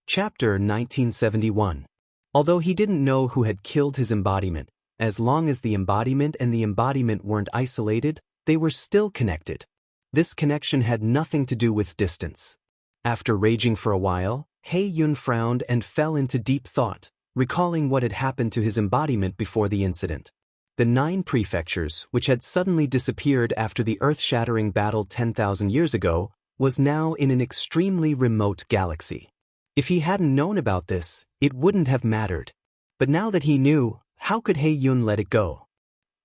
Chapter 1971. Although he didn't know who had killed his embodiment, as long as the embodiment and the embodiment weren't isolated, they were still connected. This connection had nothing to do with distance. After raging for a while, He-yun frowned and fell into deep thought, recalling what had happened to his embodiment before the incident. The 9 prefectures, which had suddenly disappeared after the earth-shattering battle 10,000 years ago, was now in an extremely remote galaxy. If he hadn't known about this, it wouldn't have mattered. But now that he knew, how could He-yun let it go?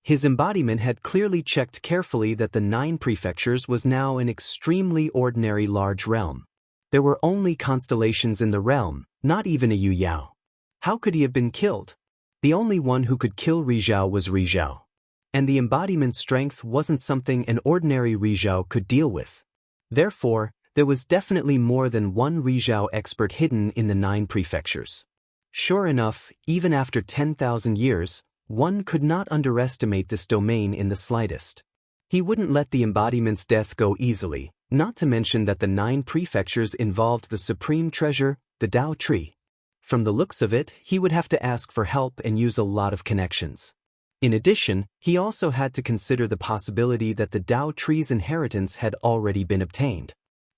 His embodiment had clearly checked carefully that the 9 prefectures was now an extremely ordinary large realm. There were only constellations in the realm, not even a Yu Yao. How could he have been killed? The only one who could kill Rizhao was Rizhao. And the embodiment's strength wasn't something an ordinary Rizhao could deal with. Therefore, there was definitely more than one Rizhao expert hidden in the 9 prefectures. Sure enough, even after 10,000 years, one could not underestimate this domain in the slightest. He wouldn't let the embodiment's death go easily, not to mention that the 9 prefectures involved the supreme treasure, the Tao Tree. From the looks of it, he would have to ask for help and use a lot of connections. In addition, he also had to consider the possibility that the Tao Tree's inheritance had already been obtained.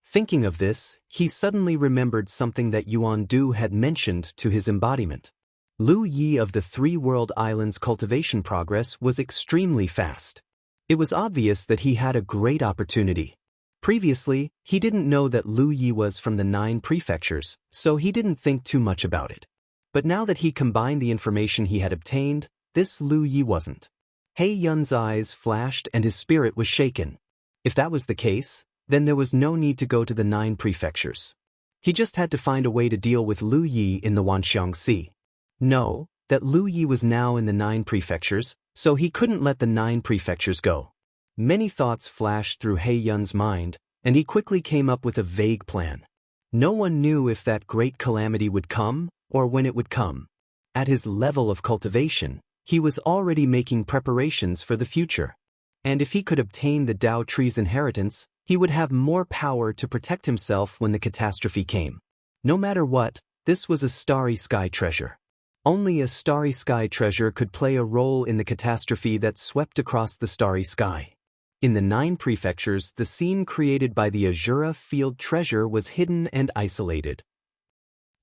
Thinking of this, he suddenly remembered something that Yuan Du had mentioned to his embodiment. Lu Yi of the 3 World Islands' cultivation progress was extremely fast. It was obvious that he had a great opportunity. Previously, he didn't know that Lu Yi was from the 9 prefectures, so he didn't think too much about it. But now that he combined the information he had obtained, this Lu Yi wasn't. He-yun's eyes flashed and his spirit was shaken. If that was the case, then there was no need to go to the 9 prefectures. He just had to find a way to deal with Lu Yi in the Wanxiang Sea. No, that Lu Yi was now in the 9 prefectures, so he couldn't let the 9 prefectures go. Many thoughts flashed through He-yun's mind, and he quickly came up with a vague plan. No one knew if that great calamity would come, or when it would come. At his level of cultivation, he was already making preparations for the future. And if he could obtain the Tao Tree's inheritance, he would have more power to protect himself when the catastrophe came. No matter what, this was a starry sky treasure. Only a starry sky treasure could play a role in the catastrophe that swept across the starry sky. In the 9 prefectures, the scene created by the Azura Field treasure was hidden and isolated.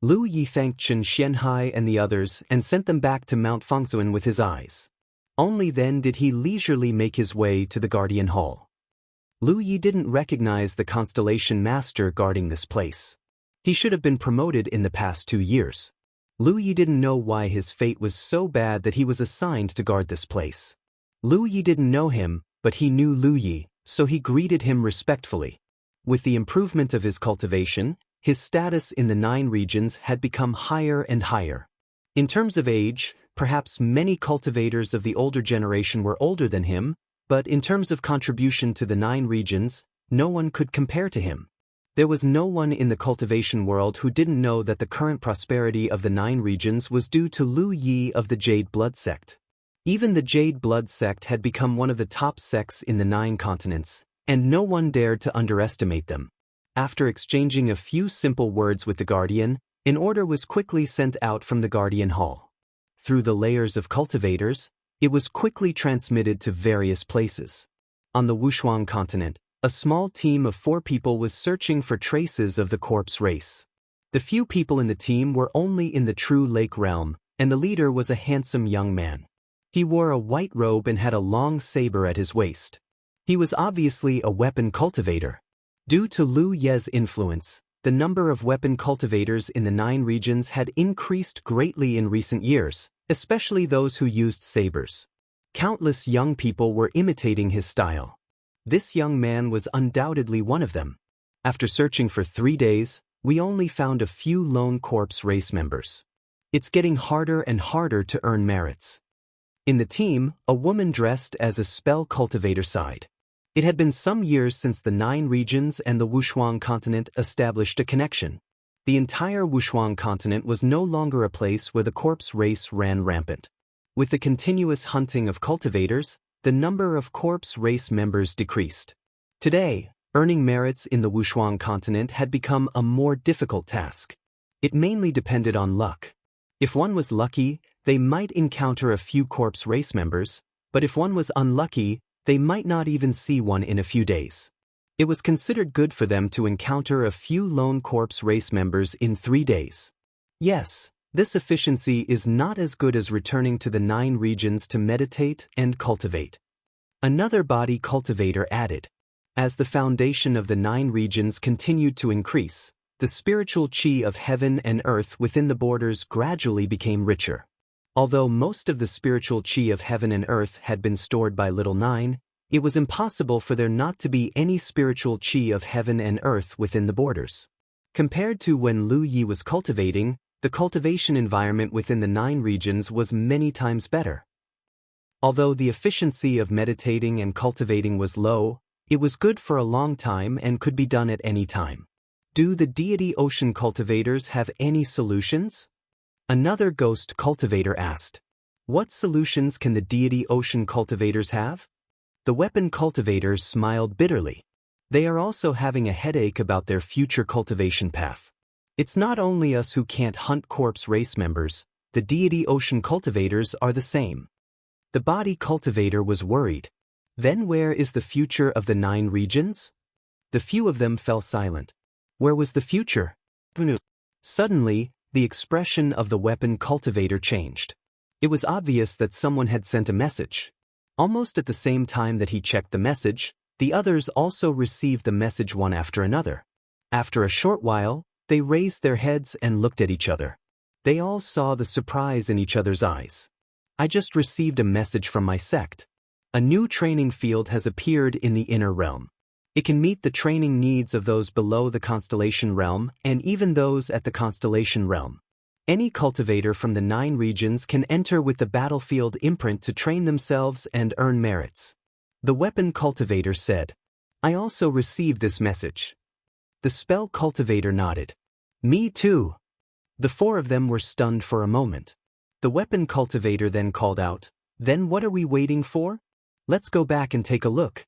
Lu Yi thanked Chen Xianhai and the others and sent them back to Mount Fengzuan with his eyes. Only then did he leisurely make his way to the Guardian Hall. Lu Yi didn't recognize the Constellation Master guarding this place. He should have been promoted in the past 2 years. Lu Yi didn't know why his fate was so bad that he was assigned to guard this place. Lu Yi didn't know him, but he knew Lu Yi, so he greeted him respectfully. With the improvement of his cultivation, his status in the 9 regions had become higher and higher. In terms of age, perhaps many cultivators of the older generation were older than him, but in terms of contribution to the 9 regions, no one could compare to him. There was no one in the cultivation world who didn't know that the current prosperity of the 9 regions was due to Lu Yi of the Jade Blood Sect. Even the Jade Blood Sect had become one of the top sects in the 9 continents, and no one dared to underestimate them. After exchanging a few simple words with the Guardian, an order was quickly sent out from the Guardian Hall. Through the layers of cultivators, it was quickly transmitted to various places. On the Wushuang continent, a small team of 4 people was searching for traces of the corpse race. The few people in the team were only in the True Lake realm, and the leader was a handsome young man. He wore a white robe and had a long saber at his waist. He was obviously a weapon cultivator. Due to Lu Ye's influence, the number of weapon cultivators in the 9 regions had increased greatly in recent years, especially those who used sabers. Countless young people were imitating his style. This young man was undoubtedly one of them. After searching for 3 days, we only found a few lone corpse race members. It's getting harder and harder to earn merits. In the team, a woman dressed as a spell cultivator sighed. It had been some years since the 9 regions and the Wushuang continent established a connection. The entire Wushuang continent was no longer a place where the corpse race ran rampant. With the continuous hunting of cultivators, the number of corpse race members decreased. Today, earning merits in the Wushuang continent had become a more difficult task. It mainly depended on luck. If one was lucky, they might encounter a few corpse race members, but if one was unlucky, they might not even see one in a few days. It was considered good for them to encounter a few lone corpse race members in 3 days. Yes, this efficiency is not as good as returning to the 9 regions to meditate and cultivate. Another body cultivator added. As the foundation of the 9 regions continued to increase, the spiritual chi of heaven and earth within the borders gradually became richer. Although most of the spiritual chi of heaven and earth had been stored by Little 9, it was impossible for there not to be any spiritual chi of heaven and earth within the borders. Compared to when Lu Yi was cultivating, the cultivation environment within the 9 regions was many times better. Although the efficiency of meditating and cultivating was low, it was good for a long time and could be done at any time. Do the deity ocean cultivators have any solutions? Another ghost cultivator asked. What solutions can the deity ocean cultivators have? The weapon cultivators smiled bitterly. They are also having a headache about their future cultivation path. It's not only us who can't hunt corpse race members, the deity ocean cultivators are the same. The body cultivator was worried. Then where is the future of the 9 regions? The few of them fell silent. Where was the future? Suddenly, the expression of the weapon cultivator changed. It was obvious that someone had sent a message. Almost at the same time that he checked the message, the others also received the message one after another. After a short while, they raised their heads and looked at each other. They all saw the surprise in each other's eyes. I just received a message from my sect. A new training field has appeared in the inner realm. It can meet the training needs of those below the constellation realm and even those at the constellation realm. Any cultivator from the 9 regions can enter with the battlefield imprint to train themselves and earn merits. The weapon cultivator said. I also received this message. The spell cultivator nodded. Me too. The 4 of them were stunned for a moment. The weapon cultivator then called out, Then what are we waiting for? Let's go back and take a look.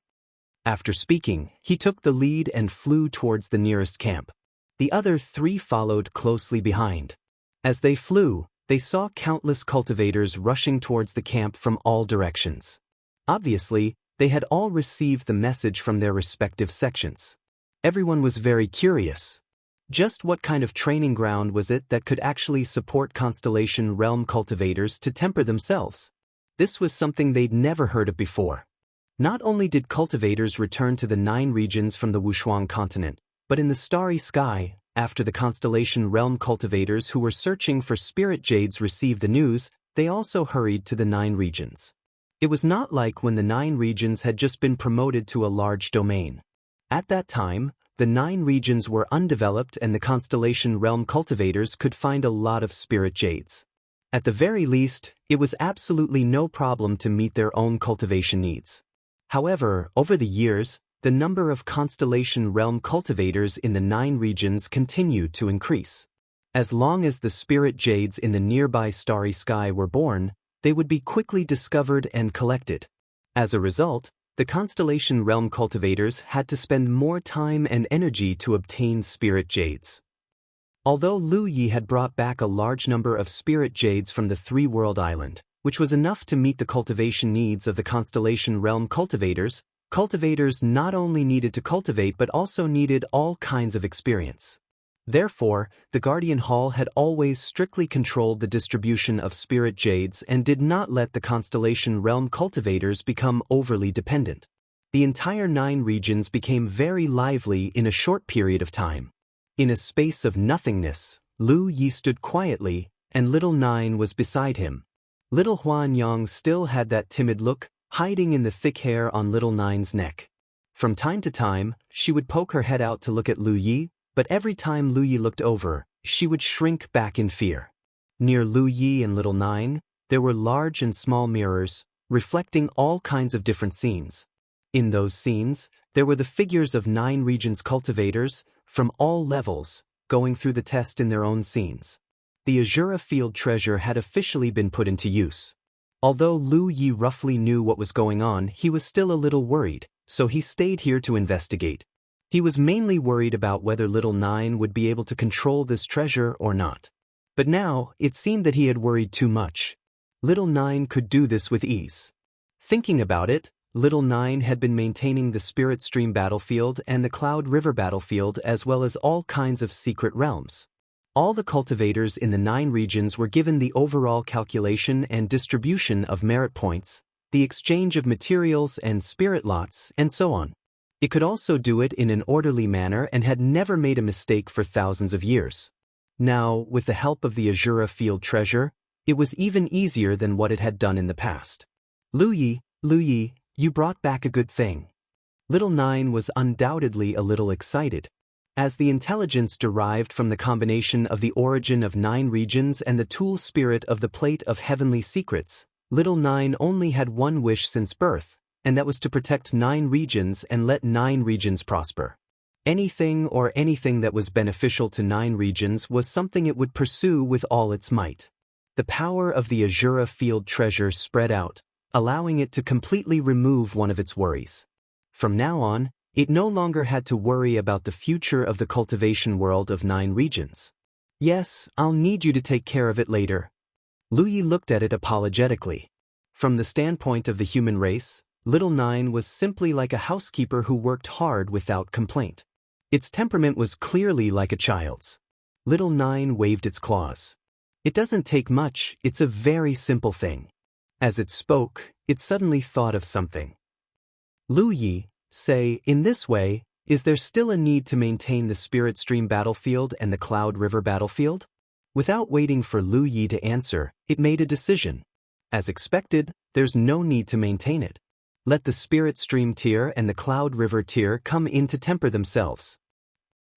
After speaking, he took the lead and flew towards the nearest camp. The other 3 followed closely behind. As they flew, they saw countless cultivators rushing towards the camp from all directions. Obviously, they had all received the message from their respective sections. Everyone was very curious. Just what kind of training ground was it that could actually support constellation realm cultivators to temper themselves? This was something they'd never heard of before. Not only did cultivators return to the 9 regions from the Wushuang continent, but in the starry sky, after the constellation realm cultivators who were searching for spirit jades received the news, they also hurried to the 9 regions. It was not like when the 9 regions had just been promoted to a large domain. At that time, the 9 regions were undeveloped and the constellation realm cultivators could find a lot of spirit jades. At the very least, it was absolutely no problem to meet their own cultivation needs. However, over the years, the number of constellation realm cultivators in the 9 regions continued to increase. As long as the spirit jades in the nearby starry sky were born, they would be quickly discovered and collected. As a result, the constellation realm cultivators had to spend more time and energy to obtain spirit jades. Although Lu Yi had brought back a large number of spirit jades from the 3-world island, which was enough to meet the cultivation needs of the constellation realm cultivators, cultivators not only needed to cultivate but also needed all kinds of experience. Therefore, the Guardian Hall had always strictly controlled the distribution of spirit jades and did not let the constellation realm cultivators become overly dependent. The entire 9 regions became very lively in a short period of time. In a space of nothingness, Lu Yi stood quietly, and Little 9 was beside him. Little Huan Yang still had that timid look, hiding in the thick hair on Little 9's neck. From time to time, she would poke her head out to look at Lu Yi, but every time Lu Yi looked over, she would shrink back in fear. Near Lu Yi and Little 9, there were large and small mirrors, reflecting all kinds of different scenes. In those scenes, there were the figures of 9 regions cultivators, from all levels, going through the test in their own scenes. The Azura field treasure had officially been put into use. Although Lu Yi roughly knew what was going on, he was still a little worried, so he stayed here to investigate. He was mainly worried about whether little Nine would be able to control this treasure or not. But now, it seemed that he had worried too much. Little Nine could do this with ease. Thinking about it, Little Nine had been maintaining the Spirit Stream battlefield and the Cloud River battlefield as well as all kinds of secret realms. All the cultivators in the 9 regions were given the overall calculation and distribution of merit points, the exchange of materials and spirit lots, and so on. It could also do it in an orderly manner and had never made a mistake for thousands of years. Now, with the help of the Azura field treasure, it was even easier than what it had done in the past. Lu Yi, you brought back a good thing. Little Nine was undoubtedly a little excited. As the intelligence derived from the combination of the origin of 9 regions and the tool spirit of the Plate of Heavenly Secrets, Little Nine only had one wish since birth, and that was to protect 9 regions and let 9 regions prosper. Anything that was beneficial to 9 regions was something it would pursue with all its might. The power of the Azura field treasure spread out, allowing it to completely remove one of its worries. From now on, it no longer had to worry about the future of the cultivation world of 9 regions. Yes, I'll need you to take care of it later. Lu Yi looked at it apologetically. From the standpoint of the human race, Little Nine was simply like a housekeeper who worked hard without complaint. Its temperament was clearly like a child's. Little Nine waved its claws. It doesn't take much, it's a very simple thing. As it spoke, it suddenly thought of something. Lu Yi, say, in this way, is there still a need to maintain the Spirit Stream battlefield and the Cloud River battlefield? Without waiting for Lu Yi to answer, it made a decision. As expected, there's no need to maintain it. Let the Spirit Stream tier and the Cloud River tier come in to temper themselves.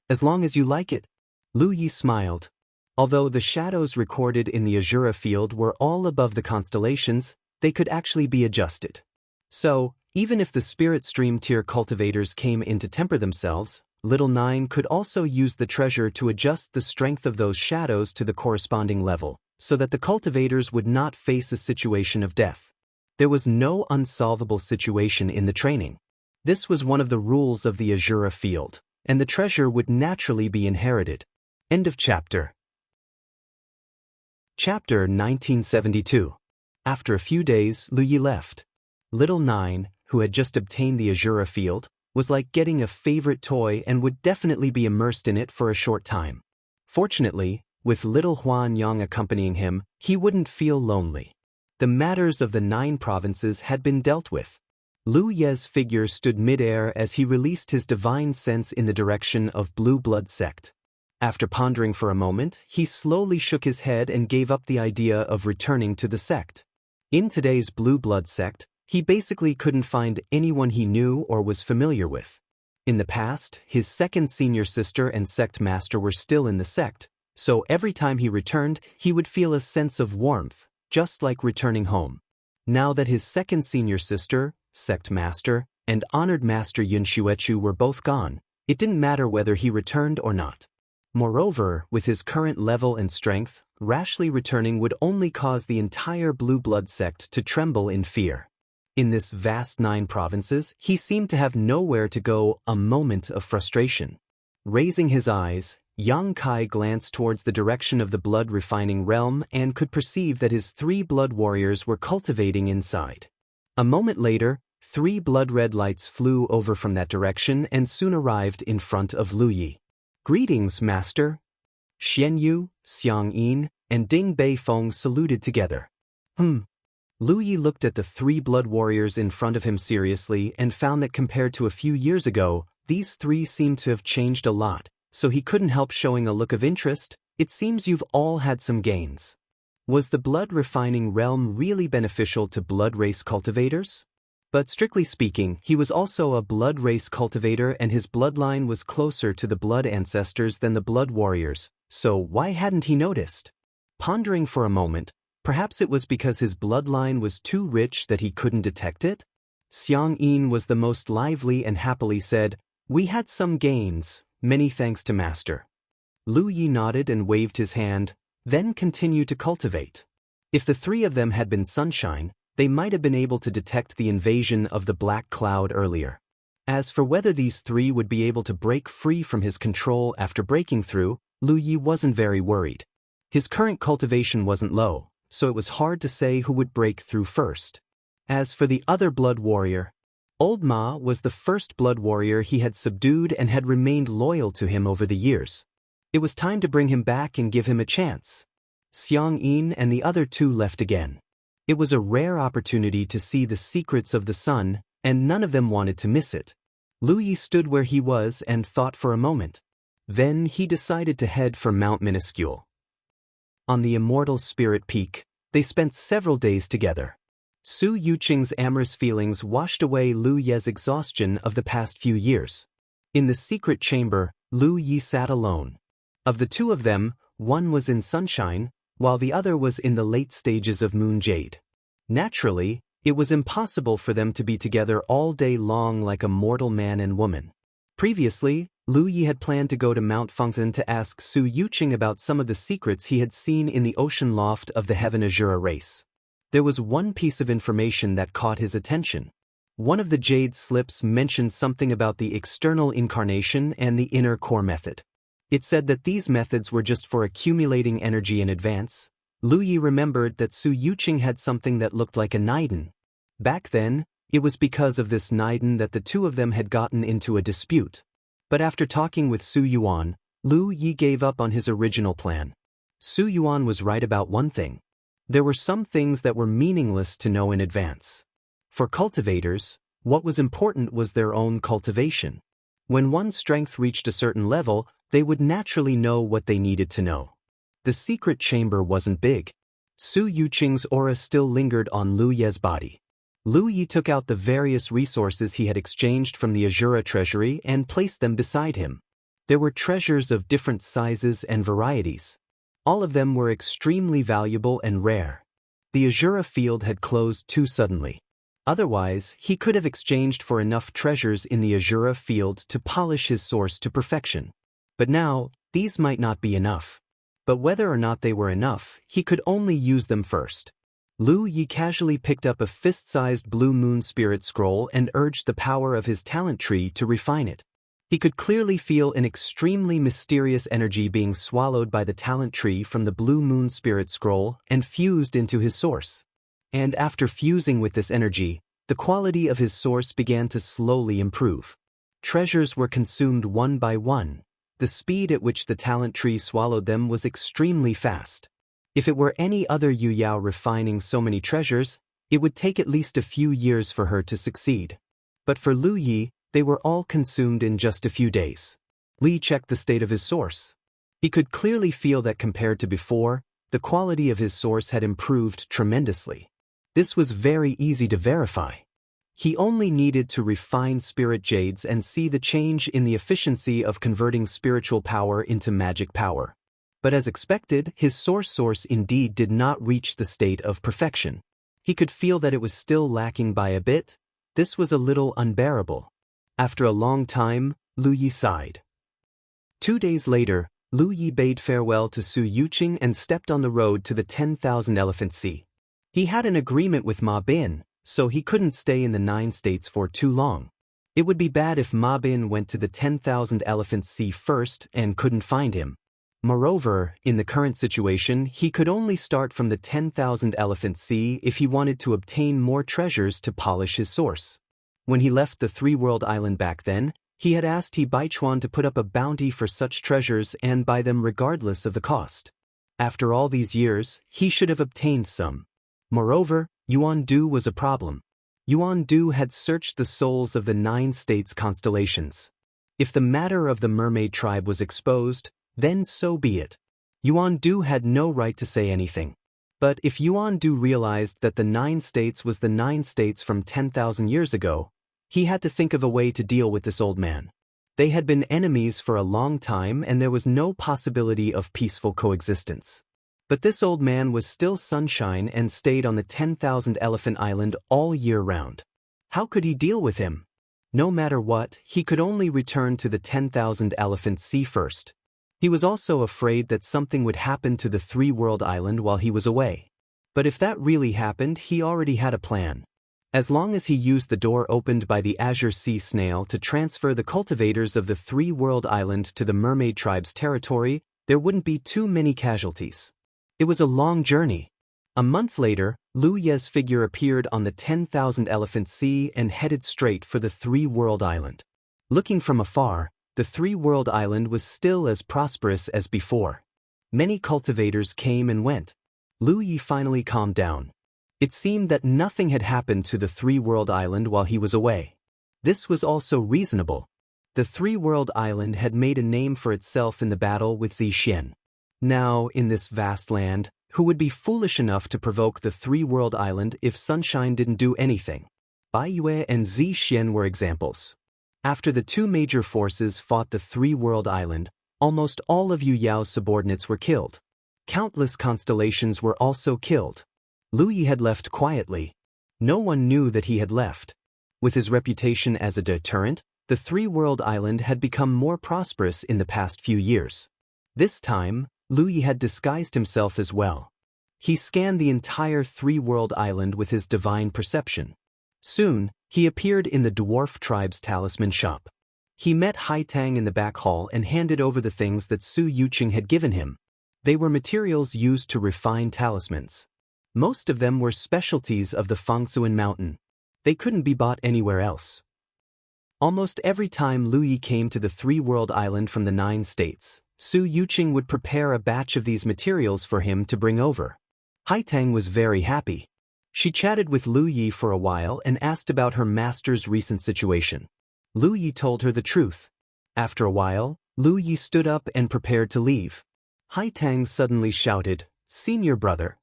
As long as you like it. Lu Yi smiled. Although the shadows recorded in the Azura field were all above the constellations, they could actually be adjusted. So, even if the Spirit Stream tier cultivators came in to temper themselves, Little Nine could also use the treasure to adjust the strength of those shadows to the corresponding level, so that the cultivators would not face a situation of death. There was no unsolvable situation in the training. This was one of the rules of the Azura field, and the treasure would naturally be inherited. End of chapter. Chapter 1972. After a few days, Lu Yi left. Little Nine, who had just obtained the Azura field, was like getting a favorite toy and would definitely be immersed in it for a short time. Fortunately, with little Huan Yang accompanying him, he wouldn't feel lonely. The matters of the 9 provinces had been dealt with. Lu Ye's figure stood mid-air as he released his divine sense in the direction of Blue Blood Sect. After pondering for a moment, he slowly shook his head and gave up the idea of returning to the sect. In today's Blue Blood Sect, he basically couldn't find anyone he knew or was familiar with. In the past, his second senior sister and sect master were still in the sect, so every time he returned, he would feel a sense of warmth, just like returning home. Now that his second senior sister, sect master, and honored master Yun Xuechu were both gone, it didn't matter whether he returned or not. Moreover, with his current level and strength, rashly returning would only cause the entire Blue Blood Sect to tremble in fear. In this vast 9 provinces, he seemed to have nowhere to go, a moment of frustration. Raising his eyes, Yang Kai glanced towards the direction of the blood-refining realm and could perceive that his 3 blood warriors were cultivating inside. A moment later, 3 blood-red lights flew over from that direction and soon arrived in front of Lu Yi. "Greetings, Master." Xian Yu, Xiang Yin, and Ding Beifeng saluted together. Lu Yi looked at the 3 blood warriors in front of him seriously and found that compared to a few years ago, these 3 seemed to have changed a lot. So he couldn't help showing a look of interest. "It seems you've all had some gains. Was the blood-refining realm really beneficial to blood race cultivators?" But strictly speaking, he was also a blood race cultivator and his bloodline was closer to the blood ancestors than the blood warriors, so why hadn't he noticed? Pondering for a moment, perhaps it was because his bloodline was too rich that he couldn't detect it? Xiang Yin was the most lively and happily said, "We had some gains. Many thanks to Master." Lu Yi nodded and waved his hand, then continued to cultivate. If the 3 of them had been sunshine, they might have been able to detect the invasion of the black cloud earlier. As for whether these three would be able to break free from his control after breaking through, Lu Yi wasn't very worried. His current cultivation wasn't low, so it was hard to say who would break through first. As for the other blood warrior, Old Ma was the first blood warrior he had subdued and had remained loyal to him over the years. It was time to bring him back and give him a chance. Xiang Yin and the other two left again. It was a rare opportunity to see the secrets of the sun, and none of them wanted to miss it. Lu Yi stood where he was and thought for a moment. Then he decided to head for Mount Minuscule. On the immortal spirit peak, they spent several days together. Su Yuqing's amorous feelings washed away Lu Ye's exhaustion of the past few years. In the secret chamber, Lu Yi sat alone. Of the two of them, one was in sunshine, while the other was in the late stages of moon jade. Naturally, it was impossible for them to be together all day long like a mortal man and woman. Previously, Lu Yi had planned to go to Mount Fengzhen to ask Su Yuqing about some of the secrets he had seen in the ocean loft of the Heaven Azura race. There was one piece of information that caught his attention. One of the jade slips mentioned something about the external incarnation and the inner core method. It said that these methods were just for accumulating energy in advance. Lu Yi remembered that Su Yuqing had something that looked like a Naiden. Back then, it was because of this Naiden that the two of them had gotten into a dispute. But after talking with Su Yuan, Lu Yi gave up on his original plan. Su Yuan was right about one thing. There were some things that were meaningless to know in advance. For cultivators, what was important was their own cultivation. When one's strength reached a certain level, they would naturally know what they needed to know. The secret chamber wasn't big. Su Yuqing's aura still lingered on Lu Ye's body. Lu Yi took out the various resources he had exchanged from the Azura treasury and placed them beside him. There were treasures of different sizes and varieties. All of them were extremely valuable and rare. The Azura field had closed too suddenly. Otherwise, he could have exchanged for enough treasures in the Azura field to polish his source to perfection. But now, these might not be enough. But whether or not they were enough, he could only use them first. Lu Yi casually picked up a fist-sized blue moon spirit scroll and urged the power of his talent tree to refine it. He could clearly feel an extremely mysterious energy being swallowed by the talent tree from the blue moon spirit scroll and fused into his source. And after fusing with this energy, the quality of his source began to slowly improve. Treasures were consumed one by one. The speed at which the talent tree swallowed them was extremely fast. If it were any other Yu Yao refining so many treasures, it would take at least a few years for her to succeed. But for Lu Yi, they were all consumed in just a few days. Li checked the state of his source. He could clearly feel that compared to before, the quality of his source had improved tremendously. This was very easy to verify. He only needed to refine spirit jades and see the change in the efficiency of converting spiritual power into magic power. But as expected, his source indeed did not reach the state of perfection. He could feel that it was still lacking by a bit. This was a little unbearable. After a long time, Lu Yi sighed. 2 days later, Lu Yi bade farewell to Su Yuqing and stepped on the road to the 10,000 Elephant Sea. He had an agreement with Ma Bin, so he couldn't stay in the 9 states for too long. It would be bad if Ma Bin went to the 10,000 Elephant Sea first and couldn't find him. Moreover, in the current situation, he could only start from the 10,000 Elephant Sea if he wanted to obtain more treasures to polish his source. When he left the 3-world island back then, he had asked He Baichuan to put up a bounty for such treasures and buy them regardless of the cost. After all these years, he should have obtained some. Moreover, Yuan Du was a problem. Yuan Du had searched the souls of the 9 states' constellations. If the matter of the mermaid tribe was exposed, then so be it. Yuan Du had no right to say anything. But if Yuan Du realized that the 9 states was the 9 states from 10,000 years ago, he had to think of a way to deal with this old man. They had been enemies for a long time and there was no possibility of peaceful coexistence. But this old man was still sunshine and stayed on the 10,000 Elephant Island all year round. How could he deal with him? No matter what, he could only return to the 10,000 Elephant Sea first. He was also afraid that something would happen to the 3-world island while he was away. But if that really happened, he already had a plan. As long as he used the door opened by the Azure Sea Snail to transfer the cultivators of the three-world island to the mermaid tribe's territory, there wouldn't be too many casualties. It was a long journey. A month later, Lu Ye's figure appeared on the 10,000 Elephant Sea and headed straight for the three-world island. Looking from afar, the three-world island was still as prosperous as before. Many cultivators came and went. Lu Ye finally calmed down. It seemed that nothing had happened to the three-world island while he was away. This was also reasonable. The three-world island had made a name for itself in the battle with Zixian. Now, in this vast land, who would be foolish enough to provoke the three-world island if Sunshine didn't do anything? Bai Yue and Zixian were examples. After the two major forces fought the three-world island, almost all of Yu Yao's subordinates were killed. Countless constellations were also killed. Lu Yi had left quietly. No one knew that he had left. With his reputation as a deterrent, the three-world island had become more prosperous in the past few years. This time, Lu Yi had disguised himself as well. He scanned the entire three-world island with his divine perception. Soon, he appeared in the dwarf tribe's talisman shop. He met Hai Tang in the back hall and handed over the things that Su Yuqing had given him. They were materials used to refine talismans. Most of them were specialties of the Fangsuan Mountain. They couldn't be bought anywhere else. Almost every time Lu Yi came to the three-world island from the 9 states, Su Yuqing would prepare a batch of these materials for him to bring over. Hai Tang was very happy. She chatted with Lu Yi for a while and asked about her master's recent situation. Lu Yi told her the truth. After a while, Lu Yi stood up and prepared to leave. Hai Tang suddenly shouted, "Senior brother."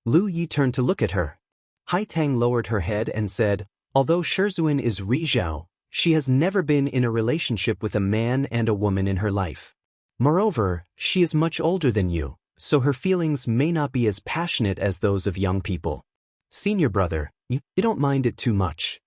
Lu Yi turned to look at her. Hai Tang lowered her head and said, "Although Shizhuan is Rizhao, she has never been in a relationship with a man and a woman in her life. Moreover, she is much older than you, so her feelings may not be as passionate as those of young people. Senior brother, you don't mind it too much."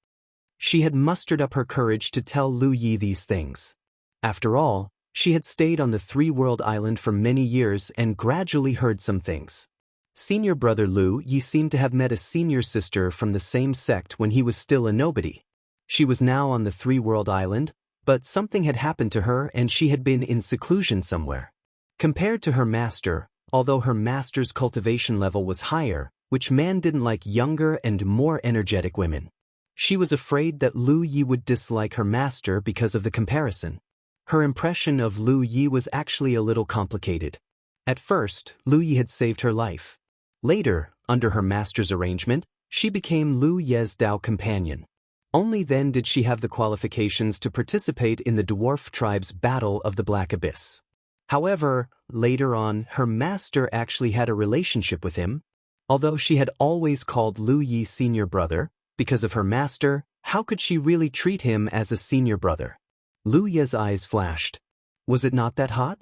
She had mustered up her courage to tell Lu Yi these things. After all, she had stayed on the three-world island for many years and gradually heard some things. Senior brother Lu Yi seemed to have met a senior sister from the same sect when he was still a nobody. She was now on the three-world island, but something had happened to her and she had been in seclusion somewhere. Compared to her master, although her master's cultivation level was higher, which man didn't like younger and more energetic women? She was afraid that Lu Yi would dislike her master because of the comparison. Her impression of Lu Yi was actually a little complicated. At first, Lu Yi had saved her life. Later, under her master's arrangement, she became Lu Ye's Dao companion. Only then did she have the qualifications to participate in the dwarf tribe's battle of the Black Abyss. However, later on, her master actually had a relationship with him. Although she had always called Lu Yi senior brother, because of her master, how could she really treat him as a senior brother? Lu Ye's eyes flashed. Was it not that hot?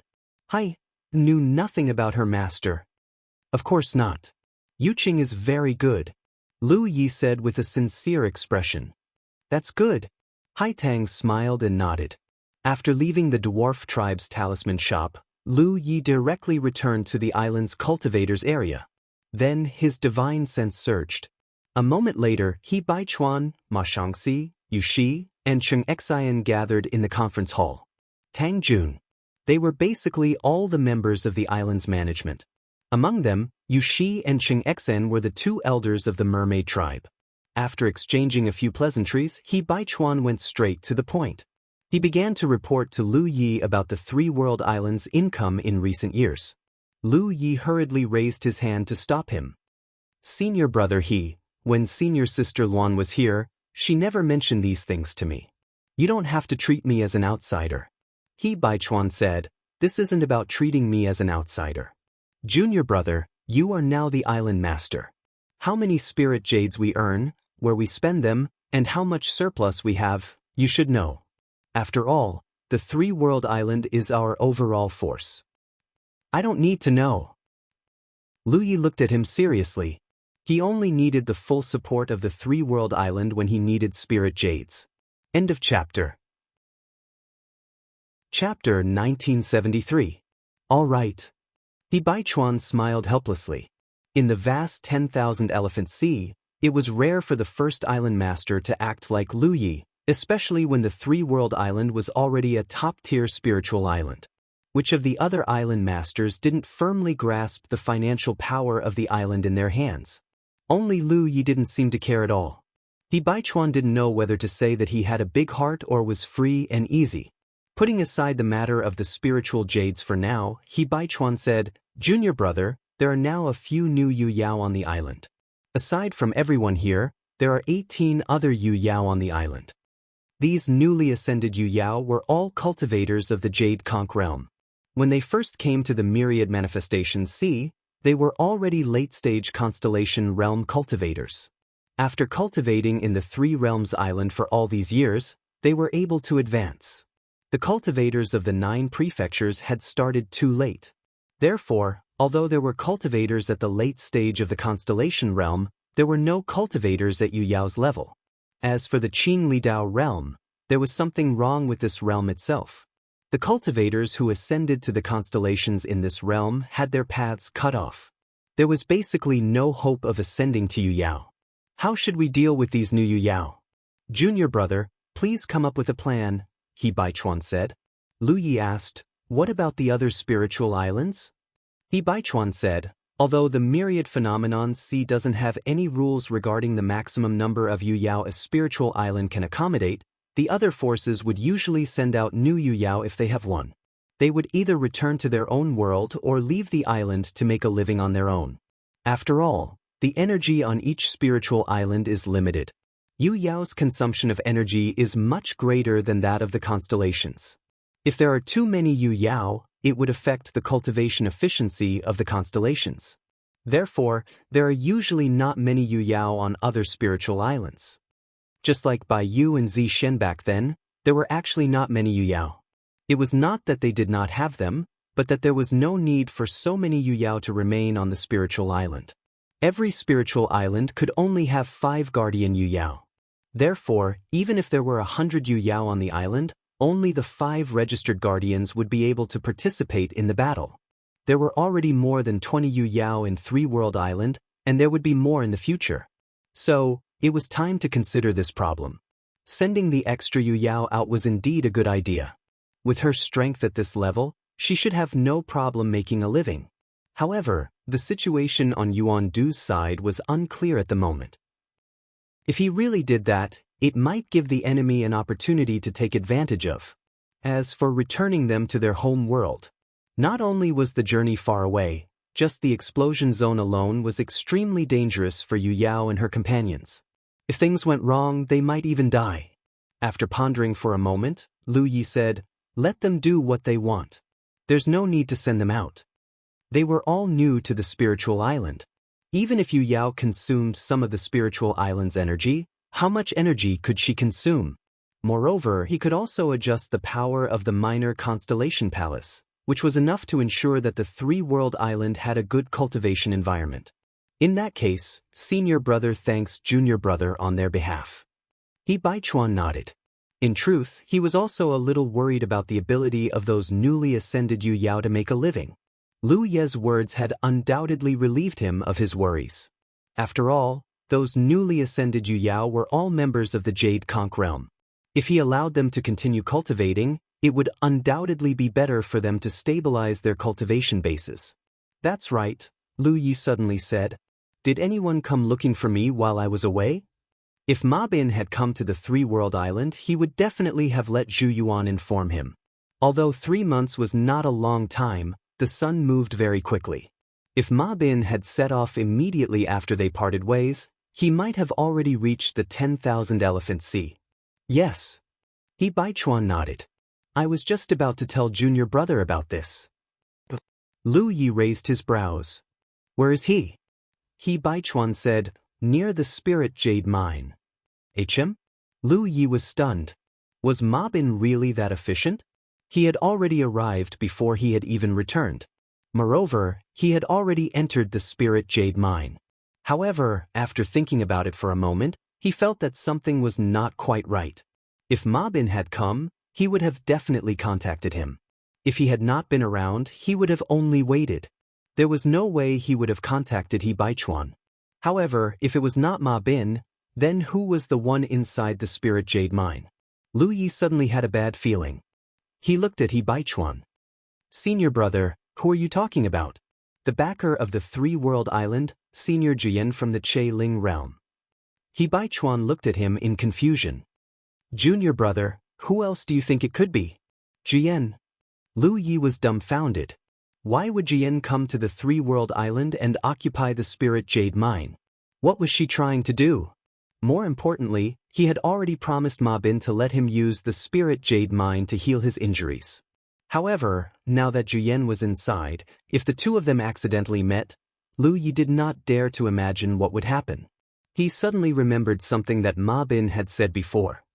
Hai knew nothing about her master. Of course not. Yuqing is very good, Lu Yi said with a sincere expression. That's good. Hai Tang smiled and nodded. After leaving the dwarf tribe's talisman shop, Lu Yi directly returned to the island's cultivators area. Then his divine sense surged. A moment later, he Baichuan, Ma Shangxi, Yu Shi, and Cheng Xian gathered in the conference hall. Tang Jun. They were basically all the members of the island's management. Among them, Yu Shi and Cheng Xian were the 2 elders of the mermaid tribe. After exchanging a few pleasantries, he Baichuan went straight to the point. He began to report to Lu Yi about the three-world island's income in recent years. Lu Yi hurriedly raised his hand to stop him. Senior brother when senior sister Luan was here, she never mentioned these things to me. You don't have to treat me as an outsider. He Baichuan said, this isn't about treating me as an outsider. Junior brother, you are now the island master. How many spirit jades we earn, where we spend them, and how much surplus we have, you should know. After all, the three-world island is our overall force. I don't need to know. Lu Yi looked at him seriously. He only needed the full support of the three-world island when he needed spirit jades. End of chapter. Chapter 1973. All right. He Baichuan smiled helplessly. In the vast 10,000 Elephant Sea, It was rare for the first island master to act like Lu Yi, especially when the three-world island was already a top-tier spiritual island. Which of the other island masters didn't firmly grasp the financial power of the island in their hands? Only Lu Yi didn't seem to care at all. He Baichuan didn't know whether to say that he had a big heart or was free and easy. Putting aside the matter of the spiritual jades for now, He Baichuan said, "Junior brother, there are now a few new Yu Yao on the island. Aside from everyone here, there are 18 other Yu Yao on the island. These newly ascended Yu Yao were all cultivators of the Jade Conch realm. When they first came to the myriad manifestation sea, they were already late-stage constellation realm cultivators. After cultivating in the Three Realms Island for all these years, they were able to advance. The cultivators of the 9 prefectures had started too late. Therefore, although there were cultivators at the late stage of the constellation realm, there were no cultivators at Yu Yao's level. As for the Qing Li Dao realm, there was something wrong with this realm itself. The cultivators who ascended to the constellations in this realm had their paths cut off. There was basically no hope of ascending to Yu Yao. How should we deal with these new Yu Yao? Junior brother, please come up with a plan, He Baichuan said. Lu Yi asked, what about the other spiritual islands? He Baichuan said, although the myriad phenomenon sea doesn't have any rules regarding the maximum number of Yu Yao a spiritual island can accommodate, the other forces would usually send out new Yu Yao if they have one. They would either return to their own world or leave the island to make a living on their own. After all, the energy on each spiritual island is limited. Yu Yao's consumption of energy is much greater than that of the constellations. If there are too many Yu Yao, it would affect the cultivation efficiency of the constellations. Therefore, there are usually not many Yu Yao on other spiritual islands. Just like Bai Yu and Zi Shen back then, there were actually not many Yu Yao. It was not that they did not have them, but that there was no need for so many Yu Yao to remain on the spiritual island. Every spiritual island could only have 5 guardian Yu Yao. Therefore, even if there were 100 Yu Yao on the island, only the 5 registered guardians would be able to participate in the battle. There were already more than 20 Yu Yao in Three World Island, and there would be more in the future. So, it was time to consider this problem. Sending the extra Yu Yao out was indeed a good idea. With her strength at this level, she should have no problem making a living. However, the situation on Yuan Du's side was unclear at the moment. If he really did that, it might give the enemy an opportunity to take advantage of. As for returning them to their home world, not only was the journey far away, just the explosion zone alone was extremely dangerous for Yu Yao and her companions. If things went wrong, they might even die. After pondering for a moment, Lu Yi said, let them do what they want. There's no need to send them out. They were all new to the spiritual island. Even if Yu Yao consumed some of the spiritual island's energy, how much energy could she consume? Moreover, he could also adjust the power of the minor constellation palace, which was enough to ensure that the three-world island had a good cultivation environment. In that case, senior brother thanks junior brother on their behalf. He Baichuan nodded. In truth, he was also a little worried about the ability of those newly ascended Yu Yao to make a living. Lu Ye's words had undoubtedly relieved him of his worries. After all, those newly ascended Yu Yao were all members of the Jade Conch realm. If he allowed them to continue cultivating, it would undoubtedly be better for them to stabilize their cultivation bases. That's right, Lu Yi suddenly said. Did anyone come looking for me while I was away? If Ma Bin had come to the three-world island, he would definitely have let Zhu Yuan inform him. Although 3 months was not a long time, the sun moved very quickly. If Ma Bin had set off immediately after they parted ways, he might have already reached the 10,000 Elephant Sea. Yes. He Baichuan nodded. I was just about to tell junior brother about this. Lu Yi raised his brows. Where is he? He Baichuan said, near the spirit jade mine. HM? Lu Yi was stunned. Was Ma Bin really that efficient? He had already arrived before he had even returned. Moreover, he had already entered the spirit jade mine. However, after thinking about it for a moment, he felt that something was not quite right. If Ma Bin had come, he would have definitely contacted him. If he had not been around, he would have only waited. There was no way he would have contacted He Baichuan. However, if it was not Ma Bin, then who was the one inside the spirit jade mine? Lu Yi suddenly had a bad feeling. He looked at He Baichuan. Senior brother, who are you talking about? The backer of the three-world island, Senior Jian from the Che Ling realm. He Baichuan looked at him in confusion. Junior brother, who else do you think it could be? Jian. Lu Yi was dumbfounded. Why would Jian come to the three-world island and occupy the spirit jade mine? What was she trying to do? More importantly, he had already promised Ma Bin to let him use the spirit jade mine to heal his injuries. However, now that Jian was inside, if the two of them accidentally met, Lu Yi did not dare to imagine what would happen. He suddenly remembered something that Ma Bin had said before.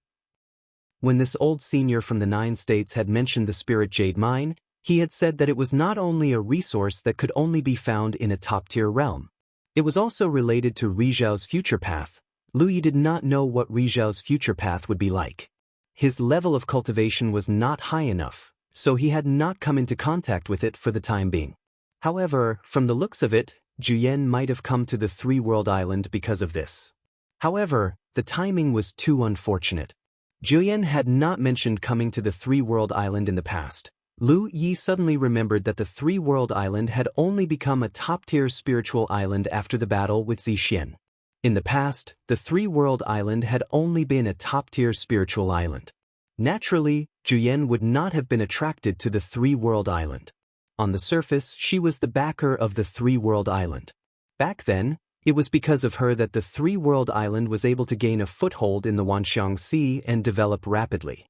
When this old senior from the 9 states had mentioned the spirit jade mine, he had said that it was not only a resource that could only be found in a top-tier realm. It was also related to Ri Zhao's future path. Lu Yi did not know what Ri Zhao's future path would be like. His level of cultivation was not high enough, so he had not come into contact with it for the time being. However, from the looks of it, Jian might have come to the three-world island because of this. However, the timing was too unfortunate. Jian had not mentioned coming to the three-world island in the past. Lu Yi suddenly remembered that the three-world island had only become a top-tier spiritual island after the battle with Zixian. In the past, the three-world island had only been a top-tier spiritual island. Naturally, Jian would not have been attracted to the three-world island. On the surface, she was the backer of the three-world island. Back then, it was because of her that the three-world island was able to gain a foothold in the Wanxiang Sea and develop rapidly.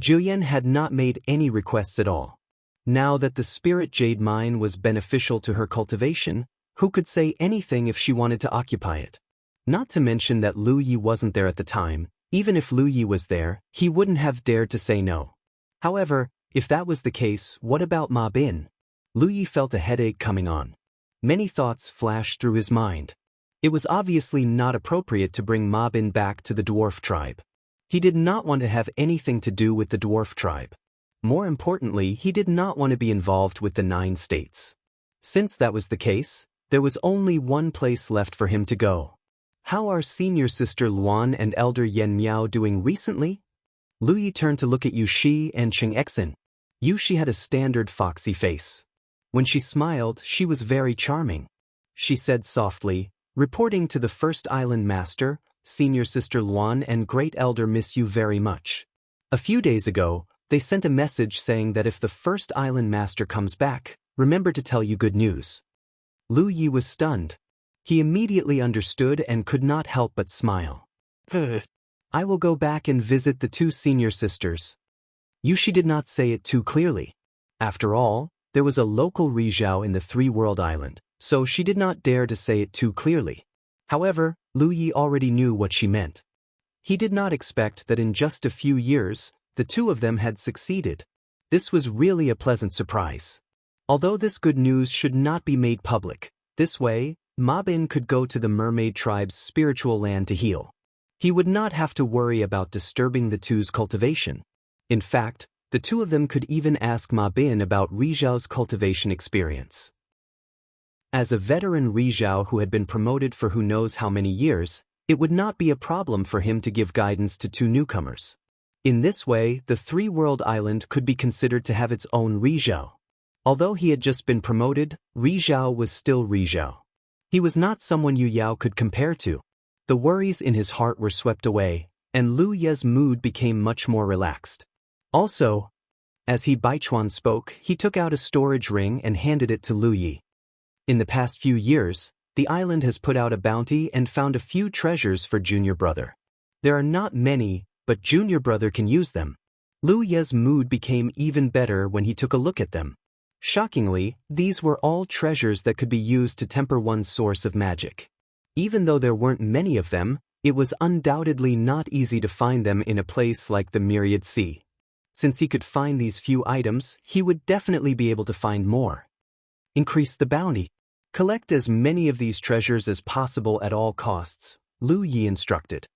Jian had not made any requests at all. Now that the spirit jade mine was beneficial to her cultivation, who could say anything if she wanted to occupy it? Not to mention that Lu Yi wasn't there at the time. Even if Lu Yi was there, he wouldn't have dared to say no. However, if that was the case, what about Ma Bin? Lu Yi felt a headache coming on. Many thoughts flashed through his mind. It was obviously not appropriate to bring Ma Bin back to the dwarf tribe. He did not want to have anything to do with the dwarf tribe. More importantly, he did not want to be involved with the 9 states. Since that was the case, there was only one place left for him to go. How are senior sister Luan and elder Yen Miao doing recently? Lu Yi turned to look at Yu Shi and Cheng Exin. Yu Shi had a standard foxy face. When she smiled, she was very charming. She said softly, reporting to the first island master, senior sister Luan and great elder miss you very much. A few days ago, they sent a message saying that if the first island master comes back, remember to tell you good news. Lu Yi was stunned. He immediately understood and could not help but smile. I will go back and visit the 2 senior sisters. Yu Shi did not say it too clearly. After all, there was a local Ri Zhao in the three-world island, so she did not dare to say it too clearly. However, Lu Yi already knew what she meant. He did not expect that in just a few years, the 2 of them had succeeded. This was really a pleasant surprise. Although this good news should not be made public, this way, Ma Bin could go to the mermaid tribe's spiritual land to heal. He would not have to worry about disturbing the 2's cultivation. In fact, the 2 of them could even ask Ma Bin about Ri Zhao's cultivation experience. As a veteran Ri Zhao who had been promoted for who knows how many years, it would not be a problem for him to give guidance to 2 newcomers. In this way, the three-world island could be considered to have its own Ri Zhao. Although he had just been promoted, Ri Zhao was still Ri Zhao. He was not someone Yu Yao could compare to. The worries in his heart were swept away, and Lu Ye's mood became much more relaxed. Also, as He Baichuan spoke, he took out a storage ring and handed it to Lu Yi. In the past few years, the island has put out a bounty and found a few treasures for Junior Brother. There are not many, but Junior Brother can use them. Lu Ye's mood became even better when he took a look at them. Shockingly, these were all treasures that could be used to temper one's source of magic. Even though there weren't many of them, it was undoubtedly not easy to find them in a place like the Myriad Sea. Since he could find these few items, he would definitely be able to find more. Increase the bounty. Collect as many of these treasures as possible at all costs, Lu Yi instructed.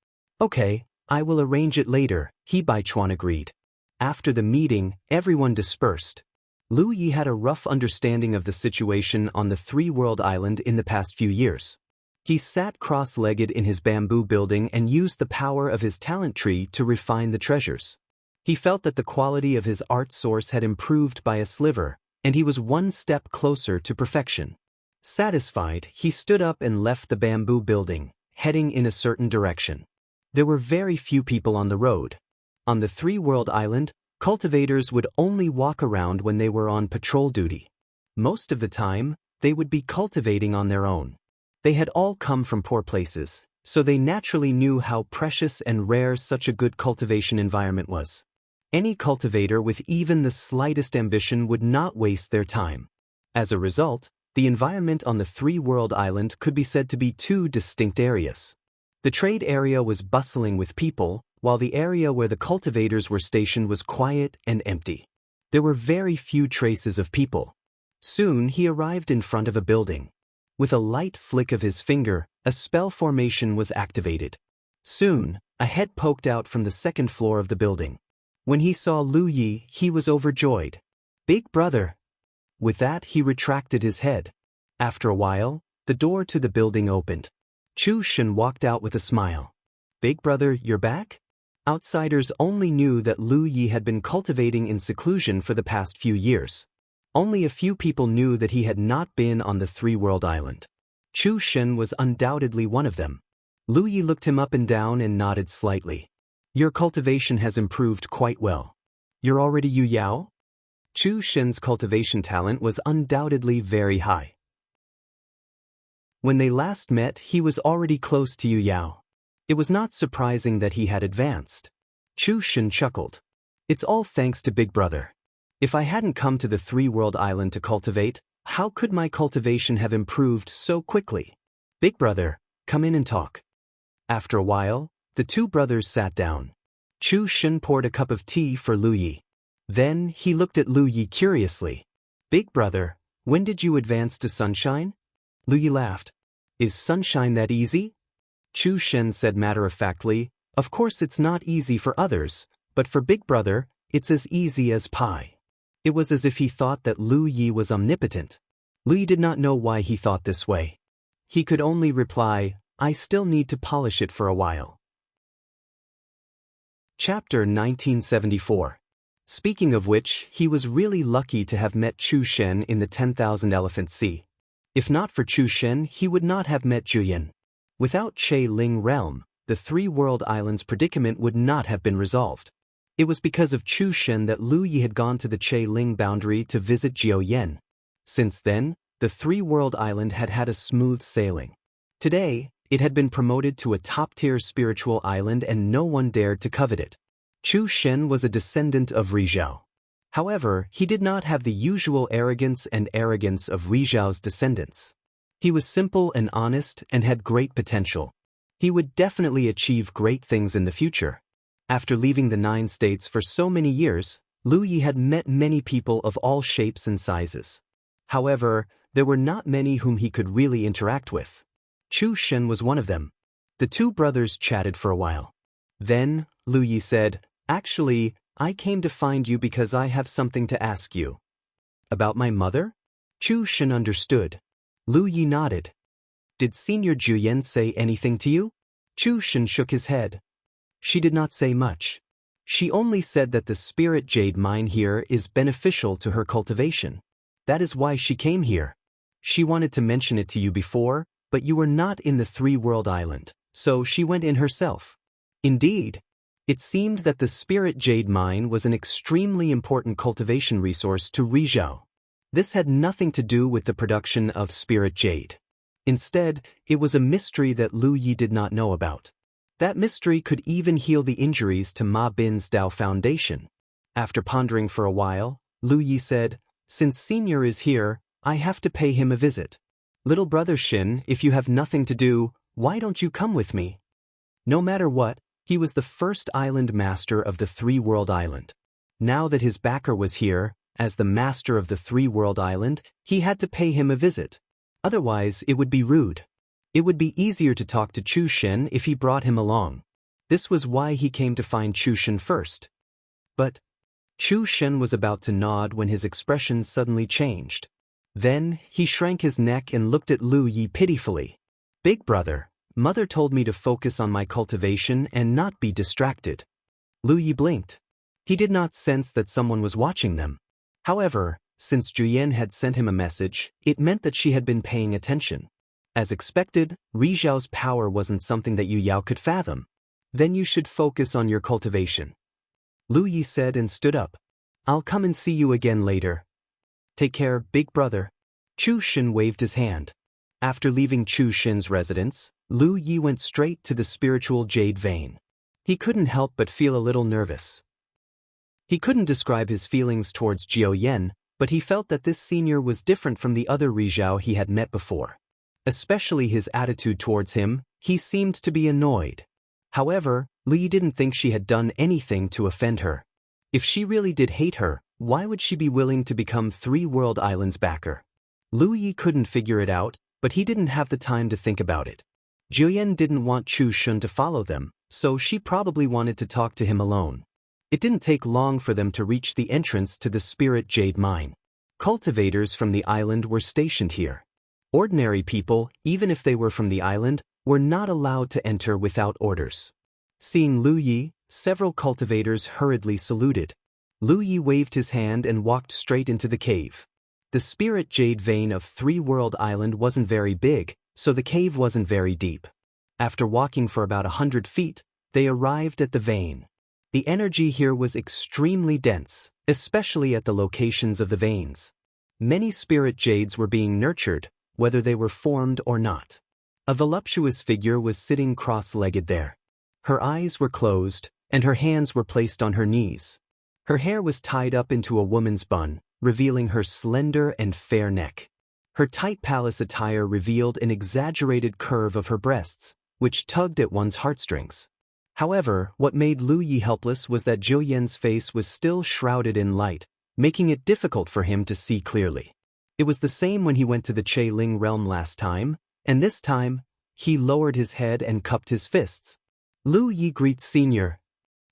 Okay, I will arrange it later, He Baichuan agreed. After the meeting, everyone dispersed. Lu Yi had a rough understanding of the situation on the three-world island in the past few years. He sat cross-legged in his bamboo building and used the power of his talent tree to refine the treasures. He felt that the quality of his art source had improved by a sliver, and he was one step closer to perfection. Satisfied, he stood up and left the bamboo building, heading in a certain direction. There were very few people on the road. On the three-world island, cultivators would only walk around when they were on patrol duty. Most of the time, they would be cultivating on their own. They had all come from poor places, so they naturally knew how precious and rare such a good cultivation environment was. Any cultivator with even the slightest ambition would not waste their time. As a result, the environment on the three-world island could be said to be two distinct areas. The trade area was bustling with people, while the area where the cultivators were stationed was quiet and empty. There were very few traces of people. Soon he arrived in front of a building. With a light flick of his finger, a spell formation was activated. Soon, a head poked out from the second floor of the building. When he saw Lu Yi, he was overjoyed. "Big brother!" With that, he retracted his head. After a while, the door to the building opened. Chu Shen walked out with a smile. "Big brother, you're back?" Outsiders only knew that Lu Yi had been cultivating in seclusion for the past few years. Only a few people knew that he had not been on the three-world island. Chu Shen was undoubtedly one of them. Lu Yi looked him up and down and nodded slightly. "Your cultivation has improved quite well. You're already Yu Yao?" Chu Shen's cultivation talent was undoubtedly very high. When they last met, he was already close to Yu Yao. It was not surprising that he had advanced. Chu Shen chuckled. "It's all thanks to Big Brother. If I hadn't come to the three-world island to cultivate, how could my cultivation have improved so quickly? Big Brother, come in and talk." After a while, the two brothers sat down. Chu Shen poured a cup of tea for Lu Yi. Then he looked at Lu Yi curiously. "Big brother, when did you advance to sunshine?" Lu Yi laughed. "Is sunshine that easy?" Chu Shen said matter-of-factly, "Of course it's not easy for others, but for Big Brother, it's as easy as pie." It was as if he thought that Lu Yi was omnipotent. Lu Yi did not know why he thought this way. He could only reply, "I still need to polish it for a while." Chapter 1974. Speaking of which, he was really lucky to have met Chu Shen in the 10,000 Elephant Sea. If not for Chu Shen, he would not have met Juyin. Without Che Ling Realm, the three-world island's predicament would not have been resolved. It was because of Chu Shen that Lu Yi had gone to the Che Ling boundary to visit Jiao Yen. Since then, the three-world island had had a smooth sailing. Today, it had been promoted to a top-tier spiritual island and no one dared to covet it. Chu Shen was a descendant of Rizhao. However, he did not have the usual arrogance of Rizhao's descendants. He was simple and honest and had great potential. He would definitely achieve great things in the future. After leaving the 9 states for so many years, Lu Yi had met many people of all shapes and sizes. However, there were not many whom he could really interact with. Chu Shen was one of them. The two brothers chatted for a while. Then, Lu Yi said, "Actually, I came to find you because I have something to ask you." "About my mother?" Chu Shen understood. Lu Yi nodded. "Did Senior Juyin say anything to you?" Chu Shen shook his head. "She did not say much. She only said that the spirit jade mine here is beneficial to her cultivation. That is why she came here. She wanted to mention it to you before, but you were not in the three-world island, so she went in herself." Indeed. It seemed that the spirit jade mine was an extremely important cultivation resource to Rizhao. This had nothing to do with the production of spirit jade. Instead, it was a mystery that Lu Yi did not know about. That mystery could even heal the injuries to Ma Bin's Dao Foundation. After pondering for a while, Lu Yi said, "Since Senior is here, I have to pay him a visit. Little brother Shin, if you have nothing to do, why don't you come with me?" No matter what, he was the first island master of the three-world island. Now that his backer was here, as the master of the three-world island, he had to pay him a visit. Otherwise, it would be rude. It would be easier to talk to Chu Shen if he brought him along. This was why he came to find Chu Shen first. But Chu Shen was about to nod when his expression suddenly changed. Then, he shrank his neck and looked at Lu Yi pitifully. Big brother, mother told me to focus on my cultivation and not be distracted. Lu Yi blinked. He did not sense that someone was watching them. However, since Juyen had sent him a message, it meant that she had been paying attention. As expected, Ri Zhao's power wasn't something that Yu Yao could fathom. Then you should focus on your cultivation. Lu Yi said and stood up. I'll come and see you again later. Take care, big brother. Chu Shin waved his hand. After leaving Chu Shin's residence, Lu Yi went straight to the spiritual jade vein. He couldn't help but feel a little nervous. He couldn't describe his feelings towards Jiao Yan, but he felt that this senior was different from the other Ri Zhao he had met before. Especially his attitude towards him, he seemed to be annoyed. However, Li didn't think she had done anything to offend her. If she really did hate her, why would she be willing to become Three World Islands backer? Lu Yi couldn't figure it out, but he didn't have the time to think about it. Juyen didn't want Chu Shun to follow them, so she probably wanted to talk to him alone. It didn't take long for them to reach the entrance to the Spirit Jade Mine. Cultivators from the island were stationed here. Ordinary people, even if they were from the island, were not allowed to enter without orders. Seeing Lu Yi, several cultivators hurriedly saluted. Lu Yi waved his hand and walked straight into the cave. The Spirit Jade Vein of Three World Island wasn't very big, so the cave wasn't very deep. After walking for about 100 feet, they arrived at the vein. The energy here was extremely dense, especially at the locations of the veins. Many spirit jades were being nurtured, whether they were formed or not. A voluptuous figure was sitting cross-legged there. Her eyes were closed, and her hands were placed on her knees. Her hair was tied up into a woman's bun, revealing her slender and fair neck. Her tight palace attire revealed an exaggerated curve of her breasts, which tugged at one's heartstrings. However, what made Lu Yi helpless was that Zhou Yan's face was still shrouded in light, making it difficult for him to see clearly. It was the same when he went to the Che Ling realm last time, and this time, he lowered his head and cupped his fists. Lu Yi greets Senior.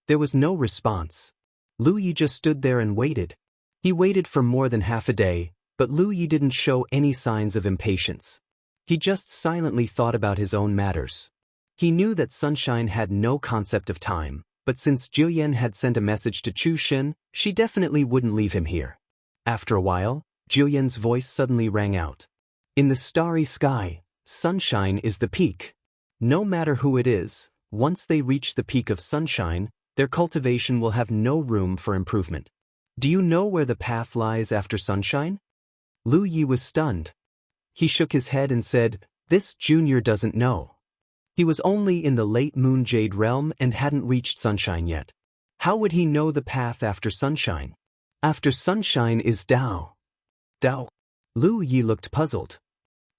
There was no response. Lu Yi just stood there and waited. He waited for more than half a day, but Lu Yi didn't show any signs of impatience. He just silently thought about his own matters. He knew that Sunshine had no concept of time, but since Jiao Yan had sent a message to Chu Shin, she definitely wouldn't leave him here. After a while, Jiao Yan's voice suddenly rang out. In the starry sky, Sunshine is the peak. No matter who it is, once they reach the peak of Sunshine, their cultivation will have no room for improvement. Do you know where the path lies after Sunshine? Lu Yi was stunned. He shook his head and said, This junior doesn't know. He was only in the late Moon Jade realm and hadn't reached Sunshine yet. How would he know the path after Sunshine? After Sunshine is Dao. Dao. Lu Yi looked puzzled.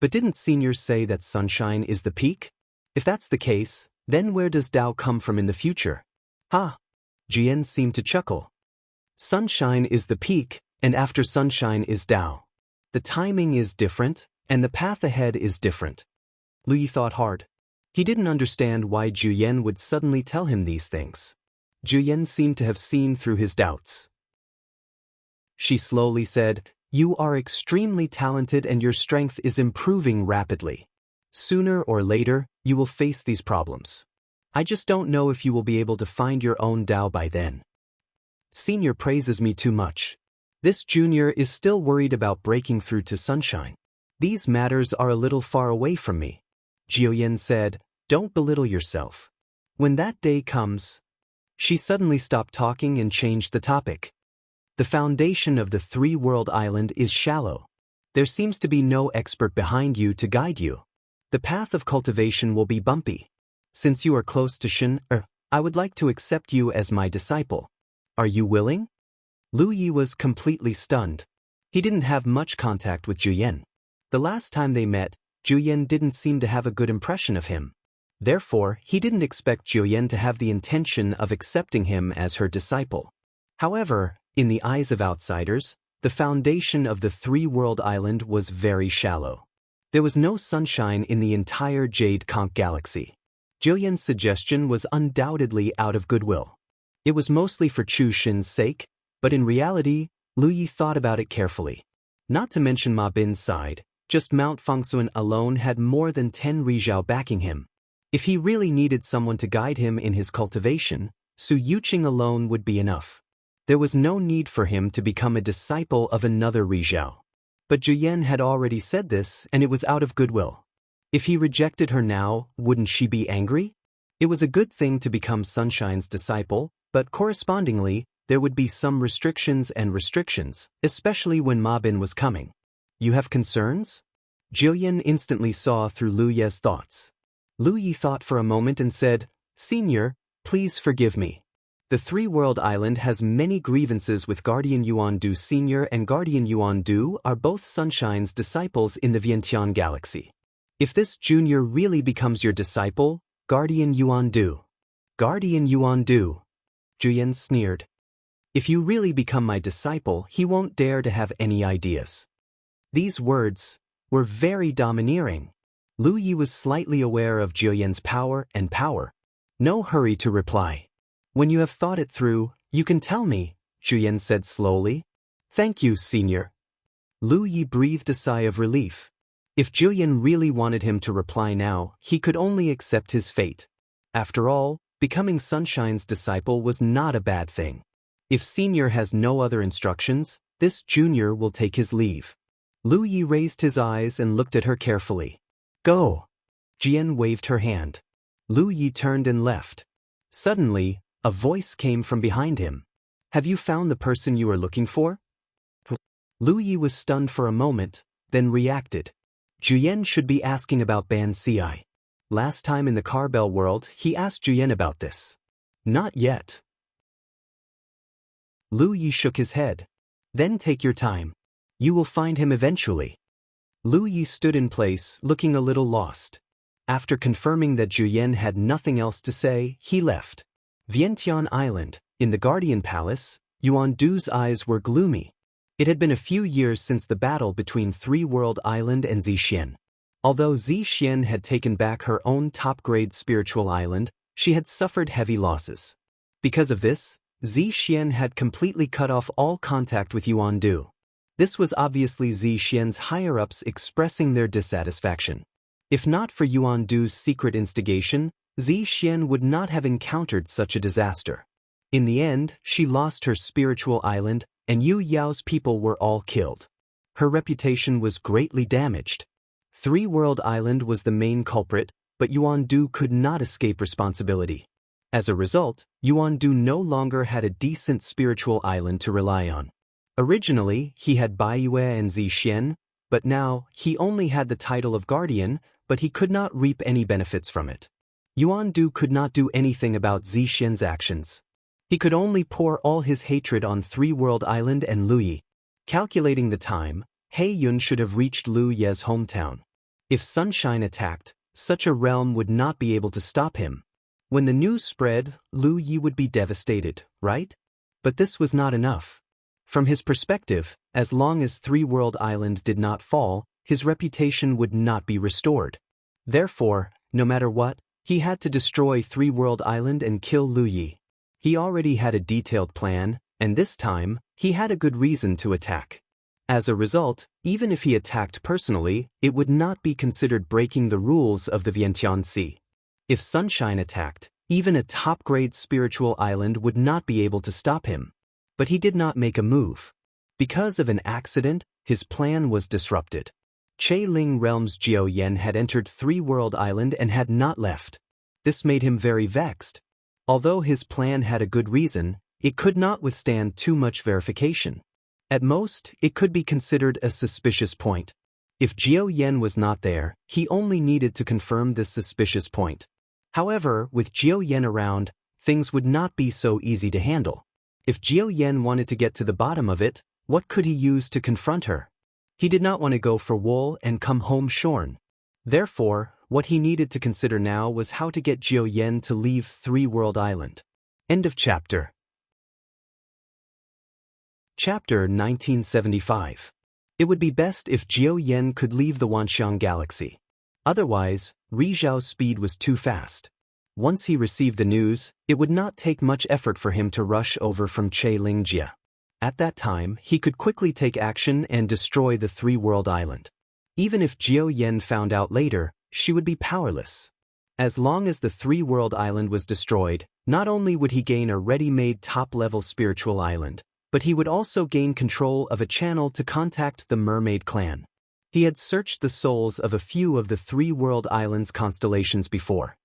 But didn't Senior say that Sunshine is the peak? If that's the case, then where does Dao come from in the future? Ha! Jian seemed to chuckle. Sunshine is the peak, and after Sunshine is Dao. The timing is different, and the path ahead is different. Lu Yi thought hard. He didn't understand why Juyen would suddenly tell him these things. Juyen seemed to have seen through his doubts. She slowly said, You are extremely talented and your strength is improving rapidly. Sooner or later, you will face these problems. I just don't know if you will be able to find your own Dao by then. Senior praises me too much. This junior is still worried about breaking through to Sunshine. These matters are a little far away from me. Jiao Yan said, Don't belittle yourself. When that day comes... She suddenly stopped talking and changed the topic. The foundation of the three-world island is shallow. There seems to be no expert behind you to guide you. The path of cultivation will be bumpy. Since you are close to Shin, I would like to accept you as my disciple. Are you willing? Lu Yi was completely stunned. He didn't have much contact with Juyen. The last time they met, Juyen didn't seem to have a good impression of him. Therefore, he didn't expect Juyen to have the intention of accepting him as her disciple. However, in the eyes of outsiders, the foundation of the three-world island was very shallow. There was no sunshine in the entire Jade Conch galaxy. Juyen's suggestion was undoubtedly out of goodwill. It was mostly for Chu Shin's sake, but in reality, Lu Yi thought about it carefully. Not to mention Ma Bin's side, Just Mount Fangsuan alone had more than 10 Rizhao backing him. If he really needed someone to guide him in his cultivation, Su Yuqing alone would be enough. There was no need for him to become a disciple of another Rizhao. But Juyen had already said this, and it was out of goodwill. If he rejected her now, wouldn't she be angry? It was a good thing to become Sunshine's disciple, but correspondingly, there would be some restrictions, especially when Ma Bin was coming. You have concerns? Juyen instantly saw through Lu Ye's thoughts. Lu Yi thought for a moment and said, Senior, please forgive me. The Three-World Island has many grievances with Guardian Yuan-Du Senior and Guardian Yuan-Du are both Sunshine's disciples in the Vientiane Galaxy. If this junior really becomes your disciple, Guardian Yuan-Du. Guardian Yuan-Du. Juyen sneered. If you really become my disciple, he won't dare to have any ideas. These words were very domineering. Lu Yi was slightly aware of Juyen's power. No hurry to reply. When you have thought it through, you can tell me, Juyen said slowly. Thank you, Senior. Lu Yi breathed a sigh of relief. If Juyen really wanted him to reply now, he could only accept his fate. After all, becoming Sunshine's disciple was not a bad thing. If Senior has no other instructions, this junior will take his leave. Lu Yi raised his eyes and looked at her carefully. Go. Jian waved her hand. Lu Yi turned and left. Suddenly, a voice came from behind him. Have you found the person you are looking for? Lu Yi was stunned for a moment, then reacted. Juyen should be asking about Ban Ci. Last time in the Carbell world, he asked Juyen about this. Not yet. Lu Yi shook his head. Then take your time. You will find him eventually. Lu Yi stood in place, looking a little lost. After confirming that Juyen had nothing else to say, he left. Vientiane Island, in the Guardian Palace, Yuan-Du's eyes were gloomy. It had been a few years since the battle between Three-World Island and Zixian. Although Zixian had taken back her own top-grade spiritual island, she had suffered heavy losses. Because of this, Zixian had completely cut off all contact with Yuan-Du. This was obviously Zixian's higher-ups expressing their dissatisfaction. If not for Yuan-Du's secret instigation, Zixian would not have encountered such a disaster. In the end, she lost her spiritual island, and Yu Yao's people were all killed. Her reputation was greatly damaged. Three-World Island was the main culprit, but Yuan-Du could not escape responsibility. As a result, Yuan-Du no longer had a decent spiritual island to rely on. Originally, he had Baiyue and Zixian, but now, he only had the title of guardian, but he could not reap any benefits from it. Yuan-Du could not do anything about Zixian's actions. He could only pour all his hatred on Three-World Island and Lu Yi. Calculating the time, He Yun should have reached Lu Ye's hometown. If Sunshine attacked, such a realm would not be able to stop him. When the news spread, Lu Yi would be devastated, right? But this was not enough. From his perspective, as long as Three-World Island did not fall, his reputation would not be restored. Therefore, no matter what, he had to destroy Three-World Island and kill Lu Yi. He already had a detailed plan, and this time, he had a good reason to attack. As a result, even if he attacked personally, it would not be considered breaking the rules of the Vientiane Sea. If Sunshine attacked, even a top-grade spiritual island would not be able to stop him. But he did not make a move. Because of an accident, his plan was disrupted. Che Ling Realm's Jiao Yen had entered Three-World Island and had not left. This made him very vexed. Although his plan had a good reason, it could not withstand too much verification. At most, it could be considered a suspicious point. If Jiao Yen was not there, he only needed to confirm this suspicious point. However, with Jiao Yen around, things would not be so easy to handle. If Jiao Yen wanted to get to the bottom of it, what could he use to confront her? He did not want to go for wool and come home shorn. Therefore, what he needed to consider now was how to get Jiao Yen to leave Three-World Island. End of chapter. Chapter 1975. It would be best if Jiao Yen could leave the Wanxiang Galaxy. Otherwise, Ri Zhao's speed was too fast. Once he received the news, it would not take much effort for him to rush over from Che Lingjia. At that time, he could quickly take action and destroy the Three-World Island. Even if Jiao Yen found out later, she would be powerless. As long as the three-world island was destroyed, not only would he gain a ready-made top-level spiritual island, but he would also gain control of a channel to contact the mermaid clan. He had searched the souls of a few of the three-world islands' constellations before.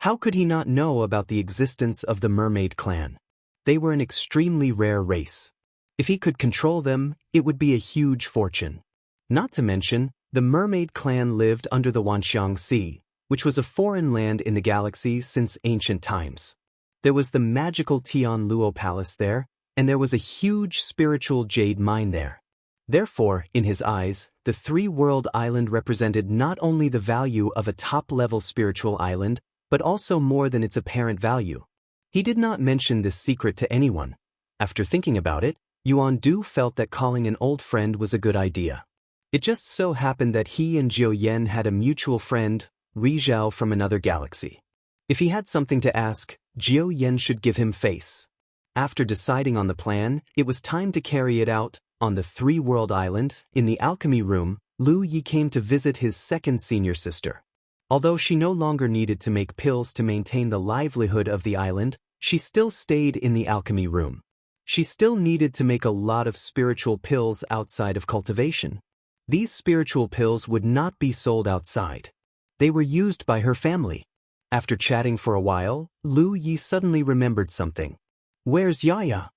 How could he not know about the existence of the mermaid clan? They were an extremely rare race. If he could control them, it would be a huge fortune. Not to mention, the mermaid clan lived under the Wanxiang Sea, which was a foreign land in the galaxy since ancient times. There was the magical Tian Luo Palace there, and there was a huge spiritual jade mine there. Therefore, in his eyes, the three-world island represented not only the value of a top-level spiritual island, but also more than its apparent value. He did not mention this secret to anyone. After thinking about it, Yuan Du felt that calling an old friend was a good idea. It just so happened that he and Jiao Yen had a mutual friend, Ri Zhao from another galaxy. If he had something to ask, Jiao Yen should give him face. After deciding on the plan, it was time to carry it out. On the three-world island, in the alchemy room, Lu Yi came to visit his second senior sister. Although she no longer needed to make pills to maintain the livelihood of the island, she still stayed in the alchemy room. She still needed to make a lot of spiritual pills outside of cultivation. These spiritual pills would not be sold outside. They were used by her family. After chatting for a while, Lu Yi suddenly remembered something. Where's Yaya?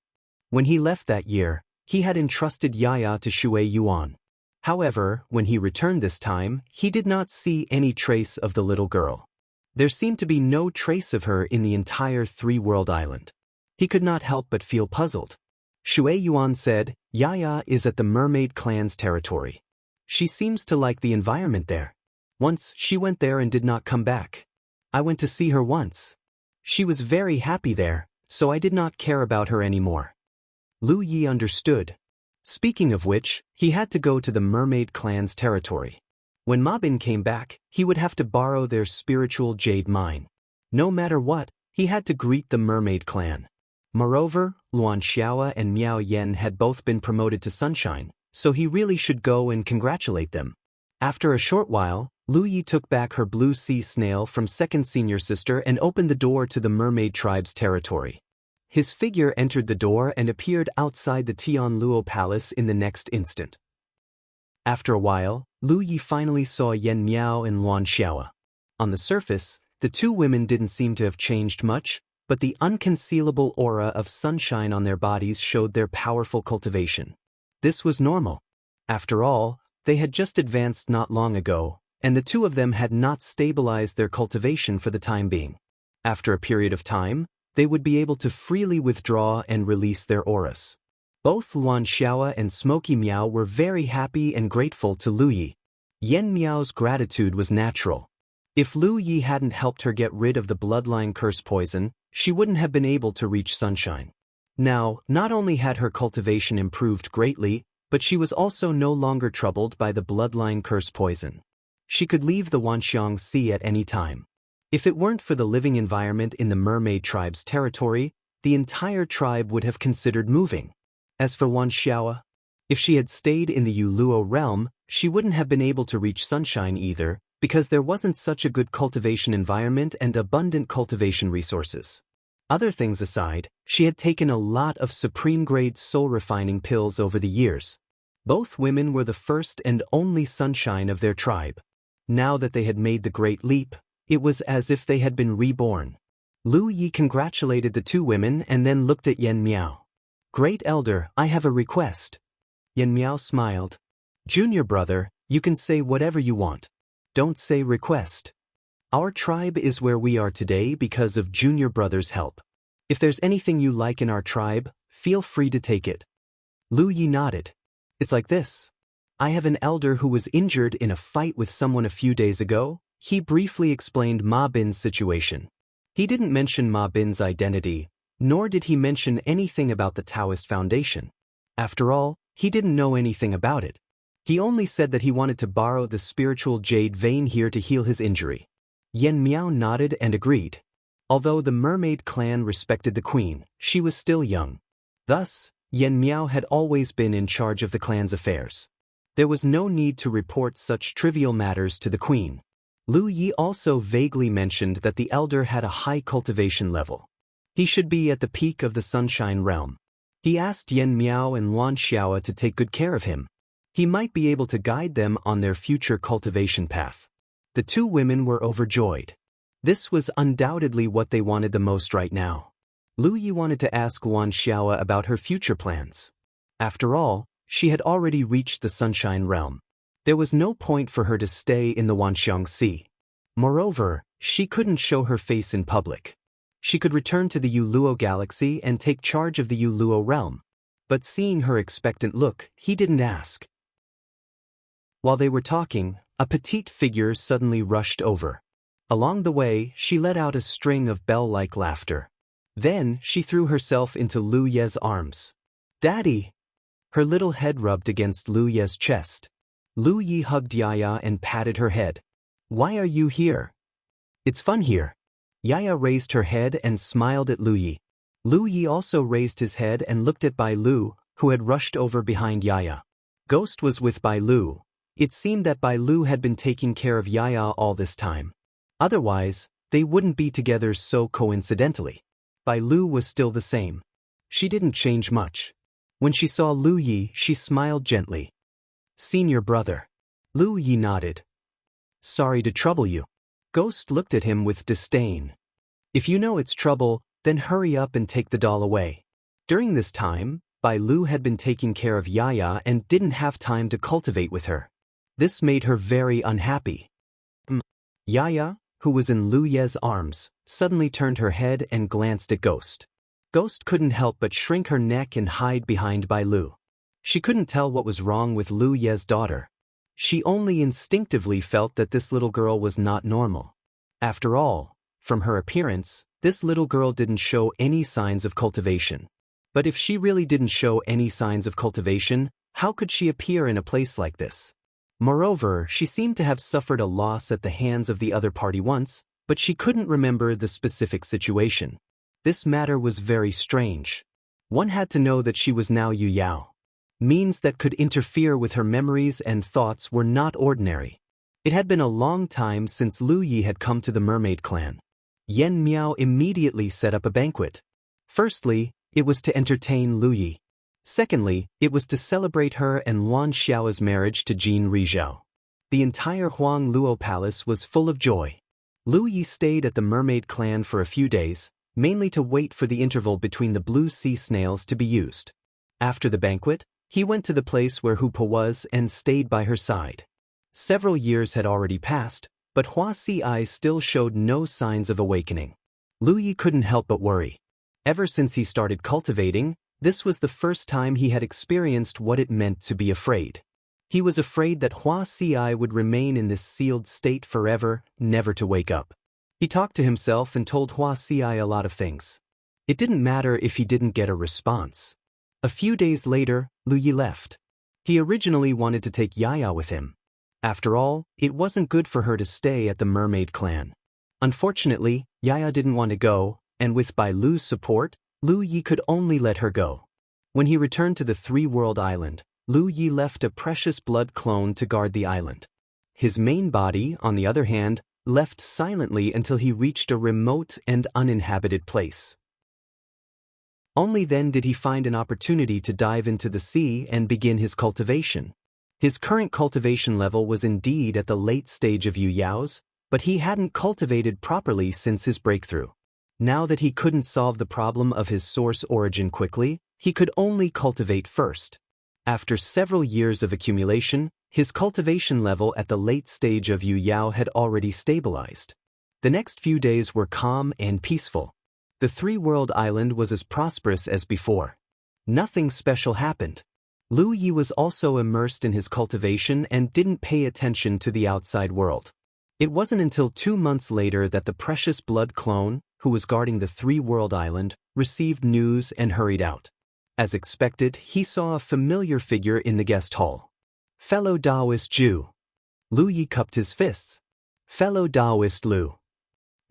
When he left that year, he had entrusted Yaya to Shui Yuan. However, when he returned this time, he did not see any trace of the little girl. There seemed to be no trace of her in the entire three-world island. He could not help but feel puzzled. Shui Yuan said, Yaya is at the mermaid clan's territory. She seems to like the environment there. Once, she went there and did not come back. I went to see her once. She was very happy there, so I did not care about her anymore. Lu Yi understood. Speaking of which, he had to go to the mermaid clan's territory. When Ma Bin came back, he would have to borrow their spiritual jade mine. No matter what, he had to greet the mermaid clan. Moreover, Luan Xiao and Miao Yen had both been promoted to Sunshine, so he really should go and congratulate them. After a short while, Lu Yi took back her blue sea snail from second senior sister and opened the door to the mermaid tribe's territory. His figure entered the door and appeared outside the Tian Luo Palace in the next instant. After a while, Lu Yi finally saw Yen Miao and Luan Xiao. On the surface, the two women didn't seem to have changed much, but the unconcealable aura of sunshine on their bodies showed their powerful cultivation. This was normal. After all, they had just advanced not long ago, and the two of them had not stabilized their cultivation for the time being. After a period of time, they would be able to freely withdraw and release their auras. Both Luan Xiao and Smoky Miao were very happy and grateful to Lu Yi. Yen Miao's gratitude was natural. If Lu Yi hadn't helped her get rid of the bloodline curse poison, she wouldn't have been able to reach Sunshine. Now, not only had her cultivation improved greatly, but she was also no longer troubled by the bloodline curse poison. She could leave the Wanxiang Sea at any time. If it weren't for the living environment in the mermaid tribe's territory, the entire tribe would have considered moving. As for Wan Xiao, if she had stayed in the Yuluo realm, she wouldn't have been able to reach Sunshine either, because there wasn't such a good cultivation environment and abundant cultivation resources. Other things aside, she had taken a lot of supreme-grade soul-refining pills over the years. Both women were the first and only sunshine of their tribe. Now that they had made the great leap, it was as if they had been reborn. Lu Yi congratulated the two women and then looked at Yen Miao. Great Elder, I have a request. Yen Miao smiled. Junior brother, you can say whatever you want. Don't say request. Our tribe is where we are today because of Junior brother's help. If there's anything you like in our tribe, feel free to take it. Lu Yi nodded. It's like this. I have an elder who was injured in a fight with someone a few days ago. He briefly explained Ma Bin's situation. He didn't mention Ma Bin's identity, nor did he mention anything about the Taoist Foundation. After all, he didn't know anything about it. He only said that he wanted to borrow the spiritual jade vein here to heal his injury. Yen Miao nodded and agreed. Although the mermaid clan respected the queen, she was still young. Thus, Yen Miao had always been in charge of the clan's affairs. There was no need to report such trivial matters to the queen. Lu Yi also vaguely mentioned that the elder had a high cultivation level. He should be at the peak of the Sunshine Realm. He asked Yen Miao and Luan Xiao to take good care of him. He might be able to guide them on their future cultivation path. The two women were overjoyed. This was undoubtedly what they wanted the most right now. Lu Yi wanted to ask Luan Xiao about her future plans. After all, she had already reached the Sunshine Realm. There was no point for her to stay in the Wanxiang Sea. Moreover, she couldn't show her face in public. She could return to the Yuluo galaxy and take charge of the Yuluo realm. But seeing her expectant look, he didn't ask. While they were talking, a petite figure suddenly rushed over. Along the way, she let out a string of bell-like laughter. Then, she threw herself into Lu Ye's arms. "Daddy!" Her little head rubbed against Lu Ye's chest. Lu Yi hugged Yaya and patted her head. "Why are you here?" "It's fun here." Yaya raised her head and smiled at Lu Yi. Lu Yi also raised his head and looked at Bai Lu, who had rushed over behind Yaya. Ghost was with Bai Lu. It seemed that Bai Lu had been taking care of Yaya all this time. Otherwise, they wouldn't be together so coincidentally. Bai Lu was still the same. She didn't change much. When she saw Lu Yi, she smiled gently. "Senior brother." Lu Yi nodded. "Sorry to trouble you." Ghost looked at him with disdain. "If you know it's trouble, then hurry up and take the doll away." During this time, Bai Lu had been taking care of Yaya and didn't have time to cultivate with her. This made her very unhappy. Yaya, who was in Lu Ye's arms, suddenly turned her head and glanced at Ghost. Ghost couldn't help but shrink her neck and hide behind Bai Lu. She couldn't tell what was wrong with Lu Ye's daughter. She only instinctively felt that this little girl was not normal. After all, from her appearance, this little girl didn't show any signs of cultivation. But if she really didn't show any signs of cultivation, how could she appear in a place like this? Moreover, she seemed to have suffered a loss at the hands of the other party once, but she couldn't remember the specific situation. This matter was very strange. One had to know that she was now Yu Yao. Means that could interfere with her memories and thoughts were not ordinary. It had been a long time since Lu Yi had come to the mermaid clan. Yen Miao immediately set up a banquet. Firstly, it was to entertain Lu Yi. Secondly, it was to celebrate her and Luan Xiao's marriage to Jin Rizhao. The entire Huang Luo palace was full of joy. Lu Yi stayed at the mermaid clan for a few days, mainly to wait for the interval between the blue sea snails to be used. After the banquet, he went to the place where Hupa was and stayed by her side. Several years had already passed, but Hua Ci still showed no signs of awakening. Lu Yi couldn't help but worry. Ever since he started cultivating, this was the first time he had experienced what it meant to be afraid. He was afraid that Hua Ci would remain in this sealed state forever, never to wake up. He talked to himself and told Hua Ci a lot of things. It didn't matter if he didn't get a response. A few days later, Lu Yi left. He originally wanted to take Yaya with him. After all, it wasn't good for her to stay at the mermaid clan. Unfortunately, Yaya didn't want to go, and with Bai Lu's support, Lu Yi could only let her go. When he returned to the three-world island, Lu Yi left a precious blood clone to guard the island. His main body, on the other hand, left silently until he reached a remote and uninhabited place. Only then did he find an opportunity to dive into the sea and begin his cultivation. His current cultivation level was indeed at the late stage of Yu Yao's, but he hadn't cultivated properly since his breakthrough. Now that he couldn't solve the problem of his source origin quickly, he could only cultivate first. After several years of accumulation, his cultivation level at the late stage of Yu Yao had already stabilized. The next few days were calm and peaceful. The three-world island was as prosperous as before. Nothing special happened. Lu Yi was also immersed in his cultivation and didn't pay attention to the outside world. It wasn't until 2 months later that the precious blood clone, who was guarding the three-world island, received news and hurried out. As expected, he saw a familiar figure in the guest hall. "Fellow Taoist Zhu." Lu Yi cupped his fists. "Fellow Taoist Lu."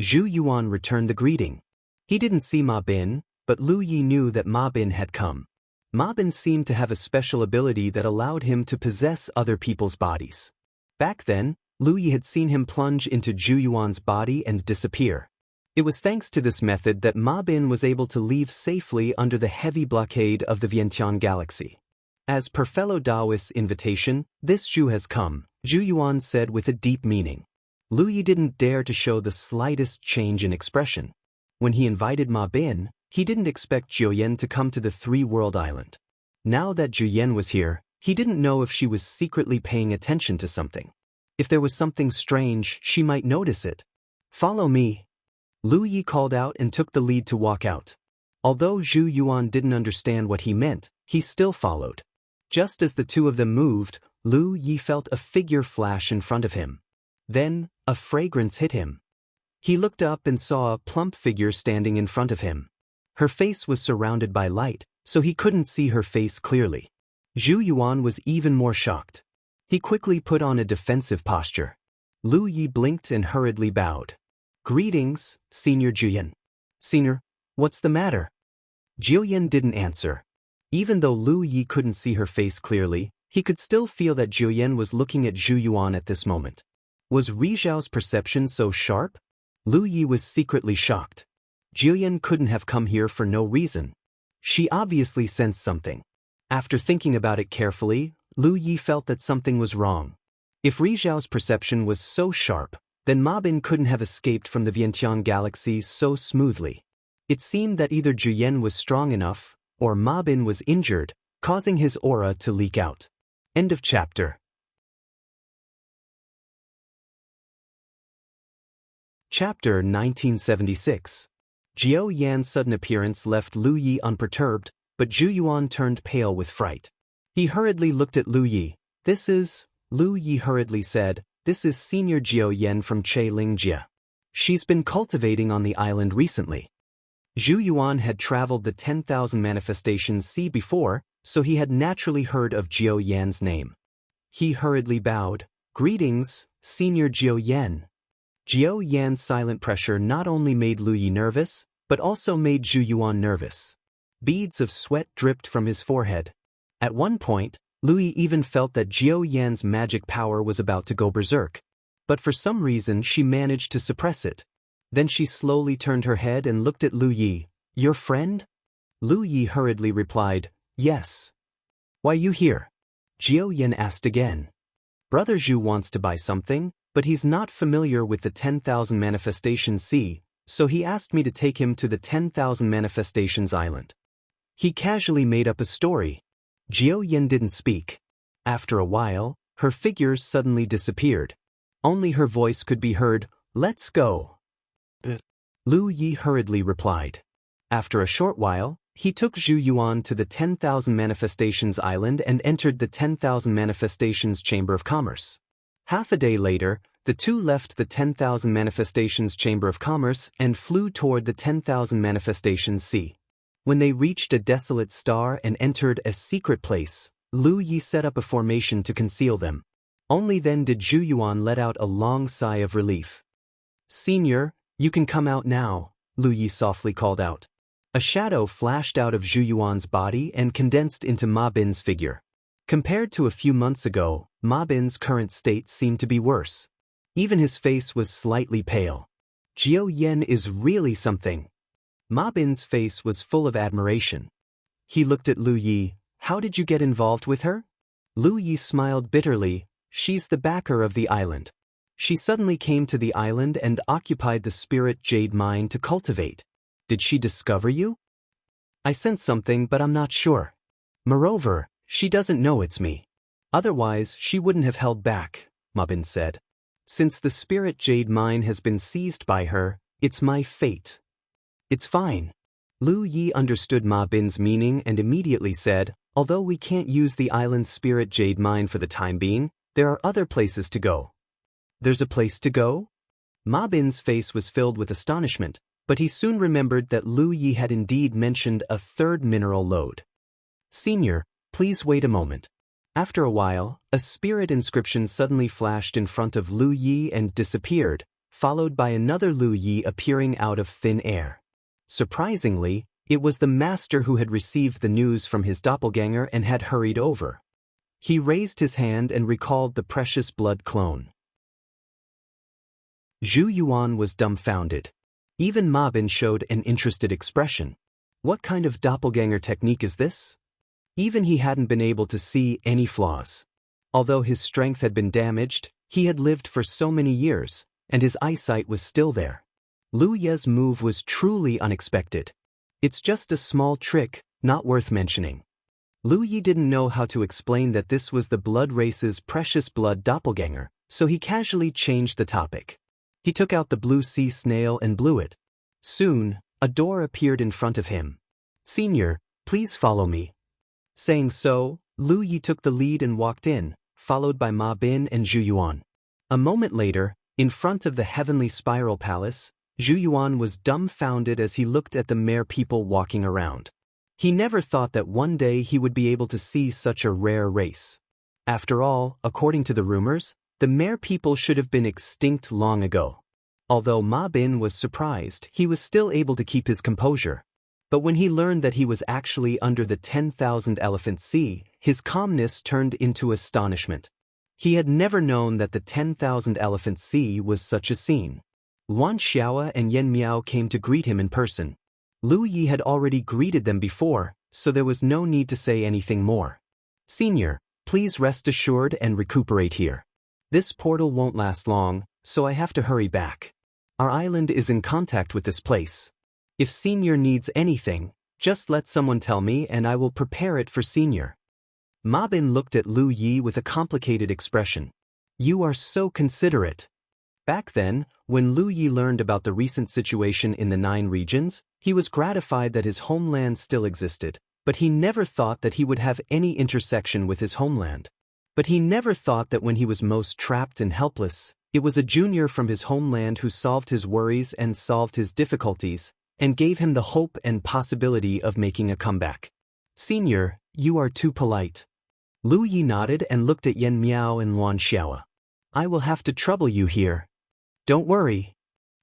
Zhu Yuan returned the greeting. He didn't see Ma Bin, but Lu Yi knew that Ma Bin had come. Ma Bin seemed to have a special ability that allowed him to possess other people's bodies. Back then, Lu Yi had seen him plunge into Zhu Yuan's body and disappear. It was thanks to this method that Ma Bin was able to leave safely under the heavy blockade of the Vientiane galaxy. As per fellow Taoist's invitation, this Zhu has come, Zhu Yuan said with a deep meaning. Lu Yi didn't dare to show the slightest change in expression. When he invited Ma Bin, he didn't expect Zhou Yan to come to the three-world island. Now that Zhu Yan was here, he didn't know if she was secretly paying attention to something. If there was something strange, she might notice it. Follow me. Lu Yi called out and took the lead to walk out. Although Zhu Yuan didn't understand what he meant, he still followed. Just as the two of them moved, Lu Yi felt a figure flash in front of him. Then, a fragrance hit him. He looked up and saw a plump figure standing in front of him. Her face was surrounded by light, so he couldn't see her face clearly. Zhu Yuan was even more shocked. He quickly put on a defensive posture. Lu Yi blinked and hurriedly bowed. Greetings, Senior Zhu Yan. Senior, what's the matter? Zhu Yan didn't answer. Even though Lu Yi couldn't see her face clearly, he could still feel that Zhu Yan was looking at Zhu Yuan at this moment. Was Ri Zhao's perception so sharp? Lu Yi was secretly shocked. Zhu Yan couldn't have come here for no reason. She obviously sensed something. After thinking about it carefully, Lu Yi felt that something was wrong. If Ri Zhao's perception was so sharp, then Ma Bin couldn't have escaped from the Vientiane galaxy so smoothly. It seemed that either Zhu Yan was strong enough, or Ma Bin was injured, causing his aura to leak out. End of chapter. Chapter 1976. Zhou Yan's sudden appearance left Lu Yi unperturbed, but Zhu Yuan turned pale with fright. He hurriedly looked at Lu Yi. Lu Yi hurriedly said, "This is Senior Zhou Yan from Lingzhia. She's been cultivating on the island recently." Zhu Yuan had traveled the 10,000 manifestations sea before, so he had naturally heard of Zhou Yan's name. He hurriedly bowed. "Greetings, Senior Zhou Yan." Zhou Yan's silent pressure not only made Lu Yi nervous, but also made Zhu Yuan nervous. Beads of sweat dripped from his forehead. At one point, Lu Yi even felt that Zhou Yan's magic power was about to go berserk. But for some reason she managed to suppress it. Then she slowly turned her head and looked at Lu Yi. "Your friend?" Lu Yi hurriedly replied, "Yes." "Why you here?" Zhou Yan asked again. "Brother Zhu wants to buy something, but he's not familiar with the 10,000 manifestations sea, so he asked me to take him to the 10,000 manifestations island." He casually made up a story. Zhou Yan didn't speak. After a while, her figures suddenly disappeared. Only her voice could be heard, "Let's go." Lu Yi hurriedly replied. After a short while, he took Zhu Yuan to the 10,000 manifestations island and entered the 10,000 manifestations chamber of commerce. Half a day later, the two left the 10,000 manifestations chamber of commerce and flew toward the 10,000 manifestations sea. When they reached a desolate star and entered a secret place, Lu Yi set up a formation to conceal them. Only then did Zhu Yuan let out a long sigh of relief. "Senior, you can come out now," Lu Yi softly called out. A shadow flashed out of Zhu Yuan's body and condensed into Ma Bin's figure. Compared to a few months ago, Ma Bin's current state seemed to be worse. Even his face was slightly pale. "Zhou Yan is really something." Ma Bin's face was full of admiration. He looked at Lu Yi. "How did you get involved with her?" Lu Yi smiled bitterly. "She's the backer of the island. She suddenly came to the island and occupied the spirit jade mine to cultivate. Did she discover you?" "I sense something, but I'm not sure. Moreover, she doesn't know it's me. Otherwise, she wouldn't have held back," Ma Bin said. "Since the spirit jade mine has been seized by her, it's my fate." "It's fine." Lu Yi understood Ma Bin's meaning and immediately said, "Although we can't use the island's spirit jade mine for the time being, there are other places to go." "There's a place to go?" Ma Bin's face was filled with astonishment, but he soon remembered that Lu Yi had indeed mentioned a third mineral lode. "Senior, please wait a moment." After a while, a spirit inscription suddenly flashed in front of Lu Yi and disappeared, followed by another Lu Yi appearing out of thin air. Surprisingly, It was the master who had received the news from his doppelganger and had hurried over. He raised his hand and recalled the precious blood clone. Zhu Yuan was dumbfounded. Even Ma Bin showed an interested expression. What kind of doppelganger technique is this? Even he hadn't been able to see any flaws. Although his strength had been damaged, he had lived for so many years, and his eyesight was still there. Lu Ye's move was truly unexpected. It's just a small trick, not worth mentioning. Lu Yi didn't know how to explain that this was the blood race's precious blood doppelganger, so he casually changed the topic. He took out the blue sea snail and blew it. Soon, a door appeared in front of him. "Senior, please follow me." Saying so, Lu Yi took the lead and walked in, followed by Ma Bin and Zhu Yuan. A moment later, in front of the heavenly spiral palace, Zhu Yuan was dumbfounded as he looked at the mere people walking around. He never thought that one day he would be able to see such a rare race. After all, according to the rumors, the mere people should have been extinct long ago. Although Ma Bin was surprised, he was still able to keep his composure. But when he learned that he was actually under the 10,000 Elephant Sea, his calmness turned into astonishment. He had never known that the 10,000 Elephant Sea was such a scene. Wan Xiao and Yen Miao came to greet him in person. Lu Yi had already greeted them before, so there was no need to say anything more. "Senior, please rest assured and recuperate here. This portal won't last long, so I have to hurry back. Our island is in contact with this place. If Senior needs anything, just let someone tell me and I will prepare it for Senior." Ma Bin looked at Lu Yi with a complicated expression. "You are so considerate." Back then, when Lu Yi learned about the recent situation in the 9 regions, he was gratified that his homeland still existed, but he never thought that he would have any intersection with his homeland. But he never thought that when he was most trapped and helpless, it was a junior from his homeland who solved his worries and solved his difficulties, and gave him the hope and possibility of making a comeback. "Senior, you are too polite." Lu Yi nodded and looked at Yen Miao and Luan Xiao. "I will have to trouble you here." "Don't worry."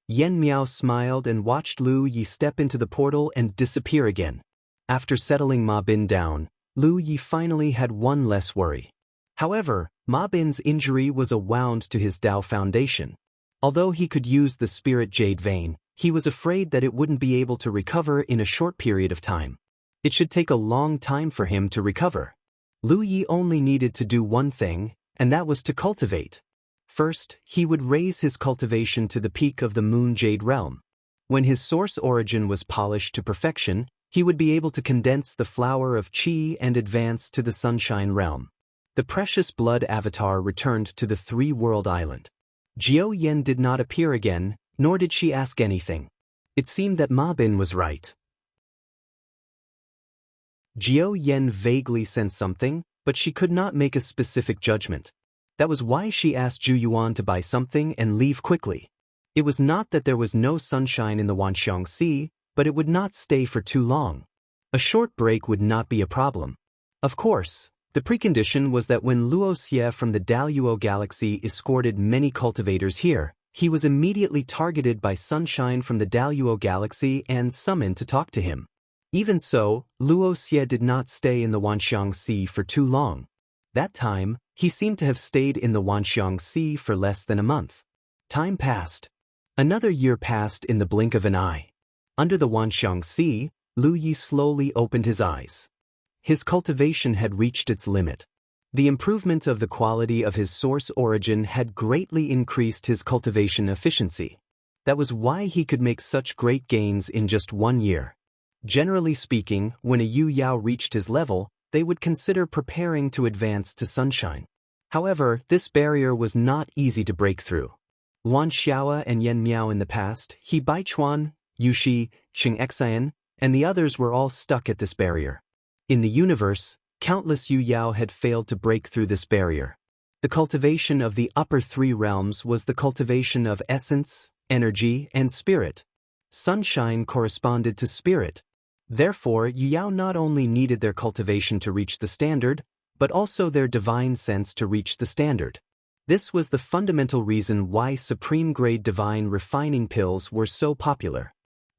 Yen Miao smiled and watched Lu Yi step into the portal and disappear again. After settling Ma Bin down, Lu Yi finally had one less worry. However, Ma Bin's injury was a wound to his Dao foundation. Although he could use the spirit jade vein, he was afraid that it wouldn't be able to recover in a short period of time. It should take a long time for him to recover. Lu Yi only needed to do one thing, and that was to cultivate. First, he would raise his cultivation to the peak of the Moon Jade realm. When his source origin was polished to perfection, he would be able to condense the flower of Qi and advance to the Sunshine realm. The precious blood avatar returned to the 3-world island. Jiao Yen did not appear again, nor did she ask anything. It seemed that Ma Bin was right. Jiao Yen vaguely sensed something, but she could not make a specific judgment. That was why she asked Zhu Yuan to buy something and leave quickly. It was not that there was no sunshine in the Wanxiang Sea, but it would not stay for too long. A short break would not be a problem. Of course, the precondition was that when Luo Xie from the Daluo galaxy escorted many cultivators here, he was immediately targeted by sunshine from the Daluo galaxy and summoned to talk to him. Even so, Luo Xie did not stay in the Wanxiang Sea for too long. That time, he seemed to have stayed in the Wanxiang Sea for less than a month. Time passed. Another year passed in the blink of an eye. Under the Wanxiang Sea, Lu Yi slowly opened his eyes. His cultivation had reached its limit. The improvement of the quality of his source origin had greatly increased his cultivation efficiency. That was why he could make such great gains in just 1 year. Generally speaking, when a Yu Yao reached his level, they would consider preparing to advance to sunshine. However, this barrier was not easy to break through. Wan Xiao and Yen Miao in the past, He Baichuan, Yushi, Qing Xian, and the others were all stuck at this barrier. In the universe, countless Yu Yao had failed to break through this barrier. The cultivation of the upper 3 realms was the cultivation of essence, energy, and spirit. Sunshine corresponded to spirit. Therefore, Yu Yao not only needed their cultivation to reach the standard, but also their divine sense to reach the standard. This was the fundamental reason why supreme-grade divine refining pills were so popular.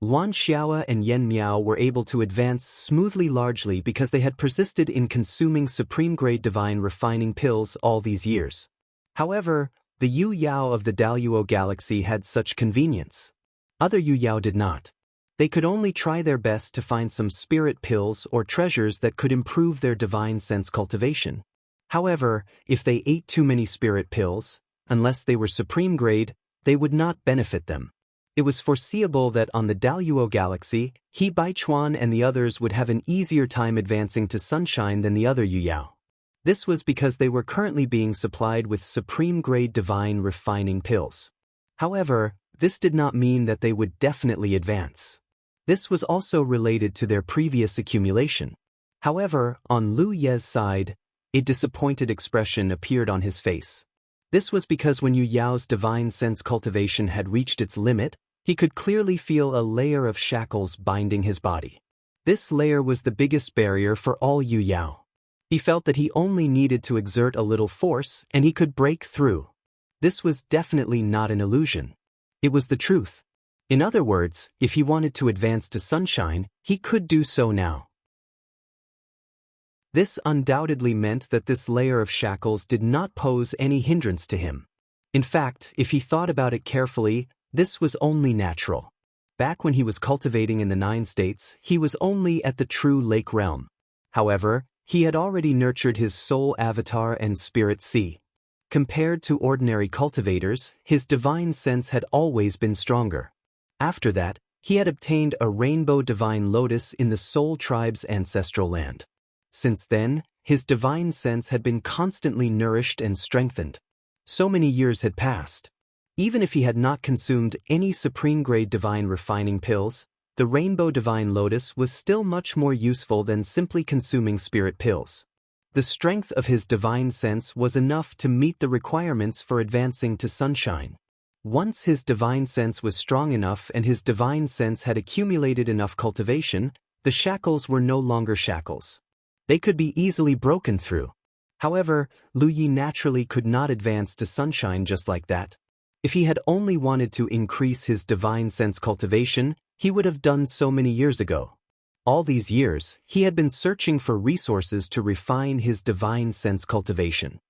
Luan Xiao and Yen Miao were able to advance smoothly largely because they had persisted in consuming supreme-grade divine refining pills all these years. However, the Yu Yao of the Daluo galaxy had such convenience. Other Yu Yao did not. They could only try their best to find some spirit pills or treasures that could improve their divine sense cultivation. However, if they ate too many spirit pills, unless they were supreme grade, they would not benefit them. It was foreseeable that on the Daluo galaxy, He Baichuan and the others would have an easier time advancing to sunshine than the other Yu Yao. This was because they were currently being supplied with supreme-grade divine refining pills. However, this did not mean that they would definitely advance. This was also related to their previous accumulation. However, on Lu Ye's side, a disappointed expression appeared on his face. This was because when Yu Yao's divine sense cultivation had reached its limit, he could clearly feel a layer of shackles binding his body. This layer was the biggest barrier for all Yu Yao. He felt that he only needed to exert a little force and he could break through. This was definitely not an illusion. It was the truth. In other words, if he wanted to advance to sunshine, he could do so now. This undoubtedly meant that this layer of shackles did not pose any hindrance to him. In fact, if he thought about it carefully, this was only natural. Back when he was cultivating in the 9 states, he was only at the true lake realm. However, he had already nurtured his soul avatar and spirit sea. Compared to ordinary cultivators, his divine sense had always been stronger. After that, he had obtained a rainbow divine lotus in the Soul Tribe's ancestral land. Since then, his divine sense had been constantly nourished and strengthened. So many years had passed. Even if he had not consumed any supreme-grade divine refining pills, the rainbow divine lotus was still much more useful than simply consuming spirit pills. The strength of his divine sense was enough to meet the requirements for advancing to sunshine. Once his divine sense was strong enough and his divine sense had accumulated enough cultivation, the shackles were no longer shackles. They could be easily broken through. However, Lu Yi naturally could not advance to sunshine just like that. If he had only wanted to increase his divine sense cultivation, he would have done so many years ago. All these years, he had been searching for resources to refine his divine sense cultivation.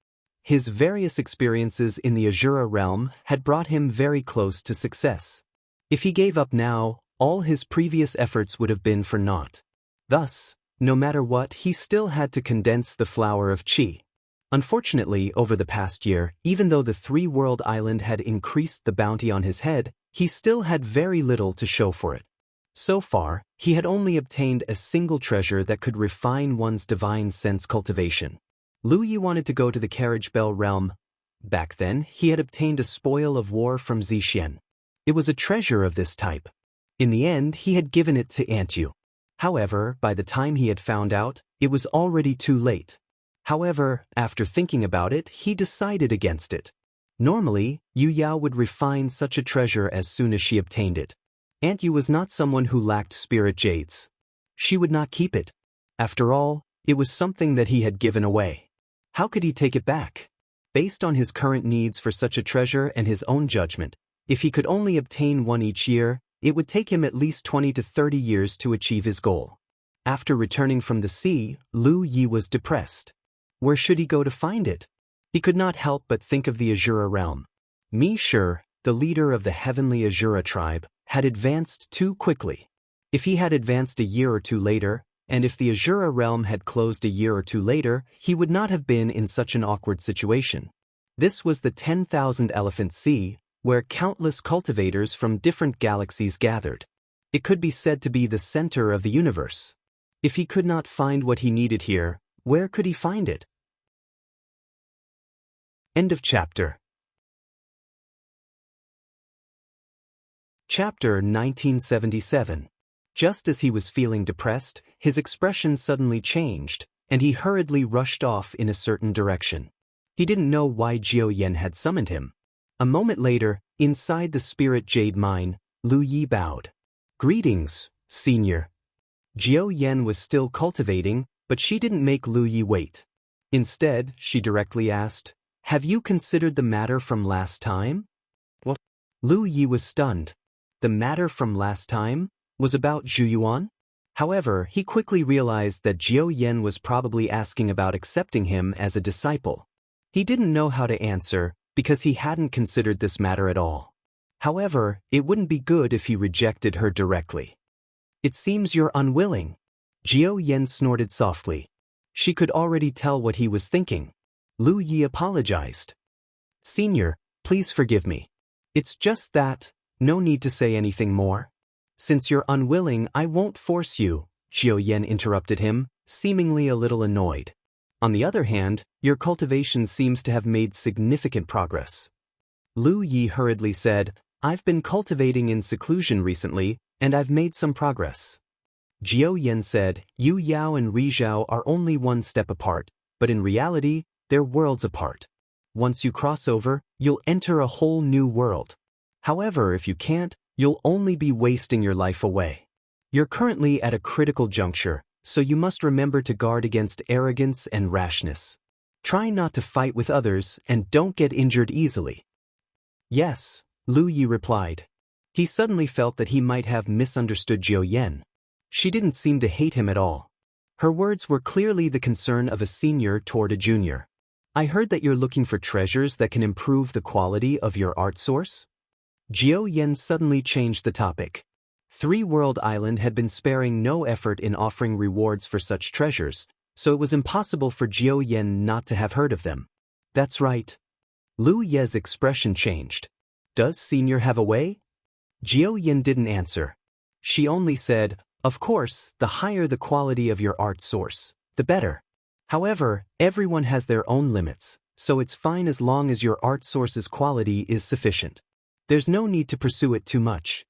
His various experiences in the Azura realm had brought him very close to success. If he gave up now, all his previous efforts would have been for naught. Thus, no matter what, he still had to condense the flower of qi. Unfortunately, over the past year, even though the 3-world island had increased the bounty on his head, he still had very little to show for it. So far, he had only obtained a single treasure that could refine one's divine sense cultivation. Lu Yi wanted to go to the Carriage Bell realm. Back then, he had obtained a spoil of war from Zixuan. It was a treasure of this type. In the end, he had given it to Aunt Yu. However, by the time he had found out, it was already too late. However, after thinking about it, he decided against it. Normally, Yu Yao would refine such a treasure as soon as she obtained it. Aunt Yu was not someone who lacked spirit jades. She would not keep it. After all, it was something that he had given away. How could he take it back? Based on his current needs for such a treasure and his own judgment, if he could only obtain one each year, it would take him at least 20 to 30 years to achieve his goal. After returning from the sea, Lu Yi was depressed. Where should he go to find it? He could not help but think of the Azura realm. Mi Shi, the leader of the heavenly Azura tribe, had advanced too quickly. If he had advanced a year or two later, and if the Azura realm had closed a year or two later, he would not have been in such an awkward situation. This was the 10,000 Elephant Sea, where countless cultivators from different galaxies gathered. It could be said to be the center of the universe. If he could not find what he needed here, where could he find it? End of chapter. Chapter 1977. Just as he was feeling depressed, his expression suddenly changed, and he hurriedly rushed off in a certain direction. He didn't know why Jiao Yan had summoned him. A moment later, inside the spirit jade mine, Lu Yi bowed. "Greetings, senior." Jiao Yan was still cultivating, but she didn't make Lu Yi wait. Instead, she directly asked, "Have you considered the matter from last time?" What? Lu Yi was stunned. The matter from last time? was about Zhu Yuan? However, he quickly realized that Jiao Yan was probably asking about accepting him as a disciple. He didn't know how to answer because he hadn't considered this matter at all. However, it wouldn't be good if he rejected her directly. It seems you're unwilling. Jiao Yan snorted softly. She could already tell what he was thinking. Lu Yi apologized. Senior, please forgive me. It's just that, no need to say anything more. Since you're unwilling, I won't force you, Jiao Yan interrupted him, seemingly a little annoyed. On the other hand, your cultivation seems to have made significant progress. Lu Yi hurriedly said, I've been cultivating in seclusion recently, and I've made some progress. Jiao Yan said, Yu Yao and Ri Zhao are only one step apart, but in reality, they're worlds apart. Once you cross over, you'll enter a whole new world. However, if you can't, you'll only be wasting your life away. You're currently at a critical juncture, so you must remember to guard against arrogance and rashness. Try not to fight with others and don't get injured easily. Yes, Lu Yi replied. He suddenly felt that he might have misunderstood Jiao Yan. She didn't seem to hate him at all. Her words were clearly the concern of a senior toward a junior. I heard that you're looking for treasures that can improve the quality of your art source? Jiao Yan suddenly changed the topic. Three World Island had been sparing no effort in offering rewards for such treasures, so it was impossible for Jiao Yan not to have heard of them. That's right. Lu Ye's expression changed. Does Senior have a way? Jiao Yan didn't answer. She only said, of course, the higher the quality of your art source, the better. However, everyone has their own limits, so it's fine as long as your art source's quality is sufficient. There's no need to pursue it too much.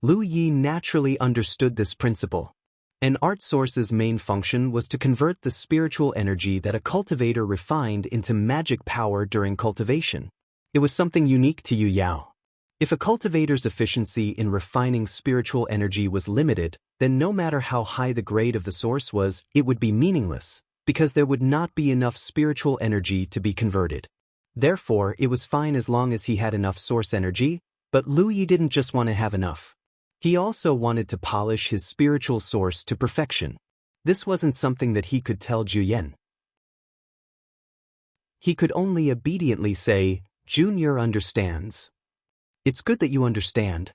Lu Yi naturally understood this principle. An art source's main function was to convert the spiritual energy that a cultivator refined into magic power during cultivation. It was something unique to Yu Yao. If a cultivator's efficiency in refining spiritual energy was limited, then no matter how high the grade of the source was, it would be meaningless, because there would not be enough spiritual energy to be converted. Therefore, it was fine as long as he had enough source energy, but Lu Yi didn't just want to have enough. He also wanted to polish his spiritual source to perfection. This wasn't something that he could tell Jiao Yan. He could only obediently say, Junior understands. It's good that you understand.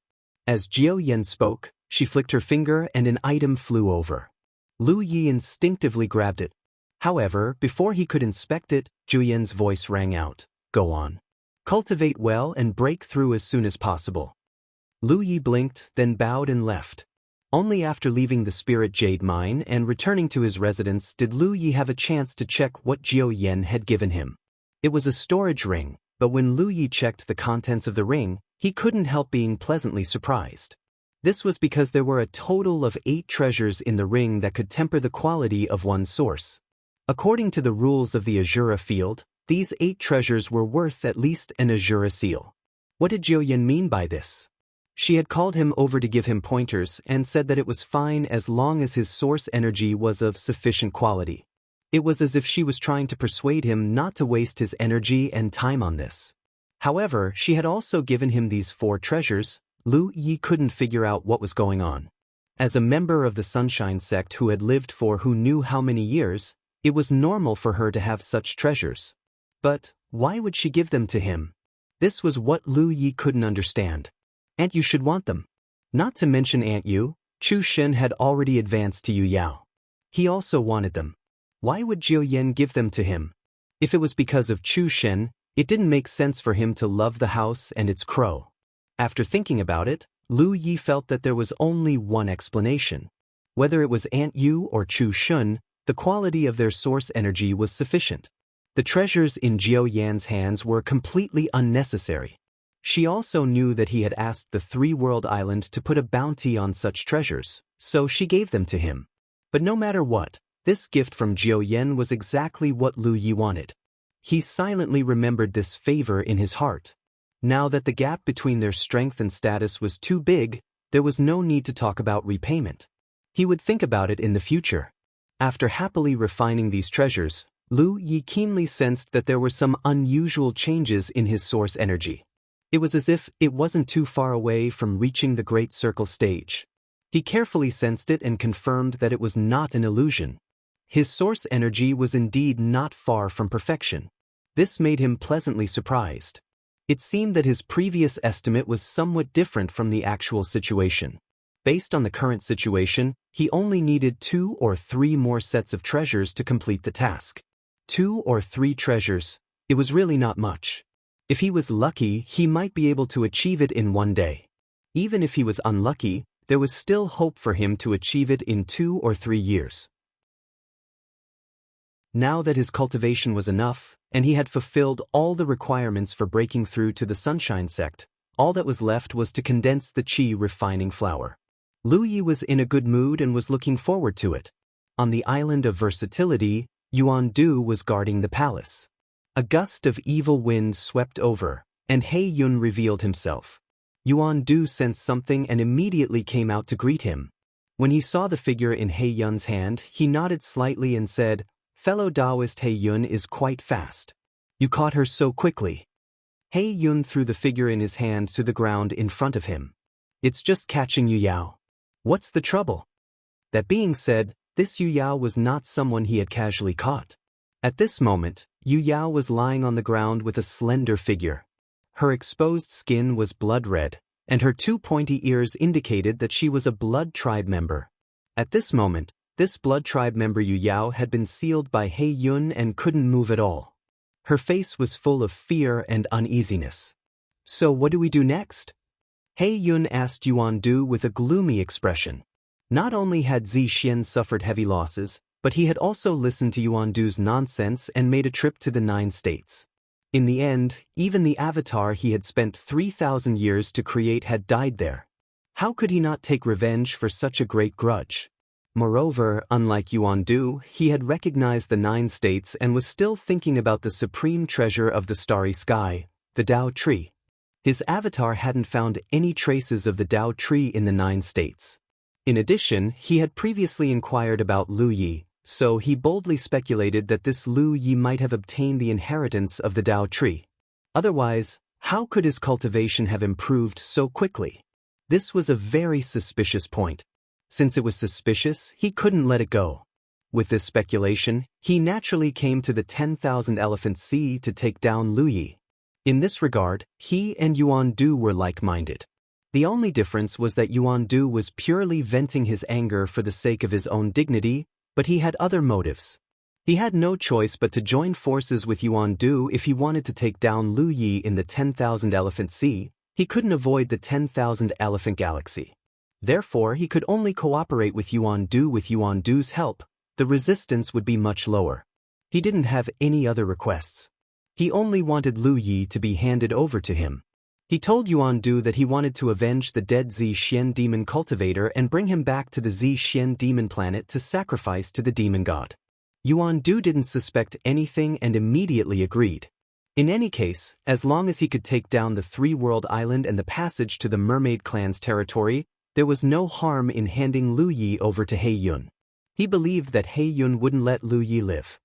As Jiao Yan spoke, she flicked her finger and an item flew over. Lu Yi instinctively grabbed it. However, before he could inspect it, Jiao Yan's voice rang out. Go on. Cultivate well and break through as soon as possible. Lu Yi blinked, then bowed and left. Only after leaving the spirit jade mine and returning to his residence did Lu Yi have a chance to check what Jiao Yan had given him. It was a storage ring, but when Lu Yi checked the contents of the ring, he couldn't help being pleasantly surprised. This was because there were a total of 8 treasures in the ring that could temper the quality of one source. According to the rules of the Azura field, these 8 treasures were worth at least an Azura seal. What did Jiao Yan mean by this? She had called him over to give him pointers and said that it was fine as long as his source energy was of sufficient quality. It was as if she was trying to persuade him not to waste his energy and time on this. However, she had also given him these 4 treasures. Lu Yi couldn't figure out what was going on. As a member of the Sunshine sect who had lived for who knew how many years, it was normal for her to have such treasures. But why would she give them to him? This was what Lu Yi couldn't understand. Aunt Yu should want them. Not to mention Aunt Yu, Chu Shen had already advanced to Yu Yao. He also wanted them. Why would Jiao Yan give them to him? If it was because of Chu Shen, it didn't make sense for him to love the house and its crow. After thinking about it, Lu Yi felt that there was only one explanation. Whether it was Aunt Yu or Chu Shen, the quality of their source energy was sufficient. The treasures in Jiao Yan's hands were completely unnecessary. She also knew that he had asked the 3 World Island to put a bounty on such treasures, so she gave them to him. But no matter what, this gift from Jiao Yan was exactly what Lu Yi wanted. He silently remembered this favor in his heart. Now that the gap between their strength and status was too big, there was no need to talk about repayment. He would think about it in the future. After happily refining these treasures, Lu Yi keenly sensed that there were some unusual changes in his source energy. It was as if it wasn't too far away from reaching the Great Circle stage. He carefully sensed it and confirmed that it was not an illusion. His source energy was indeed not far from perfection. This made him pleasantly surprised. It seemed that his previous estimate was somewhat different from the actual situation. Based on the current situation, he only needed 2 or 3 more sets of treasures to complete the task. 2 or 3 treasures, it was really not much. If he was lucky, he might be able to achieve it in one day. Even if he was unlucky, there was still hope for him to achieve it in 2 or 3 years. Now that his cultivation was enough, and he had fulfilled all the requirements for breaking through to the Sunshine Sect, all that was left was to condense the qi refining flour. Lu Yi was in a good mood and was looking forward to it. On the island of versatility, Yuan Du was guarding the palace. A gust of evil wind swept over, and He Yun revealed himself. Yuan Du sensed something and immediately came out to greet him. When he saw the figure in He Yun's hand, he nodded slightly and said, "Fellow Taoist He Yun is quite fast. You caught her so quickly." He Yun threw the figure in his hand to the ground in front of him. "It's just catching Yu Yao. What's the trouble?" That being said, this Yu Yao was not someone he had casually caught. At this moment, Yu Yao was lying on the ground with a slender figure. Her exposed skin was blood red, and her 2 pointy ears indicated that she was a blood tribe member. At this moment, this blood tribe member Yu Yao had been sealed by He Yun and couldn't move at all. Her face was full of fear and uneasiness. "So what do we do next?" He Yun asked Yuan Du with a gloomy expression. Not only had Zi Xian suffered heavy losses, but he had also listened to Yuan Du's nonsense and made a trip to the 9 states. In the end, even the avatar he had spent 3,000 years to create had died there. How could he not take revenge for such a great grudge? Moreover, unlike Yuan Du, he had recognized the 9 states and was still thinking about the supreme treasure of the starry sky, the Tao tree. His avatar hadn't found any traces of the Tao tree in the 9 states. In addition, he had previously inquired about Lu Yi, so he boldly speculated that this Lu Yi might have obtained the inheritance of the Tao tree. Otherwise, how could his cultivation have improved so quickly? This was a very suspicious point. Since it was suspicious, he couldn't let it go. With this speculation, he naturally came to the 10,000 Elephant Sea to take down Lu Yi. In this regard, he and Yuan Du were like-minded. The only difference was that Yuan Du was purely venting his anger for the sake of his own dignity, but he had other motives. He had no choice but to join forces with Yuan Du if he wanted to take down Lu Yi in the 10,000 Elephant Sea. He couldn't avoid the 10,000 Elephant Galaxy. Therefore, he could only cooperate with Yuan Du. With Yuan Du's help, the resistance would be much lower. He didn't have any other requests. He only wanted Lu Yi to be handed over to him. He told Yuan Du that he wanted to avenge the dead Zi Xian demon cultivator and bring him back to the Zi Xian demon planet to sacrifice to the demon god. Yuan Du didn't suspect anything and immediately agreed. In any case, as long as he could take down the 3-world island and the passage to the mermaid clan's territory, there was no harm in handing Lu Yi over to He Yun. He believed that He Yun wouldn't let Lu Yi live.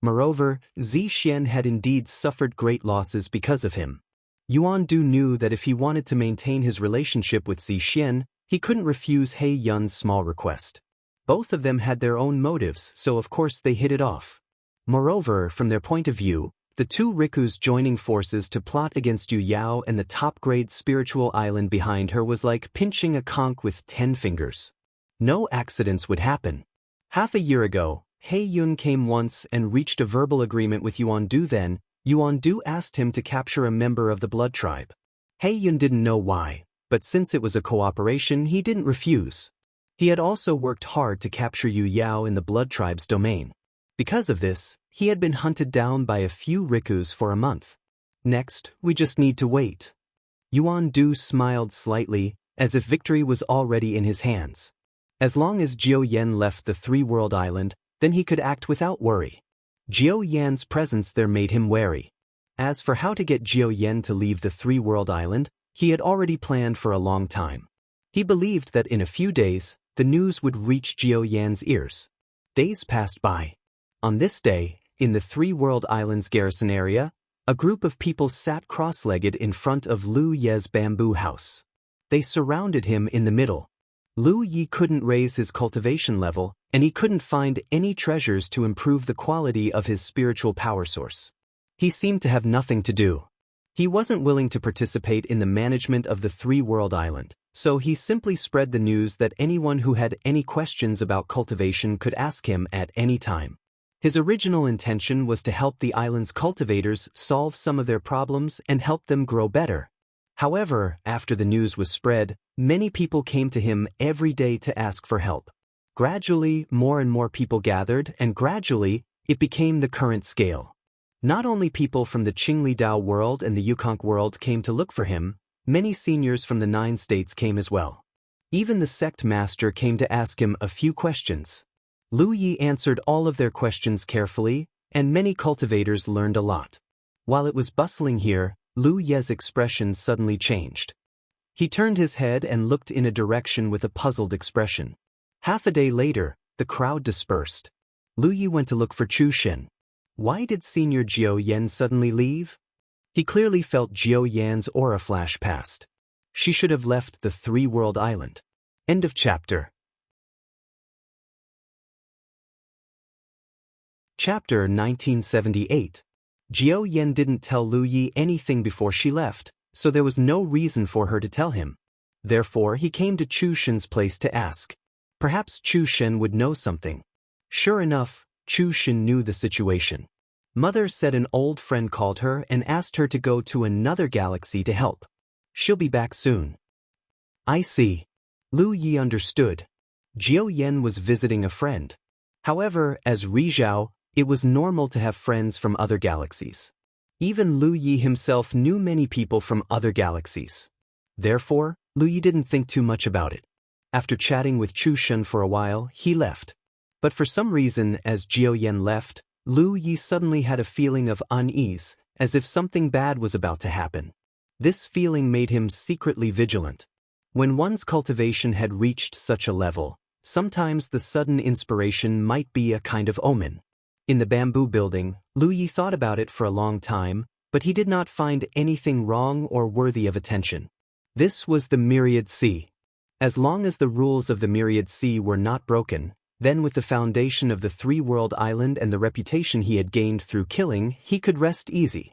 Moreover, Zi Xian had indeed suffered great losses because of him. Yuan Du knew that if he wanted to maintain his relationship with Zi Xian, he couldn't refuse He Yun's small request. Both of them had their own motives, so of course they hit it off. Moreover, from their point of view, the 2 Rikus joining forces to plot against Yu Yao and the top-grade spiritual island behind her was like pinching a conch with 10 fingers. No accidents would happen. Half a year ago, He Yun came once and reached a verbal agreement with Yuan Du. Then, Yuan Du asked him to capture a member of the blood tribe. He Yun didn't know why, but since it was a cooperation, he didn't refuse. He had also worked hard to capture Yu Yao in the blood tribe's domain. Because of this, he had been hunted down by a few Rikus for a month. Next, we just need to wait. Yuan Du smiled slightly, as if victory was already in his hands. As long as Jiao Yan left the 3-world island, then he could act without worry. Jiao Yan's presence there made him wary. As for how to get Jiao Yan to leave the 3-world island, he had already planned for a long time. He believed that in a few days, the news would reach Jiao Yan's ears. Days passed by. On this day, in the 3-world island's garrison area, a group of people sat cross-legged in front of Lu Ye's bamboo house. They surrounded him in the middle. Lu Yi couldn't raise his cultivation level, and he couldn't find any treasures to improve the quality of his spiritual power source. He seemed to have nothing to do. He wasn't willing to participate in the management of the three-world island, so he simply spread the news that anyone who had any questions about cultivation could ask him at any time. His original intention was to help the island's cultivators solve some of their problems and help them grow better. However, after the news was spread, many people came to him every day to ask for help. Gradually, more and more people gathered, and gradually, it became the current scale. Not only people from the Qingli Dao world and the Yukong world came to look for him, many seniors from the 9 states came as well. Even the sect master came to ask him a few questions. Lu Yi answered all of their questions carefully, and many cultivators learned a lot. While it was bustling here, Lu Ye's expression suddenly changed. He turned his head and looked in a direction with a puzzled expression. Half a day later, the crowd dispersed. Lu Yi went to look for Chu Shen. Why did Senior Jiao Yan suddenly leave? He clearly felt Jiao Yan's aura flash past. She should have left the three-world island. End of chapter. Chapter 1978. Jiao Yan didn't tell Lu Yi anything before she left, so there was no reason for her to tell him. Therefore, he came to Chu Shen's place to ask. Perhaps Chu Shen would know something. Sure enough, Chu Shen knew the situation. Mother said an old friend called her and asked her to go to another galaxy to help. She'll be back soon. I see. Lu Yi understood. Jiao Yan was visiting a friend. However, as Rizhao, it was normal to have friends from other galaxies. Even Lu Yi himself knew many people from other galaxies. Therefore, Lu Yi didn't think too much about it. After chatting with Chu Shen for a while, he left. But for some reason, as Jiao Yan left, Lu Yi suddenly had a feeling of unease, as if something bad was about to happen. This feeling made him secretly vigilant. When one's cultivation had reached such a level, sometimes the sudden inspiration might be a kind of omen. In the bamboo building, Lu Yi thought about it for a long time, but he did not find anything wrong or worthy of attention. This was the Myriad Sea. As long as the rules of the Myriad Sea were not broken, then with the foundation of the three-world island and the reputation he had gained through killing, he could rest easy.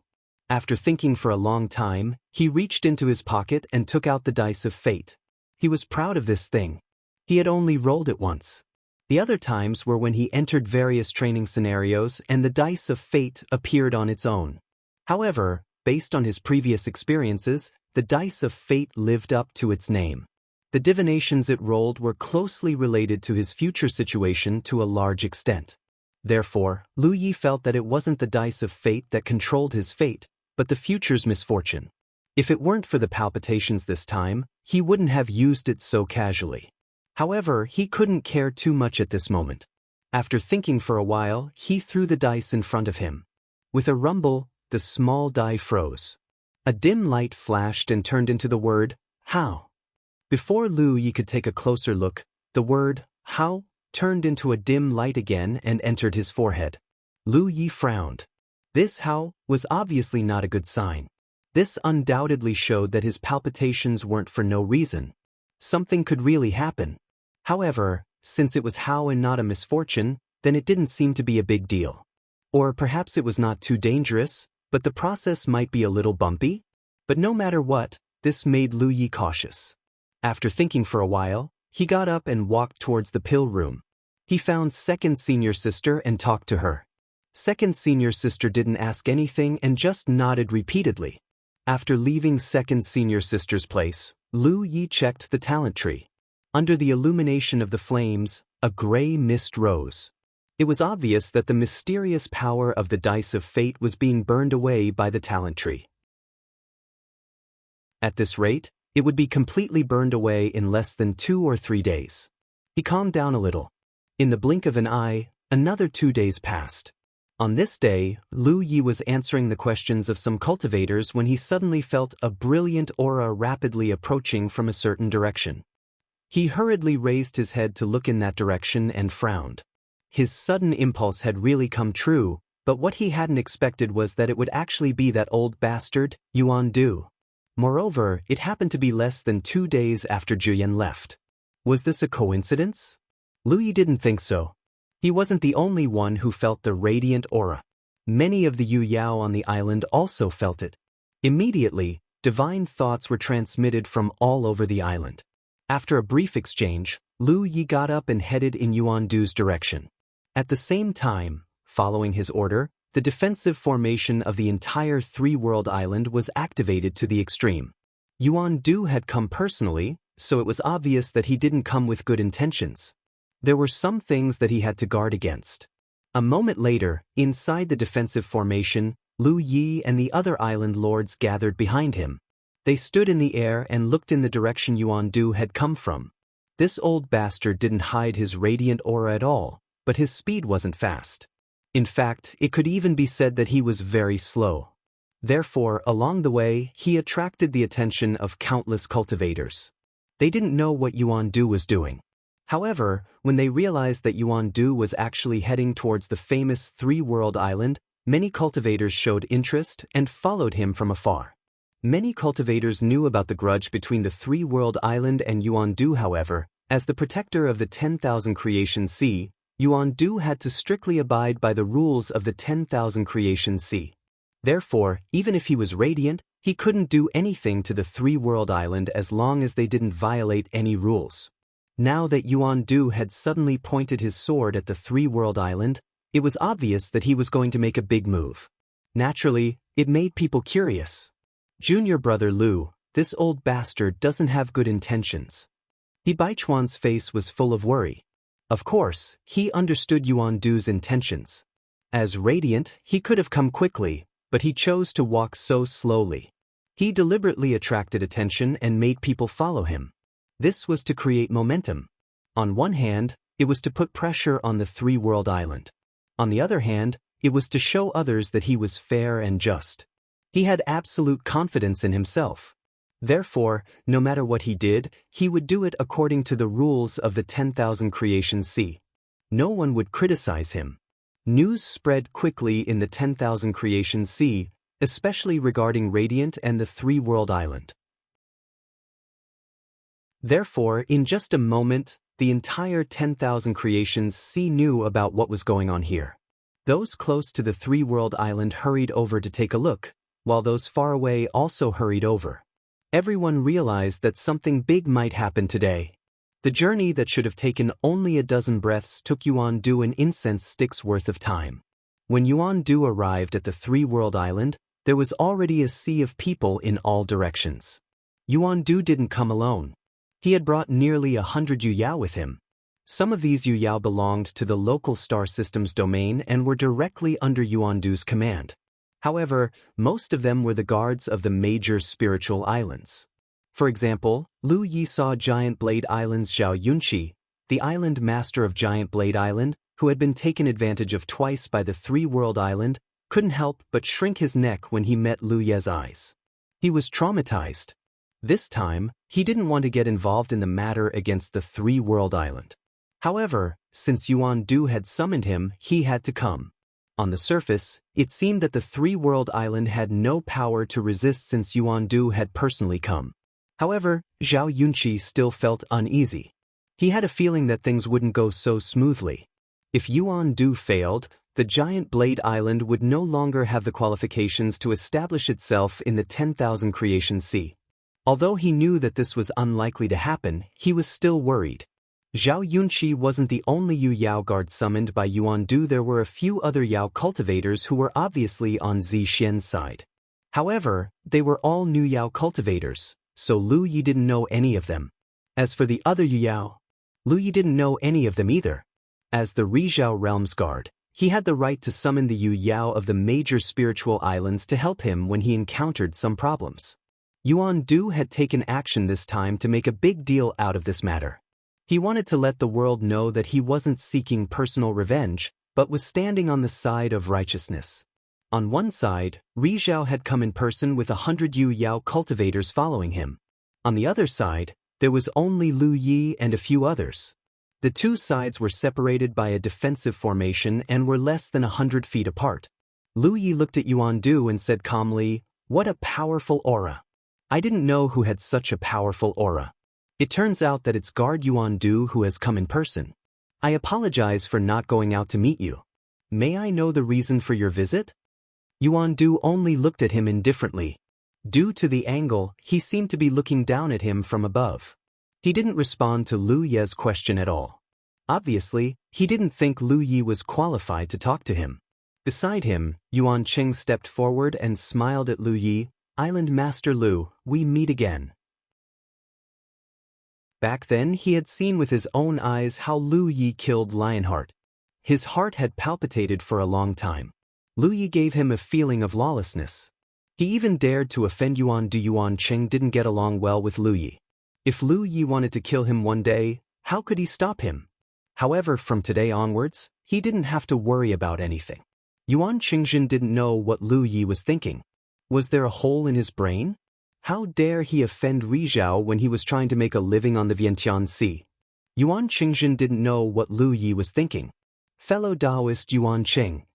After thinking for a long time, he reached into his pocket and took out the dice of fate. He was proud of this thing. He had only rolled it once. The other times were when he entered various training scenarios and the dice of fate appeared on its own. However, based on his previous experiences, the dice of fate lived up to its name. The divinations it rolled were closely related to his future situation to a large extent. Therefore, Lu Yi felt that it wasn't the dice of fate that controlled his fate, but the future's misfortune. If it weren't for the palpitations this time, he wouldn't have used it so casually. However, he couldn't care too much at this moment. After thinking for a while, he threw the dice in front of him. With a rumble, the small die froze. A dim light flashed and turned into the word, "How." Before Lu Yi could take a closer look, the word, "How," turned into a dim light again and entered his forehead. Lu Yi frowned. This "How" was obviously not a good sign. This undoubtedly showed that his palpitations weren't for no reason. Something could really happen. However, since it was "How" and not a misfortune, then it didn't seem to be a big deal. Or perhaps it was not too dangerous, but the process might be a little bumpy? But no matter what, this made Lu Yi cautious. After thinking for a while, he got up and walked towards the pill room. He found second senior sister and talked to her. Second senior sister didn't ask anything and just nodded repeatedly. After leaving second senior sister's place, Lu Yi checked the talent tree. Under the illumination of the flames, a gray mist rose. It was obvious that the mysterious power of the dice of fate was being burned away by the talent tree. At this rate, it would be completely burned away in less than 2 or 3 days. He calmed down a little. In the blink of an eye, another 2 days passed. On this day, Lu Yi was answering the questions of some cultivators when he suddenly felt a brilliant aura rapidly approaching from a certain direction. He hurriedly raised his head to look in that direction and frowned. His sudden impulse had really come true, but what he hadn't expected was that it would actually be that old bastard, Yuan Du. Moreover, it happened to be less than 2 days after Juyan left. Was this a coincidence? Lu Yi didn't think so. He wasn't the only one who felt the radiant aura. Many of the Yu Yao on the island also felt it. Immediately, divine thoughts were transmitted from all over the island. After a brief exchange, Lu Yi got up and headed in Yuandu's direction. At the same time, following his order, the defensive formation of the entire three-world island was activated to the extreme. Yuandu had come personally, so it was obvious that he didn't come with good intentions. There were some things that he had to guard against. A moment later, inside the defensive formation, Lu Yi and the other island lords gathered behind him. They stood in the air and looked in the direction Yuandu had come from. This old bastard didn't hide his radiant aura at all, but his speed wasn't fast. In fact, it could even be said that he was very slow. Therefore, along the way, he attracted the attention of countless cultivators. They didn't know what Yuandu was doing. However, when they realized that Yuandu was actually heading towards the famous three-world island, many cultivators showed interest and followed him from afar. Many cultivators knew about the grudge between the three-world island and Yuandu. However, as the protector of the 10,000 creation sea, Yuandu had to strictly abide by the rules of the 10,000 creation sea. Therefore, even if he was radiant, he couldn't do anything to the three-world island as long as they didn't violate any rules. Now that Yuandu had suddenly pointed his sword at the three-world island, it was obvious that he was going to make a big move. Naturally, it made people curious. Junior brother Lu, this old bastard doesn't have good intentions. Baichuan's face was full of worry. Of course, he understood Yuandu's intentions. As radiant, he could have come quickly, but he chose to walk so slowly. He deliberately attracted attention and made people follow him. This was to create momentum. On one hand, it was to put pressure on the three-world island. On the other hand, it was to show others that he was fair and just. He had absolute confidence in himself. Therefore, no matter what he did, he would do it according to the rules of the 10,000 creation sea. No one would criticize him. News spread quickly in the 10,000 creation sea, especially regarding Radiant and the three-world island. Therefore, in just a moment, the entire 10,000 creations sea knew about what was going on here. Those close to the three-world island hurried over to take a look, while those far away also hurried over. Everyone realized that something big might happen today. The journey that should have taken only a dozen breaths took Yuandu an incense stick's worth of time. When Yuandu arrived at the three-world island, there was already a sea of people in all directions. Yuandu didn't come alone. He had brought nearly 100 Yu Yao with him. Some of these Yu Yao belonged to the local star system's domain and were directly under Yuandu's command. However, most of them were the guards of the major spiritual islands. For example, Lu Yi saw Giant Blade Island's Zhao Yunqi, the island master of Giant Blade Island, who had been taken advantage of twice by the three-world island, couldn't help but shrink his neck when he met Lu Ye's eyes. He was traumatized. This time, he didn't want to get involved in the matter against the three-world island. However, since Yuandu had summoned him, he had to come. On the surface, it seemed that the three-world island had no power to resist since Yuandu had personally come. However, Zhao Yunqi still felt uneasy. He had a feeling that things wouldn't go so smoothly. If Yuandu failed, the Giant Blade Island would no longer have the qualifications to establish itself in the 10,000 creation sea. Although he knew that this was unlikely to happen, he was still worried. Zhao Yunqi wasn't the only Yu Yao guard summoned by Yuandu. There were a few other Yao cultivators who were obviously on Zixian's side. However, they were all new Yao cultivators, so Lu Yi didn't know any of them. As for the other Yu Yao, Lu Yi didn't know any of them either. As the Rizhao Realm's guard, he had the right to summon the Yu Yao of the major spiritual islands to help him when he encountered some problems. Yuandu had taken action this time to make a big deal out of this matter. He wanted to let the world know that he wasn't seeking personal revenge, but was standing on the side of righteousness. On one side, Rizhao had come in person with 100 Yu Yao cultivators following him. On the other side, there was only Lu Yi and a few others. The two sides were separated by a defensive formation and were less than 100 feet apart. Lu Yi looked at Yuandu and said calmly, "What a powerful aura. I didn't know who had such a powerful aura. It turns out that it's guard Yuan Du who has come in person. I apologize for not going out to meet you. May I know the reason for your visit? Yuan Du only looked at him indifferently. Due to the angle, he seemed to be looking down at him from above. He didn't respond to Lu Ye's question at all. Obviously, he didn't think Lu Ye was qualified to talk to him. Beside him, Yuan Qing stepped forward and smiled at Lu Ye. Island Master Lu, we meet again. Back then he had seen with his own eyes how Lu Ye killed Lionheart. His heart had palpitated for a long time. Lu Ye gave him a feeling of lawlessness. He even dared to offend Yuan Du. Yuan Qing didn't get along well with Lu Ye. If Lu Ye wanted to kill him one day, how could he stop him? However, from today onwards, he didn't have to worry about anything. Yuan Qingjin didn't know what Lu Ye was thinking. Was there a hole in his brain? How dare he offend Ri Zhao when he was trying to make a living on the Vientiane Sea? Yuan Qingjin didn't know what Lu Ye was thinking. Fellow Taoist Yuan Qing.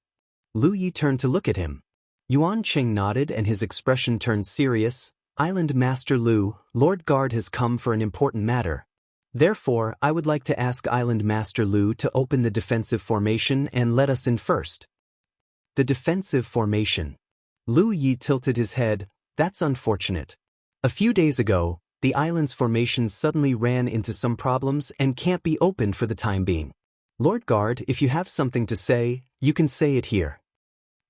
Lu Ye turned to look at him. Yuan Qing nodded and his expression turned serious. Island Master Lu, Lord Guard has come for an important matter. Therefore, I would like to ask Island Master Lu to open the defensive formation and let us in first. The defensive formation. Lu Ye tilted his head. That's unfortunate. A few days ago, the island's formation suddenly ran into some problems and can't be opened for the time being. Lord Guard, if you have something to say, you can say it here.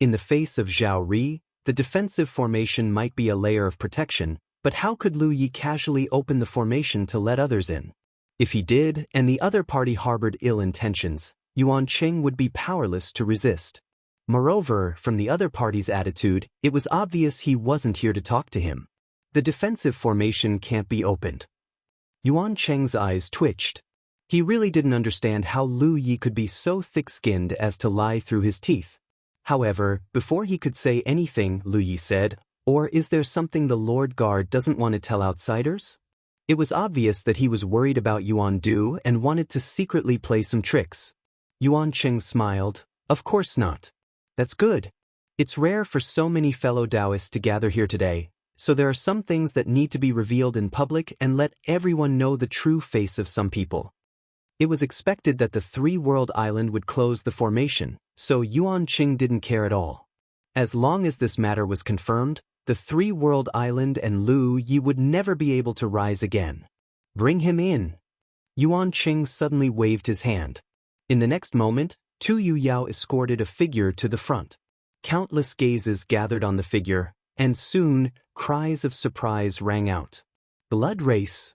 In the face of Zhao Ri, the defensive formation might be a layer of protection, but how could Lu Ye casually open the formation to let others in? If he did, and the other party harbored ill intentions, Yuan Qing would be powerless to resist. Moreover, from the other party's attitude, it was obvious he wasn't here to talk to him. The defensive formation can't be opened. Yuan Qing's eyes twitched. He really didn't understand how Lu Ye could be so thick-skinned as to lie through his teeth. However, before he could say anything, Lu Ye said, "Or is there something the Lord Guard doesn't want to tell outsiders?" It was obvious that he was worried about Yuan Du and wanted to secretly play some tricks. Yuan Qing smiled. Of course not. That's good. It's rare for so many fellow Taoists to gather here today, so there are some things that need to be revealed in public and let everyone know the true face of some people. It was expected that the three-world island would close the formation, so Yuan Qing didn't care at all. As long as this matter was confirmed, the three-world island and Lu Ye would never be able to rise again. Bring him in. Yuan Qing suddenly waved his hand. In the next moment, Tu Yu Yao escorted a figure to the front. Countless gazes gathered on the figure, and soon, cries of surprise rang out. Blood race.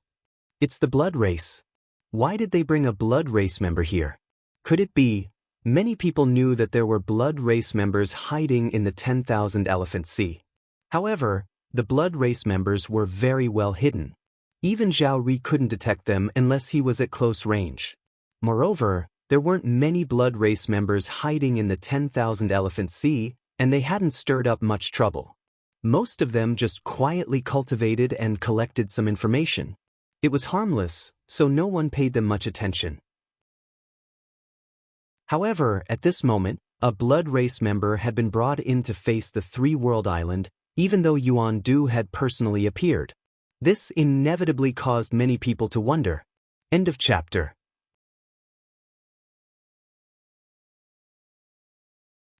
It's the blood race. Why did they bring a blood race member here? Could it be? Many people knew that there were blood race members hiding in the 10,000 Elephant Sea. However, the blood race members were very well hidden. Even Zhao Ri couldn't detect them unless he was at close range. Moreover, there weren't many blood race members hiding in the 10,000 Elephant Sea, and they hadn't stirred up much trouble. Most of them just quietly cultivated and collected some information. It was harmless, so no one paid them much attention. However, at this moment, a blood race member had been brought in to face the three-world island, even though Yuan Du had personally appeared. This inevitably caused many people to wonder. End of chapter.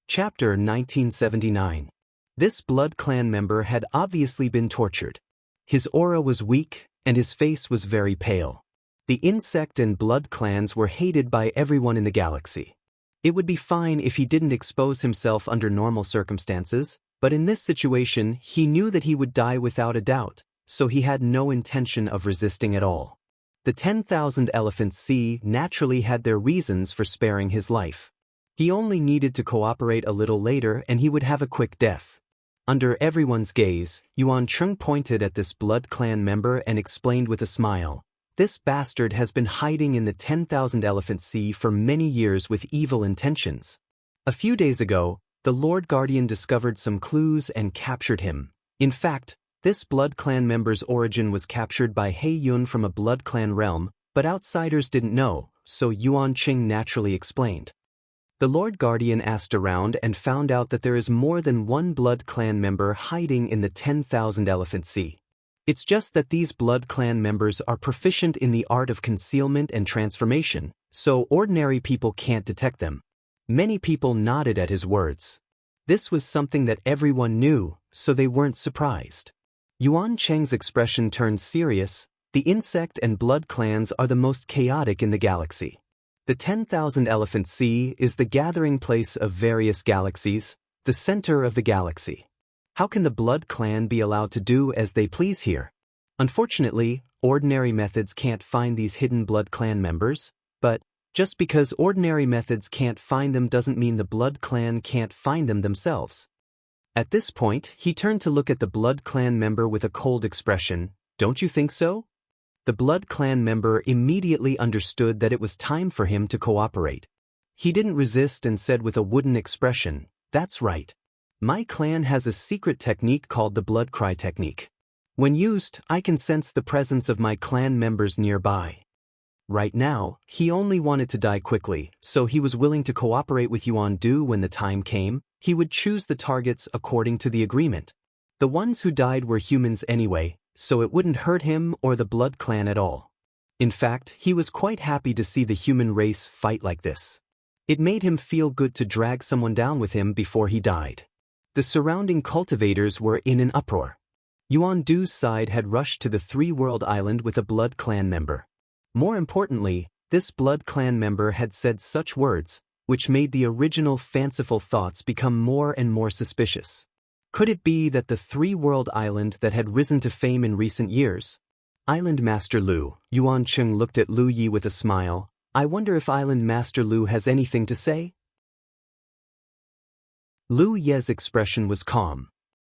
Chapter 1979. This blood clan member had obviously been tortured. His aura was weak, and his face was very pale. The insect and blood clans were hated by everyone in the galaxy. It would be fine if he didn't expose himself under normal circumstances, but in this situation he knew that he would die without a doubt, so he had no intention of resisting at all. The 10,000 Elephant Sea naturally had their reasons for sparing his life. He only needed to cooperate a little later and he would have a quick death. Under everyone's gaze, Yuan Qing pointed at this blood clan member and explained with a smile, "This bastard has been hiding in the 10,000 Elephant Sea for many years with evil intentions. A few days ago, the Lord Guardian discovered some clues and captured him. In fact, this blood clan member's origin was captured by He Yun from a blood clan realm, but outsiders didn't know, so Yuan Qing naturally explained. The Lord Guardian asked around and found out that there is more than one blood clan member hiding in the 10,000 Elephant Sea. It's just that these blood clan members are proficient in the art of concealment and transformation, so ordinary people can't detect them. Many people nodded at his words. This was something that everyone knew, so they weren't surprised. Yuan Cheng's expression turned serious. The insect and blood clans are the most chaotic in the galaxy. The 10,000 Elephant Sea is the gathering place of various galaxies, the center of the galaxy. How can the blood clan be allowed to do as they please here? Unfortunately, ordinary methods can't find these hidden blood clan members, but just because ordinary methods can't find them doesn't mean the blood clan can't find them themselves. At this point, he turned to look at the blood clan member with a cold expression. Don't you think so? The blood clan member immediately understood that it was time for him to cooperate. He didn't resist and said with a wooden expression, "That's right. My clan has a secret technique called the blood cry technique. When used, I can sense the presence of my clan members nearby." Right now, he only wanted to die quickly, so he was willing to cooperate with Yuan Du when the time came. He would choose the targets according to the agreement. The ones who died were humans anyway, so it wouldn't hurt him or the blood clan at all. In fact, he was quite happy to see the human race fight like this. It made him feel good to drag someone down with him before he died. The surrounding cultivators were in an uproar. Yuan Du's side had rushed to the three-world island with a blood clan member. More importantly, this blood clan member had said such words, which made the original fanciful thoughts become more and more suspicious. Could it be that the three-world island that had risen to fame in recent years? Island Master Lu, Yuan Cheng looked at Lu Yi with a smile. I wonder if Island Master Lu has anything to say? Lu Ye's expression was calm.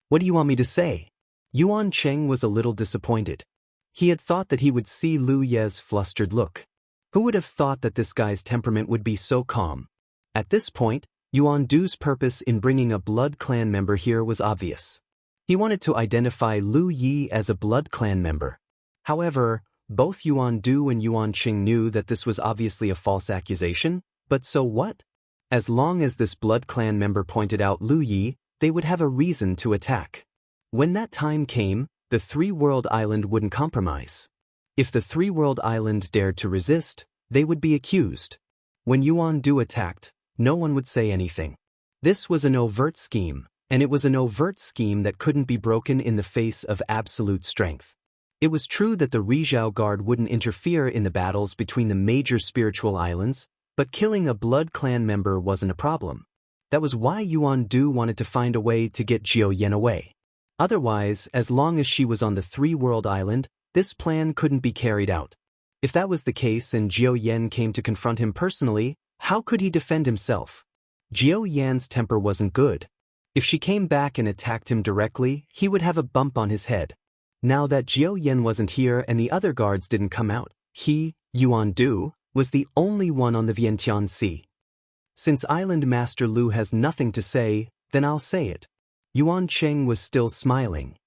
What do you want me to say? Yuan Cheng was a little disappointed. He had thought that he would see Lu Ye's flustered look. Who would have thought that this guy's temperament would be so calm? At this point, Yuan Du's purpose in bringing a blood clan member here was obvious. He wanted to identify Lu Yi as a blood clan member. However, both Yuan Du and Yuan Cheng knew that this was obviously a false accusation, but so what? As long as this blood clan member pointed out Lu Yi, they would have a reason to attack. When that time came, the three-world island wouldn't compromise. If the three-world island dared to resist, they would be accused. When Yuan Du attacked, no one would say anything. This was an overt scheme, and it was an overt scheme that couldn't be broken in the face of absolute strength. It was true that the Rizhao Guard wouldn't interfere in the battles between the major spiritual islands, but killing a blood clan member wasn't a problem. That was why Yuan Du wanted to find a way to get Jiao Yan away. Otherwise, as long as she was on the three-world island, this plan couldn't be carried out. If that was the case and Jiao Yan came to confront him personally, how could he defend himself? Jiao Yan's temper wasn't good. If she came back and attacked him directly, he would have a bump on his head. Now that Jiao Yan wasn't here and the other guards didn't come out, he, Yuan Du, was the only one on the Vientiane Sea. Since Island Master Lu has nothing to say, then I'll say it. Yuan Cheng was still smiling.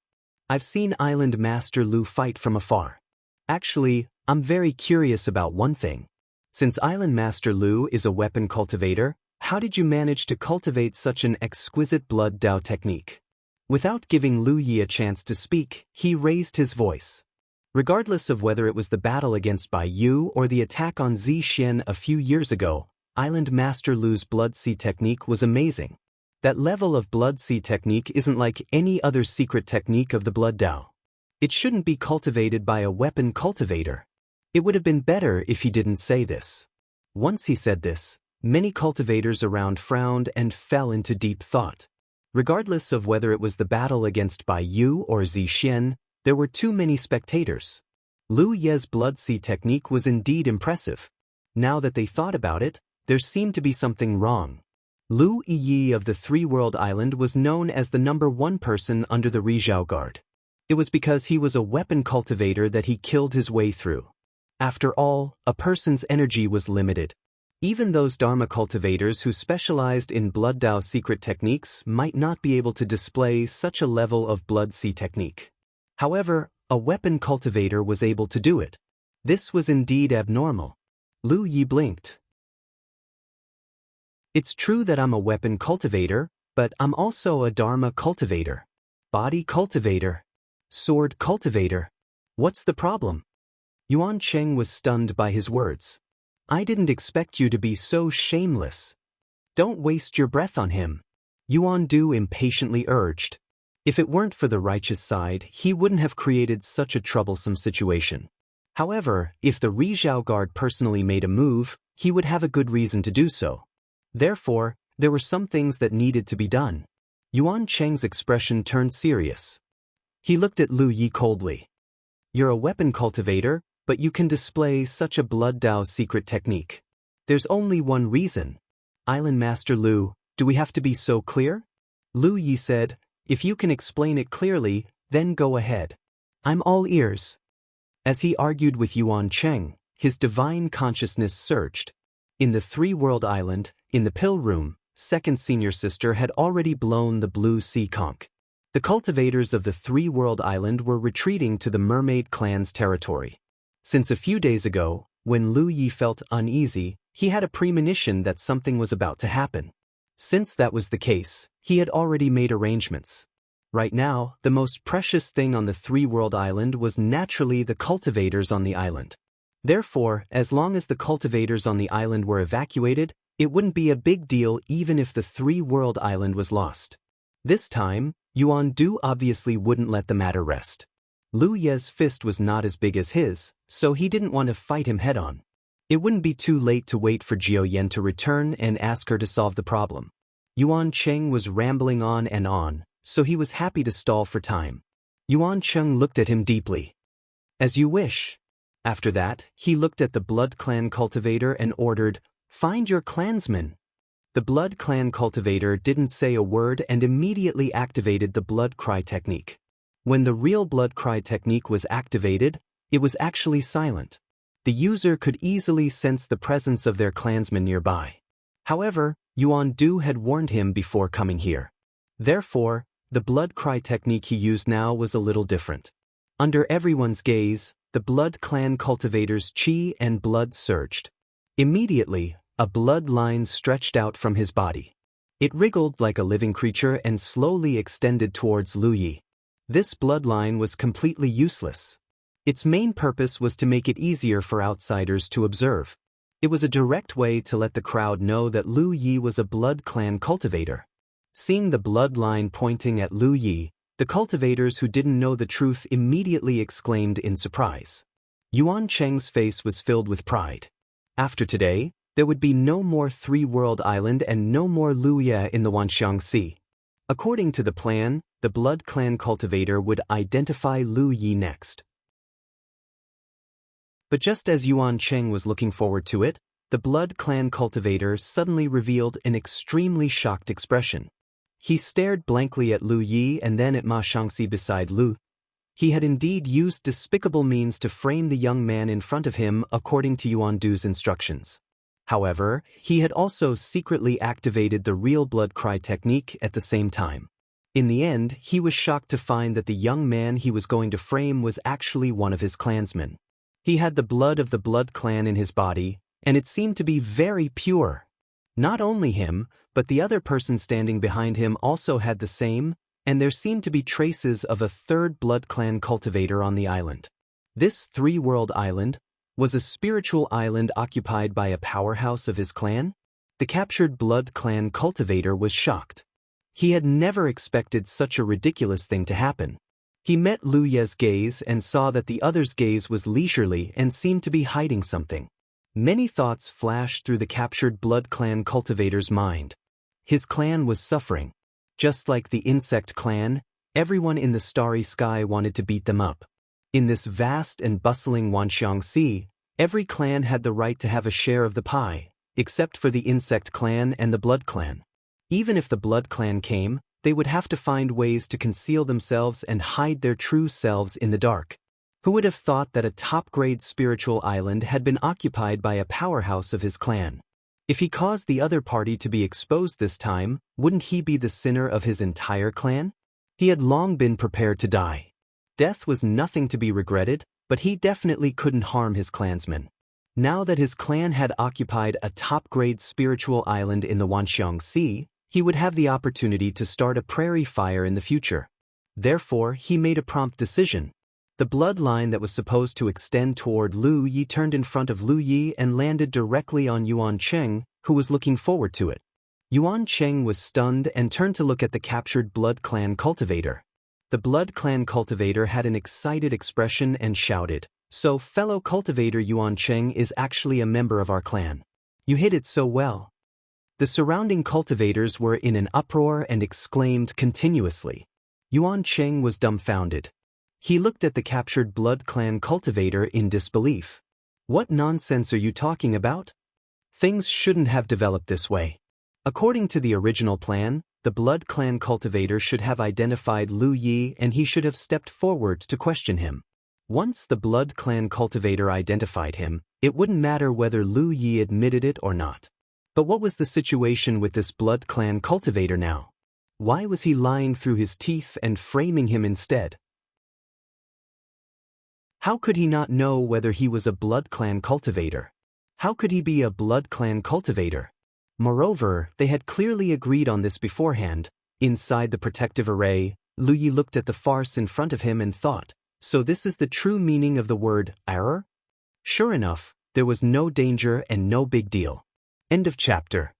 I've seen Island Master Lu fight from afar. Actually, I'm very curious about one thing. Since Island Master Lu is a weapon cultivator, how did you manage to cultivate such an exquisite blood Dao technique? Without giving Lu Yi a chance to speak, he raised his voice. Regardless of whether it was the battle against Bai Yu or the attack on Zi Xian a few years ago, Island Master Lu's Blood Sea technique was amazing. That level of Blood Sea technique isn't like any other secret technique of the Blood Dao. It shouldn't be cultivated by a weapon cultivator. It would have been better if he didn't say this. Once he said this, many cultivators around frowned and fell into deep thought. Regardless of whether it was the battle against Bai Yu or Zi Xian, there were too many spectators. Lu Ye's Blood Sea technique was indeed impressive. Now that they thought about it, there seemed to be something wrong. Lu Yi of the Three-World Island was known as the #1 person under the Rizhao Guard. It was because he was a weapon cultivator that he killed his way through. After all, a person's energy was limited. Even those Dharma cultivators who specialized in Blood Dao secret techniques might not be able to display such a level of Blood Sea technique. However, a weapon cultivator was able to do it. This was indeed abnormal. Lu Yi blinked. It's true that I'm a weapon cultivator, but I'm also a Dharma cultivator. Body cultivator. Sword cultivator. What's the problem? Yuan Cheng was stunned by his words. I didn't expect you to be so shameless. Don't waste your breath on him. Yuan Du impatiently urged. If it weren't for the righteous side, he wouldn't have created such a troublesome situation. However, if the Rizhao guard personally made a move, he would have a good reason to do so. Therefore, there were some things that needed to be done. Yuan Cheng's expression turned serious. He looked at Lu Yi coldly. You're a weapon cultivator, but you can display such a blood Dao secret technique. There's only one reason. Island Master Lu, do we have to be so clear? Lu Yi said, if you can explain it clearly, then go ahead. I'm all ears. As he argued with Yuan Cheng, his divine consciousness surged. In the three-world island, in the pill room, second senior sister had already blown the blue sea conch. The cultivators of the three-world island were retreating to the mermaid clan's territory. Since a few days ago, when Lu Yi felt uneasy, he had a premonition that something was about to happen. Since that was the case, he had already made arrangements. Right now, the most precious thing on the three-world island was naturally the cultivators on the island. Therefore, as long as the cultivators on the island were evacuated, it wouldn't be a big deal even if the three-world island was lost. This time, Yuan Du obviously wouldn't let the matter rest. Lu Ye's fist was not as big as his, so he didn't want to fight him head-on. It wouldn't be too late to wait for Jiao Yan to return and ask her to solve the problem. Yuan Cheng was rambling on, so he was happy to stall for time. Yuan Cheng looked at him deeply. As you wish. After that, he looked at the Blood Clan cultivator and ordered, find your clansman. The Blood Clan cultivator didn't say a word and immediately activated the Blood Cry technique. When the real Blood Cry technique was activated, it was actually silent. The user could easily sense the presence of their clansman nearby. However, Yuan Du had warned him before coming here. Therefore, the Blood Cry technique he used now was a little different. Under everyone's gaze, the Blood Clan cultivator's chi and blood surged. Immediately, a blood line stretched out from his body. It wriggled like a living creature and slowly extended towards Lu Yi. This bloodline was completely useless. Its main purpose was to make it easier for outsiders to observe. It was a direct way to let the crowd know that Lu Yi was a Blood Clan cultivator. Seeing the bloodline pointing at Lu Yi, the cultivators who didn't know the truth immediately exclaimed in surprise. Yuan Cheng's face was filled with pride. After today, there would be no more three-world island and no more Lu Ye in the Wanxiang Sea. According to the plan, the Blood Clan cultivator would identify Lu Yi next. But just as Yuan Cheng was looking forward to it, the Blood Clan cultivator suddenly revealed an extremely shocked expression. He stared blankly at Lu Yi and then at Ma Shangxi beside Lu. He had indeed used despicable means to frame the young man in front of him according to Yuan Du's instructions. However, he had also secretly activated the real Blood Cry technique at the same time. In the end, he was shocked to find that the young man he was going to frame was actually one of his clansmen. He had the blood of the Blood Clan in his body, and it seemed to be very pure. Not only him, but the other person standing behind him also had the same, and there seemed to be traces of a third Blood Clan cultivator on the island. This three-world island was a spiritual island occupied by a powerhouse of his clan. The captured Blood Clan cultivator was shocked. He had never expected such a ridiculous thing to happen. He met Lu Ye's gaze and saw that the other's gaze was leisurely and seemed to be hiding something. Many thoughts flashed through the captured Blood Clan cultivator's mind. His clan was suffering. Just like the insect clan, everyone in the starry sky wanted to beat them up. In this vast and bustling Wanxiang Sea, every clan had the right to have a share of the pie, except for the insect clan and the Blood Clan. Even if the Blood Clan came, they would have to find ways to conceal themselves and hide their true selves in the dark. Who would have thought that a top-grade spiritual island had been occupied by a powerhouse of his clan? If he caused the other party to be exposed this time, wouldn't he be the sinner of his entire clan? He had long been prepared to die. Death was nothing to be regretted, but he definitely couldn't harm his clansmen. Now that his clan had occupied a top-grade spiritual island in the Wanxiang Sea, he would have the opportunity to start a prairie fire in the future. Therefore, he made a prompt decision. The bloodline that was supposed to extend toward Lu Yi turned in front of Lu Yi and landed directly on Yuan Cheng, who was looking forward to it. Yuan Cheng was stunned and turned to look at the captured Blood Clan cultivator. The Blood Clan cultivator had an excited expression and shouted, "So, fellow cultivator Yuan Cheng is actually a member of our clan. You hid it so well." The surrounding cultivators were in an uproar and exclaimed continuously. Yuan Cheng was dumbfounded. He looked at the captured Blood Clan cultivator in disbelief. "What nonsense are you talking about? Things shouldn't have developed this way." According to the original plan, the Blood Clan cultivator should have identified Lu Yi and he should have stepped forward to question him. Once the Blood Clan cultivator identified him, it wouldn't matter whether Lu Yi admitted it or not. But what was the situation with this Blood Clan cultivator now? Why was he lying through his teeth and framing him instead? How could he not know whether he was a Blood Clan cultivator? How could he be a Blood Clan cultivator? Moreover, they had clearly agreed on this beforehand. Inside the protective array, Lu Yi looked at the farce in front of him and thought, so this is the true meaning of the word error? Sure enough, there was no danger and no big deal. End of chapter.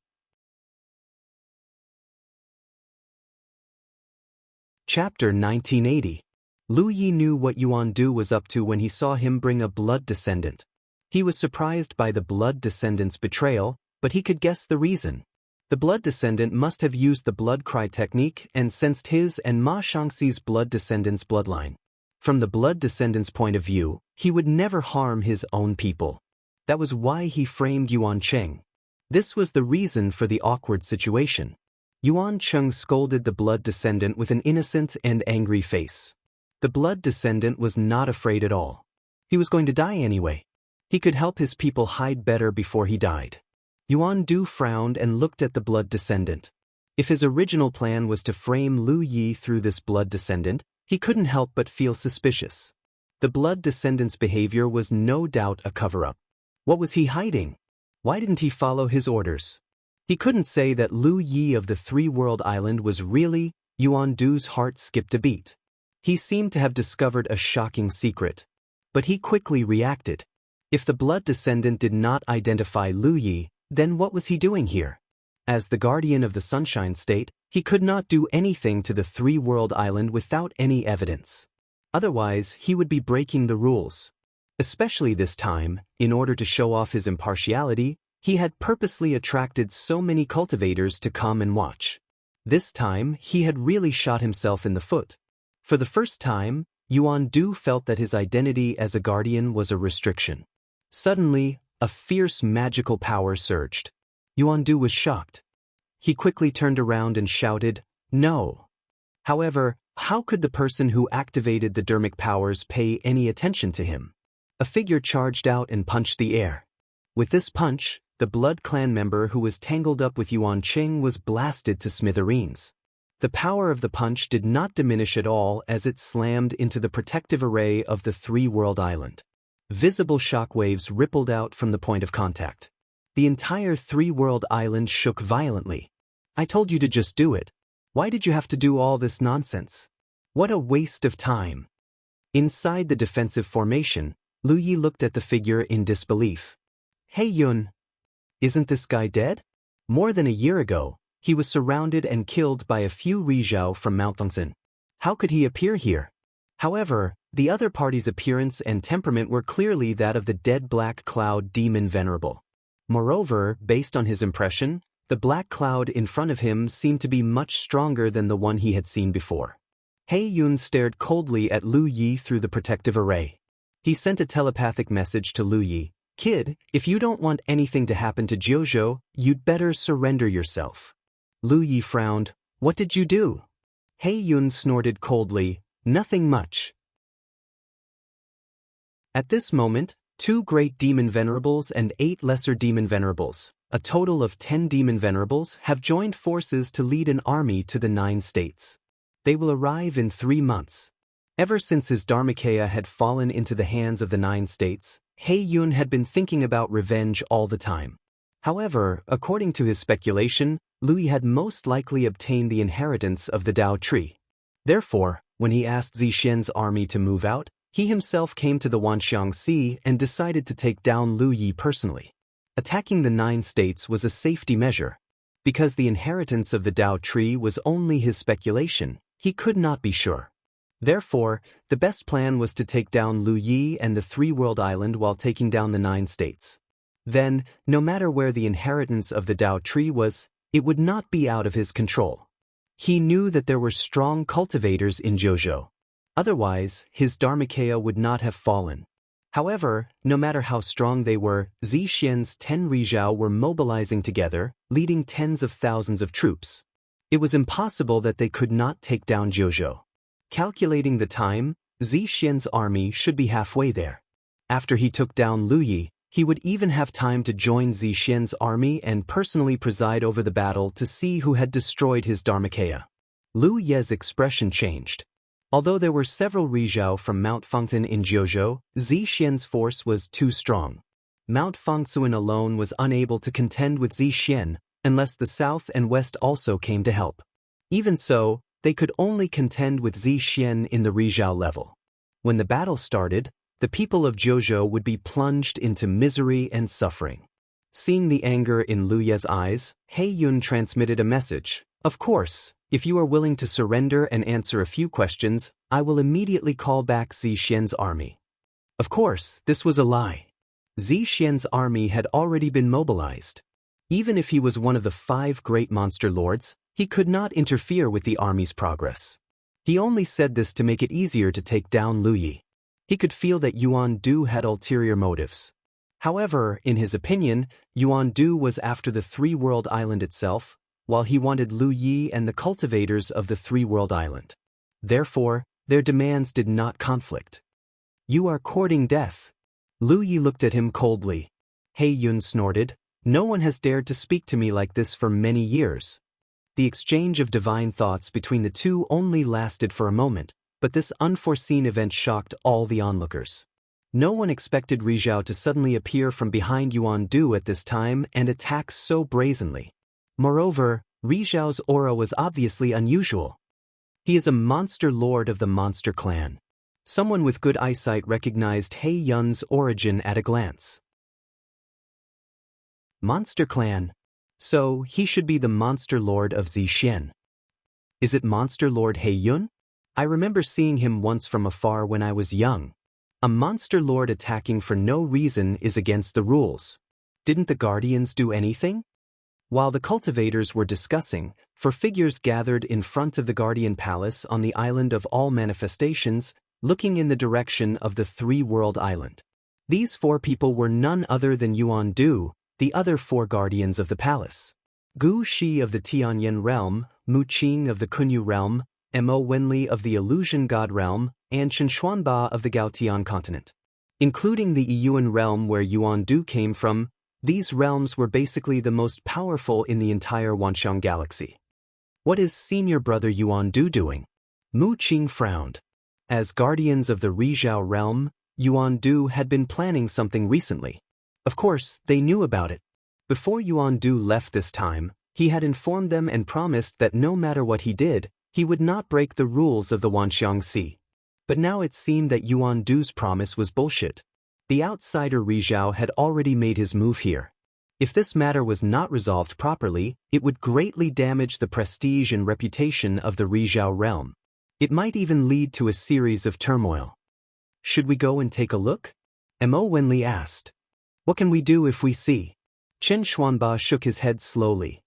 Chapter 1980. Lu Yi knew what Yuan Du was up to when he saw him bring a blood descendant. He was surprised by the blood descendant's betrayal, but he could guess the reason. The blood descendant must have used the blood cry technique and sensed his and Ma Shangxi's blood descendant's bloodline. From the blood descendant's point of view, he would never harm his own people. That was why he framed Yuan Cheng. This was the reason for the awkward situation. Yuan Cheng scolded the blood descendant with an innocent and angry face. The blood descendant was not afraid at all. He was going to die anyway. He could help his people hide better before he died. Yuan Du frowned and looked at the blood descendant. If his original plan was to frame Lu Yi through this blood descendant, he couldn't help but feel suspicious. The blood descendant's behavior was no doubt a cover-up. What was he hiding? Why didn't he follow his orders? He couldn't say that Lu Yi of the Three-World Island was really. Yuan Du's heart skipped a beat. He seemed to have discovered a shocking secret. But he quickly reacted. If the blood descendant did not identify Lu Yi, then what was he doing here? As the guardian of the Sunshine State, he could not do anything to the Three-World Island without any evidence. Otherwise, he would be breaking the rules. Especially this time, in order to show off his impartiality, he had purposely attracted so many cultivators to come and watch. This time, he had really shot himself in the foot. For the first time, Yuan Du felt that his identity as a guardian was a restriction. Suddenly, a fierce magical power surged. Yuan Du was shocked. He quickly turned around and shouted, "No!" However, how could the person who activated the dermic powers pay any attention to him? A figure charged out and punched the air. With this punch, the Blood Clan member who was tangled up with Yuan Cheng was blasted to smithereens. The power of the punch did not diminish at all as it slammed into the protective array of the Three-World Island. Visible shockwaves rippled out from the point of contact. The entire Three-World Island shook violently. "I told you to just do it. Why did you have to do all this nonsense? What a waste of time." Inside the defensive formation, Lu Yi looked at the figure in disbelief. "Hey Yun, isn't this guy dead? More than a year ago, he was surrounded and killed by a few Rizhao from Mount Thongzhen. How could he appear here?" However, the other party's appearance and temperament were clearly that of the dead Black Cloud demon venerable. Moreover, based on his impression, the black cloud in front of him seemed to be much stronger than the one he had seen before. He Yun stared coldly at Lu Yi through the protective array. He sent a telepathic message to Lu Yi. "Kid, if you don't want anything to happen to Jiuzhou, you'd better surrender yourself." Lu Yi frowned. "What did you do?" He Yun snorted coldly. "Nothing much." At this moment, 2 great demon venerables and 8 lesser demon venerables, a total of 10 demon venerables, have joined forces to lead an army to the 9 states. They will arrive in 3 months. Ever since his Dharmakaya had fallen into the hands of the 9 states, He Yun had been thinking about revenge all the time. However, according to his speculation, Lu Yi had most likely obtained the inheritance of the Dao tree. Therefore, When he asked Zixian's army to move out, he himself came to the Wanxiang Sea and decided to take down Lu Yi personally. Attacking the 9 states was a safety measure. Because the inheritance of the Dao tree was only his speculation, he could not be sure. Therefore, the best plan was to take down Lu Yi and the 3-world island while taking down the 9 states. Then, no matter where the inheritance of the Dao tree was, it would not be out of his control. He knew that there were strong cultivators in Zhouzhou. Otherwise, his Dharmakaya would not have fallen. However, no matter how strong they were, Zixian's 10 Rizhao were mobilizing together, leading tens of thousands of troops. It was impossible that they could not take down Zhouzhou. Calculating the time, Zixian's army should be halfway there. After he took down Lu Yi, he would even have time to join Zixian's army and personally preside over the battle to see who had destroyed his Dharmakaya. Lu Ye's expression changed. Although there were several Rizhao from Mount Fengtan in Zhouzhou, Zixian's force was too strong. Mount Fengsuan alone was unable to contend with Zixian unless the south and west also came to help. Even so, they could only contend with Zixian in the Rizhao level. When the battle started, the people of Zhouzhou would be plunged into misery and suffering. Seeing the anger in Lu Ye's eyes, He Yun transmitted a message. Of course, if you are willing to surrender and answer a few questions, I will immediately call back Zixian's army. Of course, this was a lie. Zixian's army had already been mobilized. Even if he was one of the 5 great monster lords, he could not interfere with the army's progress. He only said this to make it easier to take down Lu Yi. He could feel that Yuan Du had ulterior motives. However, in his opinion, Yuan Du was after the 3-world island itself, while he wanted Lu Yi and the cultivators of the 3-world island. Therefore, their demands did not conflict. You are courting death. Lu Yi looked at him coldly. He Yun snorted. No one has dared to speak to me like this for many years. The exchange of divine thoughts between the two only lasted for a moment, but this unforeseen event shocked all the onlookers. No one expected Rizhao to suddenly appear from behind Yuan Du at this time and attack so brazenly. Moreover, Rizhao's aura was obviously unusual. He is a monster lord of the monster clan. Someone with good eyesight recognized He Yun's origin at a glance. Monster clan. So, he should be the monster lord of Zixian. Is it monster lord He Yun? I remember seeing him once from afar when I was young. A monster lord attacking for no reason is against the rules. Didn't the guardians do anything? While the cultivators were discussing, 4 figures gathered in front of the guardian palace on the island of all manifestations, looking in the direction of the 3-world island. These 4 people were none other than Yuan Du, the other 4 guardians of the palace. Gu Shi of the Tianyan realm, Mu Qing of the Kunyu realm, Mo Wenli of the Illusion God realm, and Chen Xuanba of the Gaotian continent. Including the Yiyuan realm where Yuan Du came from, these realms were basically the most powerful in the entire Wanxiang galaxy. What is senior brother Yuan Du doing? Mu Qing frowned. As guardians of the Rizhao realm, Yuan Du had been planning something recently. Of course, they knew about it. Before Yuan Du left this time, he had informed them and promised that no matter what he did, he would not break the rules of the Wanxiang Sea. But now it seemed that Yuan Du's promise was bullshit. The outsider Rizhao had already made his move here. If this matter was not resolved properly, it would greatly damage the prestige and reputation of the Rizhao realm. It might even lead to a series of turmoil. Should we go and take a look? Mo Wenli asked. What can we do if we see? Chen Xuanba shook his head slowly.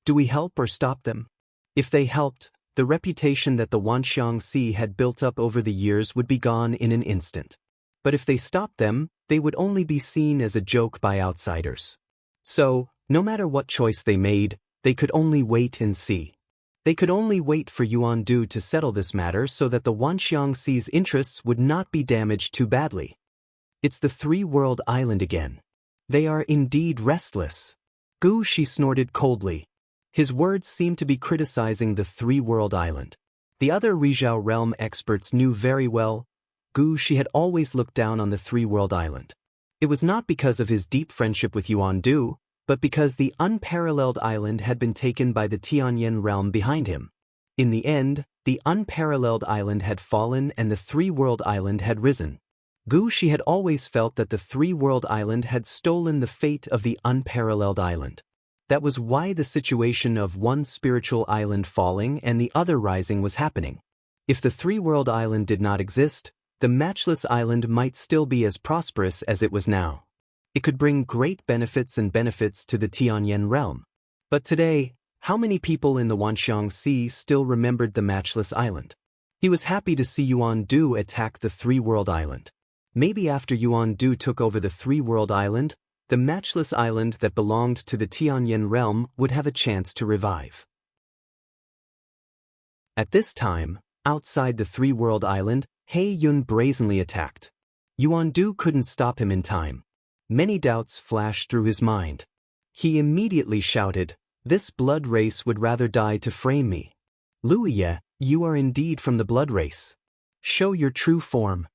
Do we help or stop them? If they helped, the reputation that the Wanxiang Sea had built up over the years would be gone in an instant. But if they stopped them, they would only be seen as a joke by outsiders. So, no matter what choice they made, they could only wait and see. They could only wait for Yuan Du to settle this matter so that the Wanxiang Sea's interests would not be damaged too badly. It's the 3-world island again. They are indeed restless. Gu Shi snorted coldly. His words seemed to be criticizing the 3-world island. The other Rizhao realm experts knew very well, Gu Shi had always looked down on the 3-world island. It was not because of his deep friendship with Yuan Du, but because the unparalleled island had been taken by the Tianyan realm behind him. In the end, The unparalleled island had fallen and the three-world island had risen. She had always felt that the three-world island had stolen the fate of the unparalleled island. That was why the situation of one spiritual island falling and the other rising was happening. If the three-world island did not exist, the matchless island might still be as prosperous as it was now. It could bring great benefits to the Tianyan realm. But today, how many people in the Wanxiang Sea still remembered the matchless island? He was happy to see Yuan Du attack the three-world island. Maybe after Yuan Du took over the three-world island, the matchless island that belonged to the Tianyan realm would have a chance to revive. At this time, outside the three-world island, He Yun brazenly attacked. Yuan Du couldn't stop him in time. Many doubts flashed through his mind. He immediately shouted, "This blood race would rather die to frame me. Lu Ye, you are indeed from the blood race. Show your true form."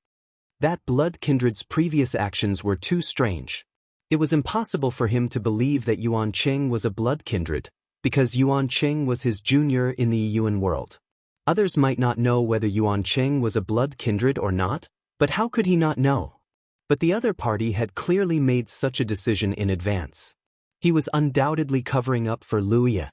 That blood kindred's previous actions were too strange. It was impossible for him to believe that Yuan Cheng was a blood kindred, because Yuan Cheng was his junior in the Yuan world. Others might not know whether Yuan Cheng was a blood kindred or not, but how could he not know? But the other party had clearly made such a decision in advance. He was undoubtedly covering up for Lu Ye.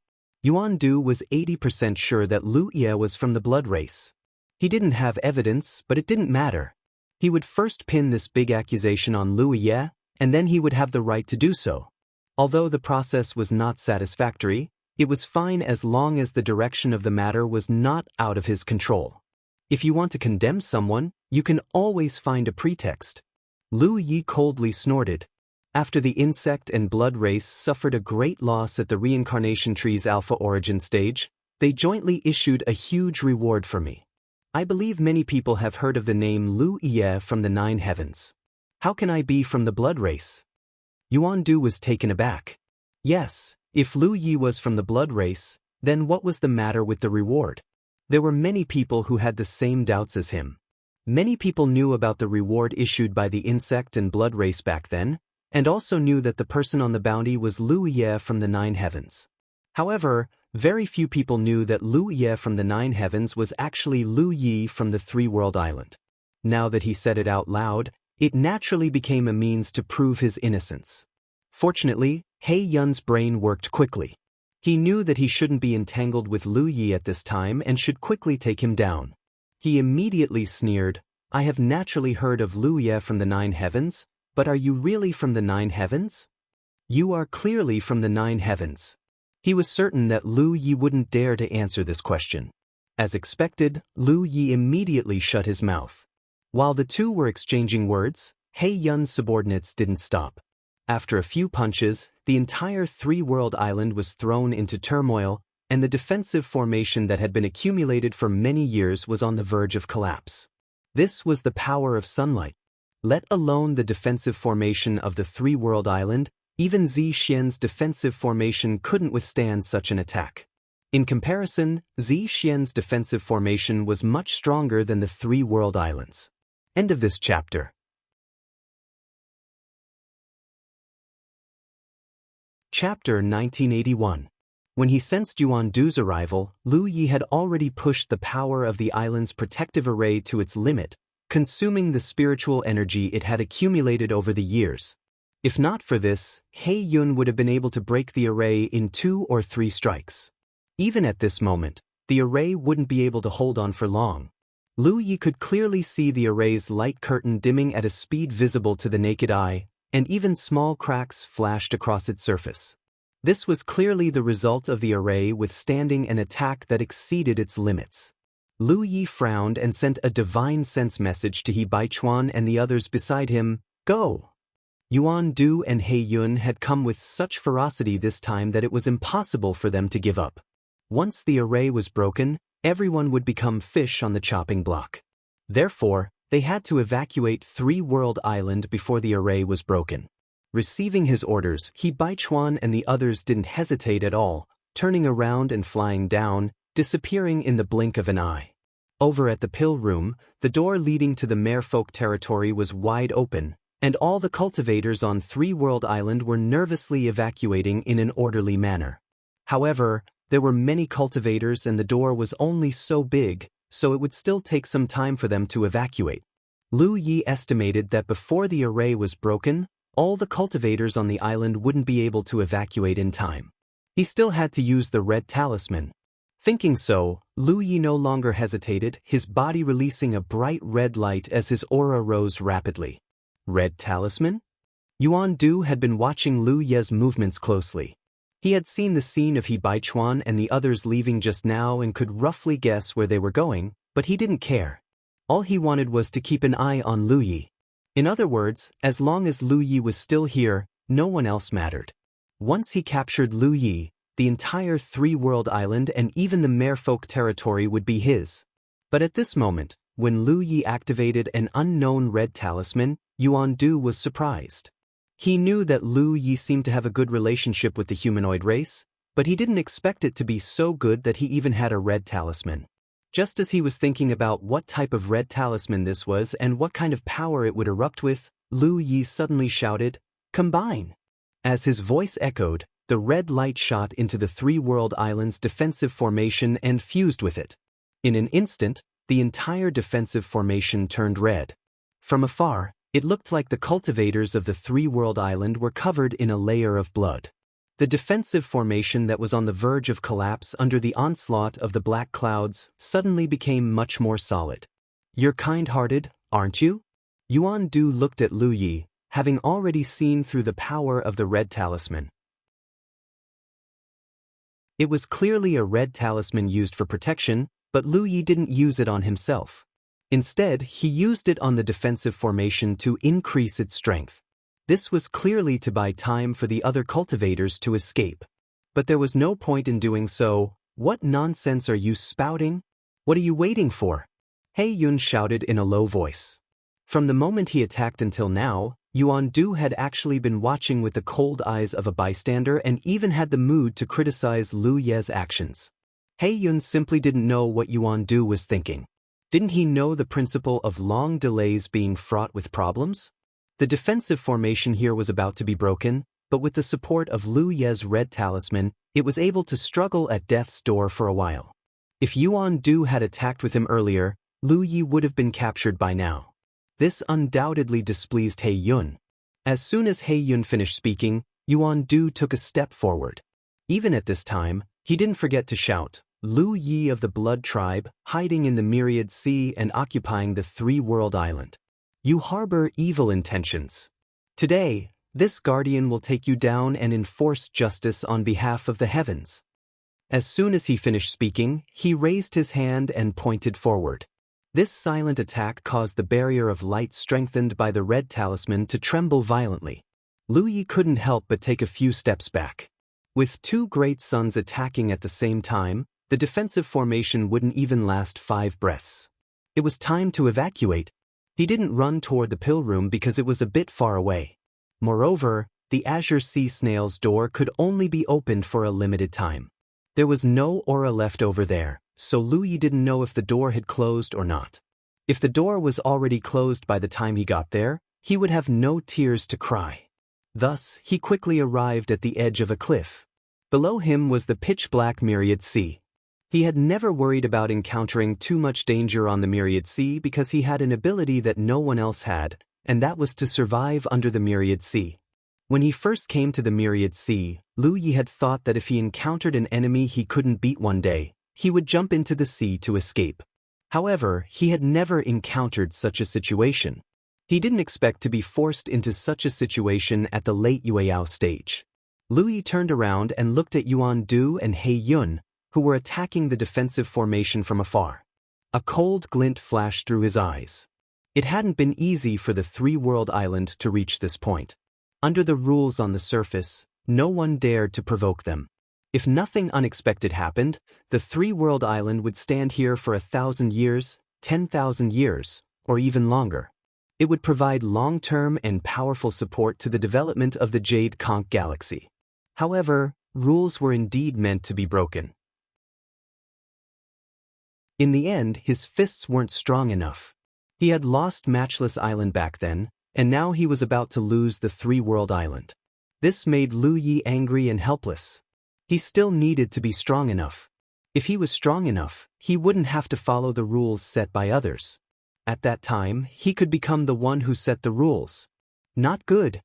Yuan Du was 80% sure that Lu Ye was from the blood race. He didn't have evidence, but it didn't matter. He would first pin this big accusation on Lu Ye, and then he would have the right to do so. Although the process was not satisfactory, it was fine as long as the direction of the matter was not out of his control. If you want to condemn someone, you can always find a pretext. Lu Yi coldly snorted. After the insect and blood race suffered a great loss at the reincarnation tree's alpha origin stage, they jointly issued a huge reward for me. I believe many people have heard of the name Lu Ye from the Nine Heavens. How can I be from the blood race? Yuan Du was taken aback. Yes, if Lu Yi was from the blood race, then what was the matter with the reward? There were many people who had the same doubts as him. Many people knew about the reward issued by the insect and blood race back then, and also knew that the person on the bounty was Lu Ye from the Nine Heavens. However, very few people knew that Lu Ye from the Nine Heavens was actually Lu Yi from the Three-World Island. Now that he said it out loud, it naturally became a means to prove his innocence. Fortunately, He Yun's brain worked quickly. He knew that he shouldn't be entangled with Lu Yi at this time and should quickly take him down. He immediately sneered, "I have naturally heard of Lu Ye from the Nine Heavens, but are you really from the Nine Heavens? You are clearly from the Nine Heavens." He was certain that Lu Yi wouldn't dare to answer this question. As expected, Lu Yi immediately shut his mouth. While the two were exchanging words, He Yun's subordinates didn't stop. After a few punches, the entire three-world island was thrown into turmoil, and the defensive formation that had been accumulated for many years was on the verge of collapse. This was the power of sunlight. Let alone the defensive formation of the three-world island, even Zi Xian's defensive formation couldn't withstand such an attack. In comparison, Zi Xian's defensive formation was much stronger than the three-world islands. End of this chapter. Chapter 1981. When he sensed Yuan Du's arrival, Lu Yi had already pushed the power of the island's protective array to its limit, consuming the spiritual energy it had accumulated over the years. If not for this, He Yun would have been able to break the array in 2 or 3 strikes. Even at this moment, the array wouldn't be able to hold on for long. Lu Yi could clearly see the array's light curtain dimming at a speed visible to the naked eye, and even small cracks flashed across its surface. This was clearly the result of the array withstanding an attack that exceeded its limits. Lu Yi frowned and sent a divine sense message to He Baichuan and the others beside him, "Go!" Yuan Du and He Yun had come with such ferocity this time that it was impossible for them to give up. Once the array was broken, everyone would become fish on the chopping block. Therefore, they had to evacuate Three-World Island before the array was broken. Receiving his orders, He Baichuan and the others didn't hesitate at all, turning around and flying down, disappearing in the blink of an eye. Over at the pill room, the door leading to the merfolk territory was wide open, and all the cultivators on Three-World Island were nervously evacuating in an orderly manner. However, There were many cultivators and the door was only so big, so it would still take some time for them to evacuate. Lu Yi estimated that before the array was broken, all the cultivators on the island wouldn't be able to evacuate in time. He still had to use the red talisman. Thinking so, Lu Yi no longer hesitated, his body releasing a bright red light as his aura rose rapidly. Red talisman? Yuan Du had been watching Lu Ye's movements closely. He had seen the scene of He Baichuan and the others leaving just now and could roughly guess where they were going, but he didn't care. All he wanted was to keep an eye on Lu Yi. In other words, as long as Lu Yi was still here, no one else mattered. Once he captured Lu Yi, the entire three-world island and even the merfolk territory would be his. But at this moment, when Lu Yi activated an unknown red talisman, Yuan Du was surprised. He knew that Lu Yi seemed to have a good relationship with the humanoid race, but he didn't expect it to be so good that he even had a red talisman. Just as he was thinking about what type of red talisman this was and what kind of power it would erupt with, Lu Yi suddenly shouted, "Combine!" As his voice echoed, the red light shot into the three-world island's defensive formation and fused with it. In an instant, the entire defensive formation turned red. From afar, it looked like the cultivators of the three-world island were covered in a layer of blood. The defensive formation that was on the verge of collapse under the onslaught of the black clouds suddenly became much more solid. "You're kind-hearted, aren't you?" Yuan Du looked at Lu Yi, having already seen through the power of the red talisman. It was clearly a red talisman used for protection, but Lu Yi didn't use it on himself. Instead, he used it on the defensive formation to increase its strength. This was clearly to buy time for the other cultivators to escape. But there was no point in doing so. "What nonsense are you spouting? What are you waiting for?" He Yun shouted in a low voice. From the moment he attacked until now, Yuan Du had actually been watching with the cold eyes of a bystander and even had the mood to criticize Lu Ye's actions. He Yun simply didn't know what Yuan Du was thinking. Didn't he know the principle of long delays being fraught with problems? The defensive formation here was about to be broken, but with the support of Lu Ye's red talisman, it was able to struggle at death's door for a while. If Yuan Du had attacked with him earlier, Lu Yi would have been captured by now. This undoubtedly displeased He Yun. As soon as He Yun finished speaking, Yuan Du took a step forward. Even at this time, he didn't forget to shout, "Lu Yi of the Blood Tribe, hiding in the Myriad Sea and occupying the three-world island. You harbor evil intentions. Today, this guardian will take you down and enforce justice on behalf of the heavens." As soon as he finished speaking, he raised his hand and pointed forward. This silent attack caused the barrier of light strengthened by the red talisman to tremble violently. Lu Yi couldn't help but take a few steps back. With two great suns attacking at the same time, the defensive formation wouldn't even last 5 breaths. It was time to evacuate. He didn't run toward the pill room because it was a bit far away. Moreover, the Azure Sea Snail's door could only be opened for a limited time. There was no aura left over there, so Lu Yi didn't know if the door had closed or not. If the door was already closed by the time he got there, he would have no tears to cry. Thus, he quickly arrived at the edge of a cliff. Below him was the pitch-black Myriad Sea. He had never worried about encountering too much danger on the Myriad Sea because he had an ability that no one else had, and that was to survive under the Myriad Sea. When he first came to the Myriad Sea, Lu Yi had thought that if he encountered an enemy he couldn't beat one day, he would jump into the sea to escape. However, he had never encountered such a situation. He didn't expect to be forced into such a situation at the late Yueyao stage. Lu Yi turned around and looked at Yuan Du and He Yun, who were attacking the defensive formation from afar. A cold glint flashed through his eyes. It hadn't been easy for the three-world island to reach this point. Under the rules on the surface, no one dared to provoke them. If nothing unexpected happened, the three-world island would stand here for 1,000 years, 10,000 years, or even longer. It would provide long-term and powerful support to the development of the Jade Conch galaxy. However, rules were indeed meant to be broken. In the end, his fists weren't strong enough. He had lost Matchless Island back then, and now he was about to lose the three-world island. This made Lu Yi angry and helpless. He still needed to be strong enough. If he was strong enough, he wouldn't have to follow the rules set by others. At that time, he could become the one who set the rules. Not good.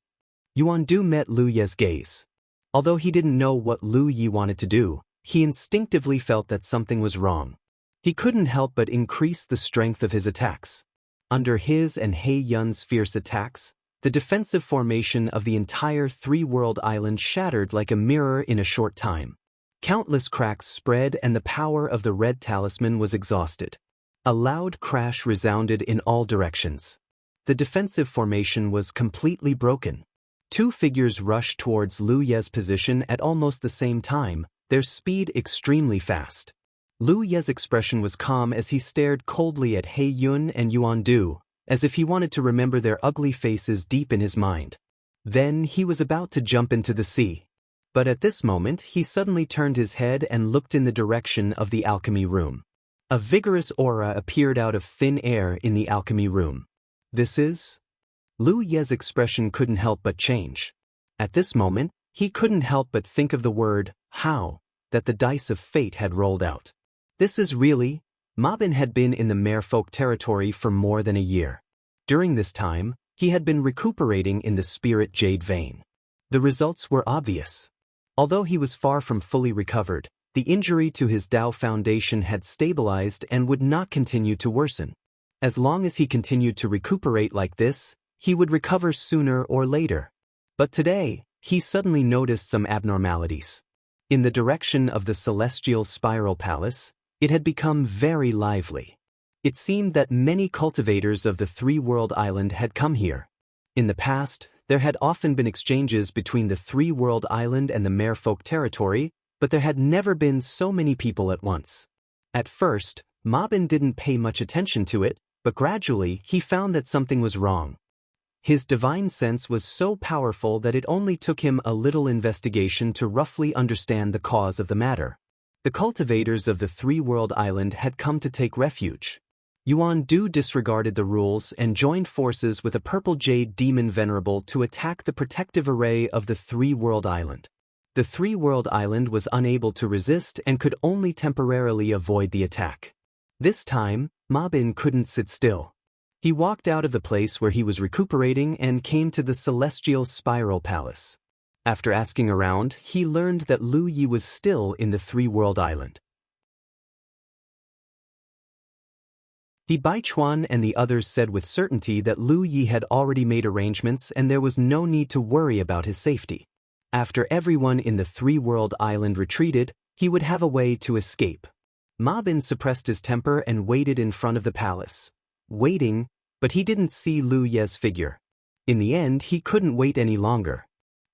Yuan Du met Lu Ye's gaze. Although he didn't know what Lu Yi wanted to do, he instinctively felt that something was wrong. He couldn't help but increase the strength of his attacks. Under his and He Yun's fierce attacks, the defensive formation of the entire three-world island shattered like a mirror in a short time. Countless cracks spread and the power of the red talisman was exhausted. A loud crash resounded in all directions. The defensive formation was completely broken. Two figures rushed towards Lu Ye's position at almost the same time, their speed extremely fast. Lu Ye's expression was calm as he stared coldly at He Yun and Yuan Du, as if he wanted to remember their ugly faces deep in his mind. Then he was about to jump into the sea. But at this moment he suddenly turned his head and looked in the direction of the alchemy room. A vigorous aura appeared out of thin air in the alchemy room. This is? Lu Ye's expression couldn't help but change. At this moment, he couldn't help but think of the word, how, that the dice of fate had rolled out. This is really? Ma Bin had been in the merfolk territory for more than a year. During this time, he had been recuperating in the spirit jade vein. The results were obvious. Although he was far from fully recovered, the injury to his Dao foundation had stabilized and would not continue to worsen. As long as he continued to recuperate like this, he would recover sooner or later. But today, he suddenly noticed some abnormalities. In the direction of the celestial spiral palace, it had become very lively. It seemed that many cultivators of the three-world island had come here. In the past, there had often been exchanges between the three-world island and the merfolk territory, but there had never been so many people at once. At first, Ma Bin didn't pay much attention to it, but gradually he found that something was wrong. His divine sense was so powerful that it only took him a little investigation to roughly understand the cause of the matter. The cultivators of the three-world island had come to take refuge. Yuan Du disregarded the rules and joined forces with a purple jade demon venerable to attack the protective array of the three-world island. The three-world island was unable to resist and could only temporarily avoid the attack. This time, Ma Bin couldn't sit still. He walked out of the place where he was recuperating and came to the celestial spiral palace. After asking around, he learned that Lu Yi was still in the three-world island. Di Baichuan and the others said with certainty that Lu Yi had already made arrangements and there was no need to worry about his safety. After everyone in the three-world island retreated, he would have a way to escape. Ma Bin suppressed his temper and waited in front of the palace. Waiting, but he didn't see Lu Ye's figure. In the end, he couldn't wait any longer.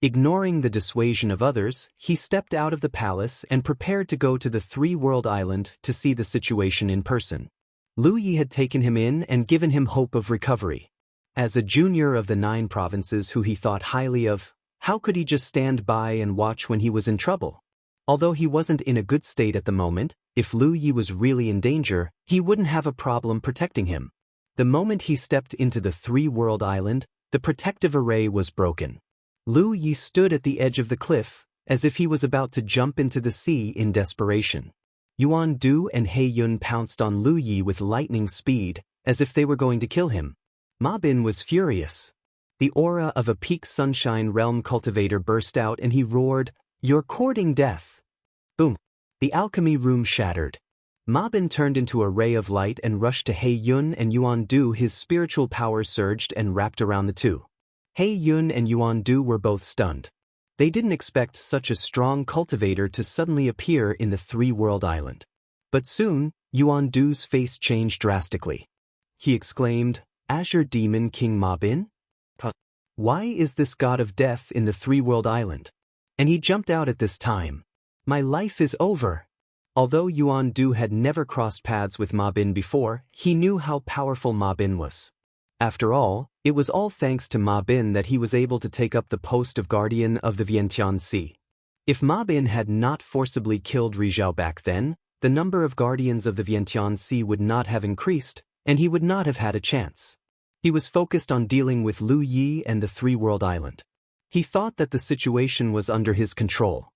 Ignoring the dissuasion of others, he stepped out of the palace and prepared to go to the three-world island to see the situation in person. Lu Yi had taken him in and given him hope of recovery. As a junior of the 9 provinces who he thought highly of, how could he just stand by and watch when he was in trouble? Although he wasn't in a good state at the moment, if Lu Yi was really in danger, he wouldn't have a problem protecting him. The moment he stepped into the three-world island, the protective array was broken. Lu Yi stood at the edge of the cliff, as if he was about to jump into the sea in desperation. Yuan Du and He Yun pounced on Lu Yi with lightning speed, as if they were going to kill him. Ma Bin was furious. The aura of a peak sunshine realm cultivator burst out and he roared, "You're courting death." Boom! The alchemy room shattered. Ma Bin turned into a ray of light and rushed to He Yun and Yuan Du. His spiritual power surged and wrapped around the two. He Yun and Yuan Du were both stunned. They didn't expect such a strong cultivator to suddenly appear in the three-world island. But soon, Yuan Du's face changed drastically. He exclaimed, "Azure Demon King Ma Bin? Why is this god of death in the three-world island?" And he jumped out at this time. "My life is over." Although Yuan Du had never crossed paths with Ma Bin before, he knew how powerful Ma Bin was. After all, it was all thanks to Ma Bin that he was able to take up the post of guardian of the Vientiane Sea. If Ma Bin had not forcibly killed Rizhao back then, the number of guardians of the Vientiane Sea would not have increased, and he would not have had a chance. He was focused on dealing with Lu Yi and the three-world island. He thought that the situation was under his control.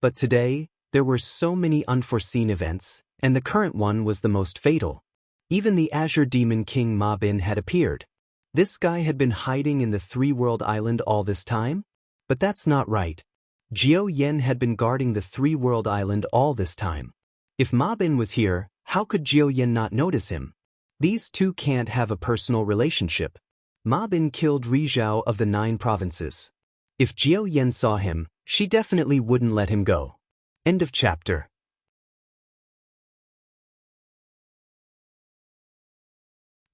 But today, there were so many unforeseen events, and the current one was the most fatal. Even the Azure Demon King Ma Bin had appeared. This guy had been hiding in the three-world island all this time? But that's not right. Jiao Yen had been guarding the three-world island all this time. If Ma Bin was here, how could Jiao Yen not notice him? These two can't have a personal relationship. Ma Bin killed Ri Zhao of the 9 provinces. If Jiao Yen saw him, she definitely wouldn't let him go. End of chapter.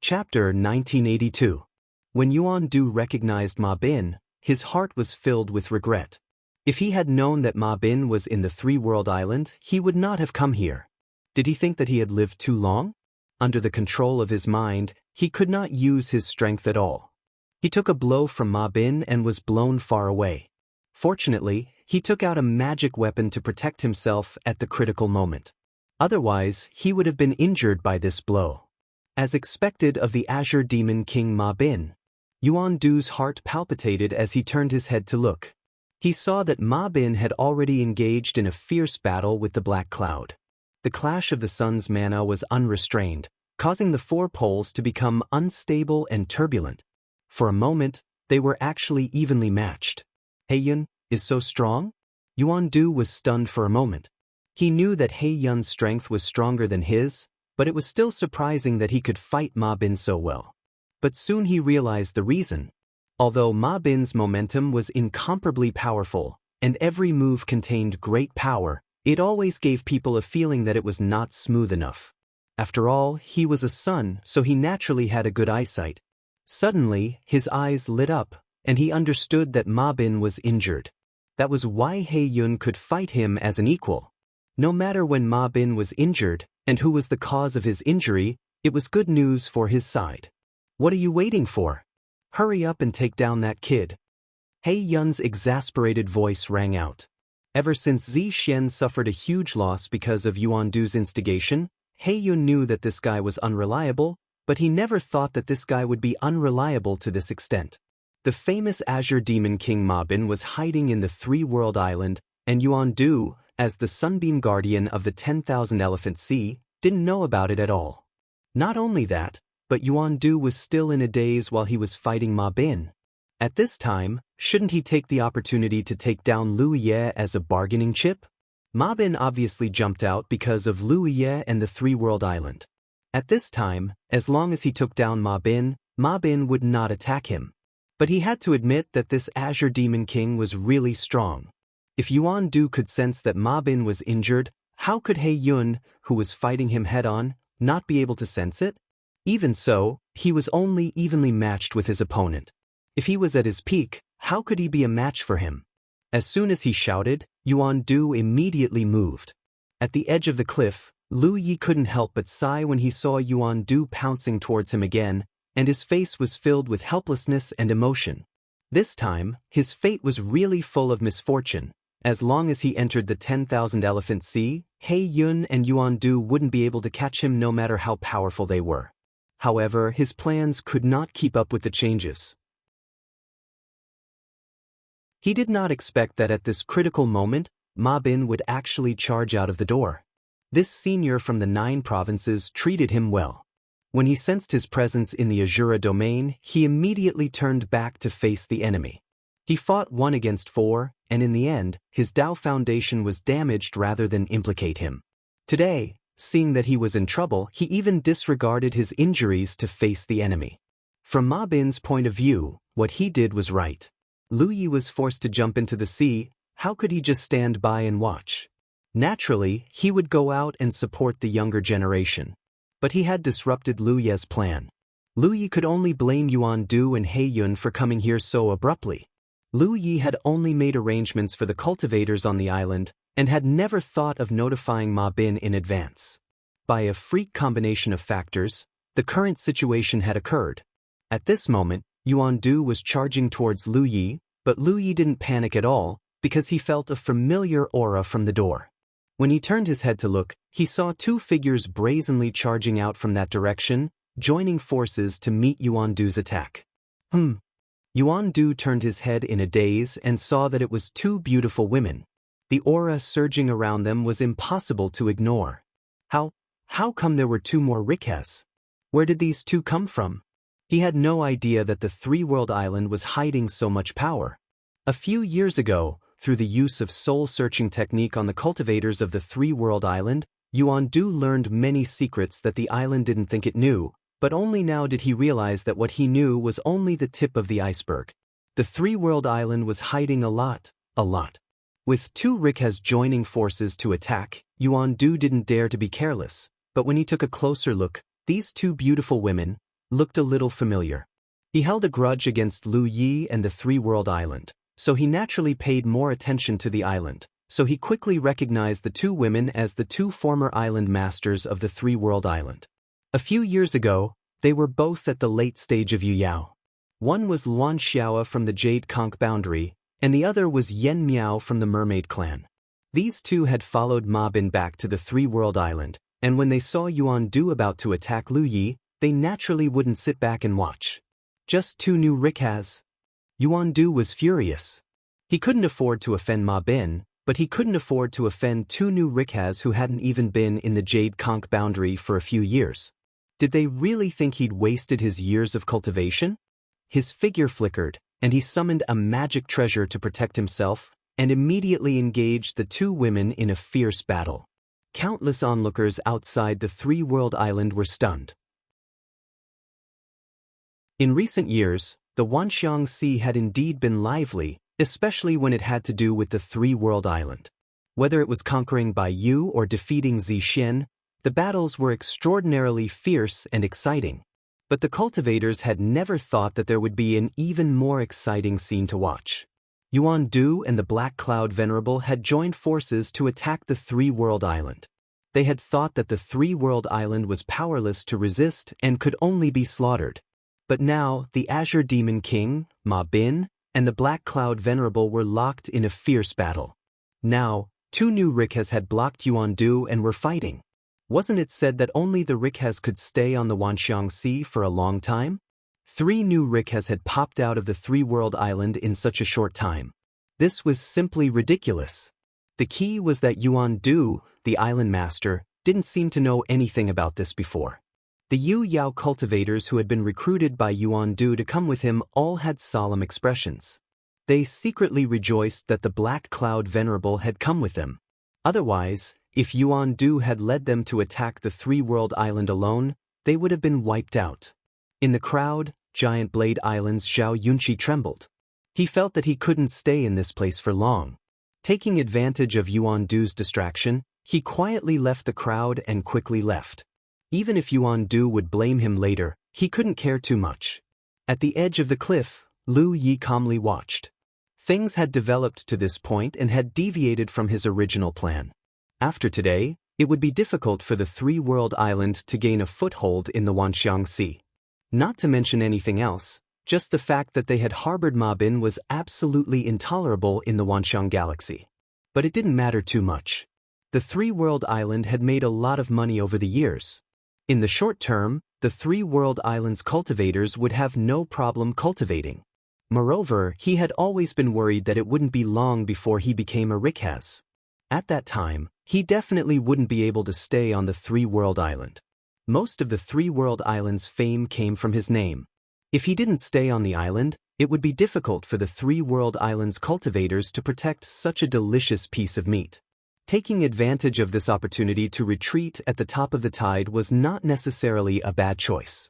Chapter 1982. When Yuan Du recognized Ma Bin, his heart was filled with regret. If he had known that Ma Bin was in the three-world island, he would not have come here. Did he think that he had lived too long? Under the control of his mind, he could not use his strength at all. He took a blow from Ma Bin and was blown far away. Fortunately, he took out a magic weapon to protect himself at the critical moment. Otherwise, he would have been injured by this blow. As expected of the Azure Demon King Ma Bin, Yuan Du's heart palpitated as he turned his head to look. He saw that Ma Bin had already engaged in a fierce battle with the Black Cloud. The clash of the sun's mana was unrestrained, causing the 4 poles to become unstable and turbulent. For a moment, they were actually evenly matched. Heiyun is so strong? Yuan Du was stunned for a moment. He knew that Heiyun's strength was stronger than his, but it was still surprising that he could fight Ma Bin so well. But soon he realized the reason. Although Ma Bin's momentum was incomparably powerful, and every move contained great power, it always gave people a feeling that it was not smooth enough. After all, he was a sun, so he naturally had a good eyesight. Suddenly, his eyes lit up, and he understood that Ma Bin was injured. That was why Heiyun could fight him as an equal. No matter when Ma Bin was injured, and who was the cause of his injury, it was good news for his side. What are you waiting for? Hurry up and take down that kid. Heiyun's exasperated voice rang out. Ever since Zi Xian suffered a huge loss because of Yuan Du's instigation, Heiyun knew that this guy was unreliable, but he never thought that this guy would be unreliable to this extent. The famous Azure Demon King Ma Bin was hiding in the three-world island, and Yuan Du, as the Sunbeam Guardian of the 10,000 Elephant Sea, didn't know about it at all. Not only that, but Yuan Du was still in a daze while he was fighting Ma Bin. At this time, shouldn't he take the opportunity to take down Lu Ye as a bargaining chip? Ma Bin obviously jumped out because of Lu Ye and the three-world island. At this time, as long as he took down Ma Bin would not attack him. But he had to admit that this Azure Demon King was really strong. If Yuan Du could sense that Ma Bin was injured, how could Heiyun, who was fighting him head-on, not be able to sense it? Even so, he was only evenly matched with his opponent. If he was at his peak, how could he be a match for him? As soon as he shouted, Yuan Du immediately moved. At the edge of the cliff, Lu Yi couldn't help but sigh when he saw Yuan Du pouncing towards him again, and his face was filled with helplessness and emotion. This time, his fate was really full of misfortune. As long as he entered the 10,000 Elephant Sea, Heiyun and Yuan Du wouldn't be able to catch him no matter how powerful they were. However, his plans could not keep up with the changes. He did not expect that at this critical moment, Ma Bin would actually charge out of the door. This senior from the 9 provinces treated him well. When he sensed his presence in the Azura domain, he immediately turned back to face the enemy. He fought 1 against 4, and in the end, his Dao foundation was damaged rather than implicate him. Today, seeing that he was in trouble, he even disregarded his injuries to face the enemy. From Ma Bin's point of view, what he did was right. Lu Yi was forced to jump into the sea. How could he just stand by and watch? Naturally, he would go out and support the younger generation. But he had disrupted Lu Ye's plan. Lu Yi could only blame Yuan Du and Heiyun for coming here so abruptly. Lu Yi had only made arrangements for the cultivators on the island, and had never thought of notifying Ma Bin in advance. By a freak combination of factors, the current situation had occurred. At this moment, Yuan Du was charging towards Lu Yi, but Lu Yi didn't panic at all, because he felt a familiar aura from the door. When he turned his head to look, he saw 2 figures brazenly charging out from that direction, joining forces to meet Yuan Du's attack. Yuan Du turned his head in a daze and saw that it was 2 beautiful women. The aura surging around them was impossible to ignore. How come there were two more Rikhas? Where did these two come from? He had no idea that the three-world island was hiding so much power. A few years ago, through the use of soul-searching technique on the cultivators of the three-world island, Yuan Du learned many secrets that the island didn't think it knew, but only now did he realize that what he knew was only the tip of the iceberg. The three-world island was hiding a lot. With two Rikhas joining forces to attack, Yuan Du didn't dare to be careless, but when he took a closer look, these two beautiful women looked a little familiar. He held a grudge against Lu Yi and the three-world island, so he naturally paid more attention to the island, so he quickly recognized the two women as the two former island masters of the three-world island. A few years ago, they were both at the late stage of Yu Yao. One was Luan Xiaoa from the Jade Conch boundary, and the other was Yen Miao from the Mermaid clan. These two had followed Ma Bin back to the three-world island, and when they saw Yuan Du about to attack Lu Yi, they naturally wouldn't sit back and watch. Just two new Rikhas. Yuan Du was furious. He couldn't afford to offend Ma Bin, but he couldn't afford to offend two new Rikhas who hadn't even been in the Jade Conch boundary for a few years. Did they really think he'd wasted his years of cultivation? His figure flickered, and he summoned a magic treasure to protect himself, and immediately engaged the two women in a fierce battle. Countless onlookers outside the three-world island were stunned. In recent years, the Wanxiang Sea had indeed been lively, especially when it had to do with the three-world island. Whether it was conquering Baiyu or defeating Zixin, the battles were extraordinarily fierce and exciting. But the cultivators had never thought that there would be an even more exciting scene to watch. Yuan Du and the Black Cloud Venerable had joined forces to attack the three-world island. They had thought that the three-world island was powerless to resist and could only be slaughtered. But now, the Azure Demon King, Ma Bin, and the Black Cloud Venerable were locked in a fierce battle. Now, two new Rikhas had blocked Yuan Du and were fighting. Wasn't it said that only the Rikhas could stay on the Wanxiang Sea for a long time? 3 new Rikhas had popped out of the three-world island in such a short time. This was simply ridiculous. The key was that Yuan Du, the island master, didn't seem to know anything about this before. The Yu Yao cultivators who had been recruited by Yuan Du to come with him all had solemn expressions. They secretly rejoiced that the Black Cloud Venerable had come with them. Otherwise, if Yuan Du had led them to attack the three-world island alone, they would have been wiped out. In the crowd, Giant Blade Island's Zhao Yunqi trembled. He felt that he couldn't stay in this place for long. Taking advantage of Yuan Du's distraction, he quietly left the crowd and quickly left. Even if Yuan Du would blame him later, he couldn't care too much. At the edge of the cliff, Lu Yi calmly watched. Things had developed to this point and had deviated from his original plan. After today, it would be difficult for the three-world island to gain a foothold in the Wanxiang Sea. Not to mention anything else, just the fact that they had harbored Ma Bin was absolutely intolerable in the Wanxiang Galaxy. But it didn't matter too much. The three-world island had made a lot of money over the years. In the short term, the three-world island's cultivators would have no problem cultivating. Moreover, he had always been worried that it wouldn't be long before he became a Rikhas. At that time, he definitely wouldn't be able to stay on the three-world island. Most of the three-world island's fame came from his name. If he didn't stay on the island, it would be difficult for the three-world island's cultivators to protect such a delicious piece of meat. Taking advantage of this opportunity to retreat at the top of the tide was not necessarily a bad choice.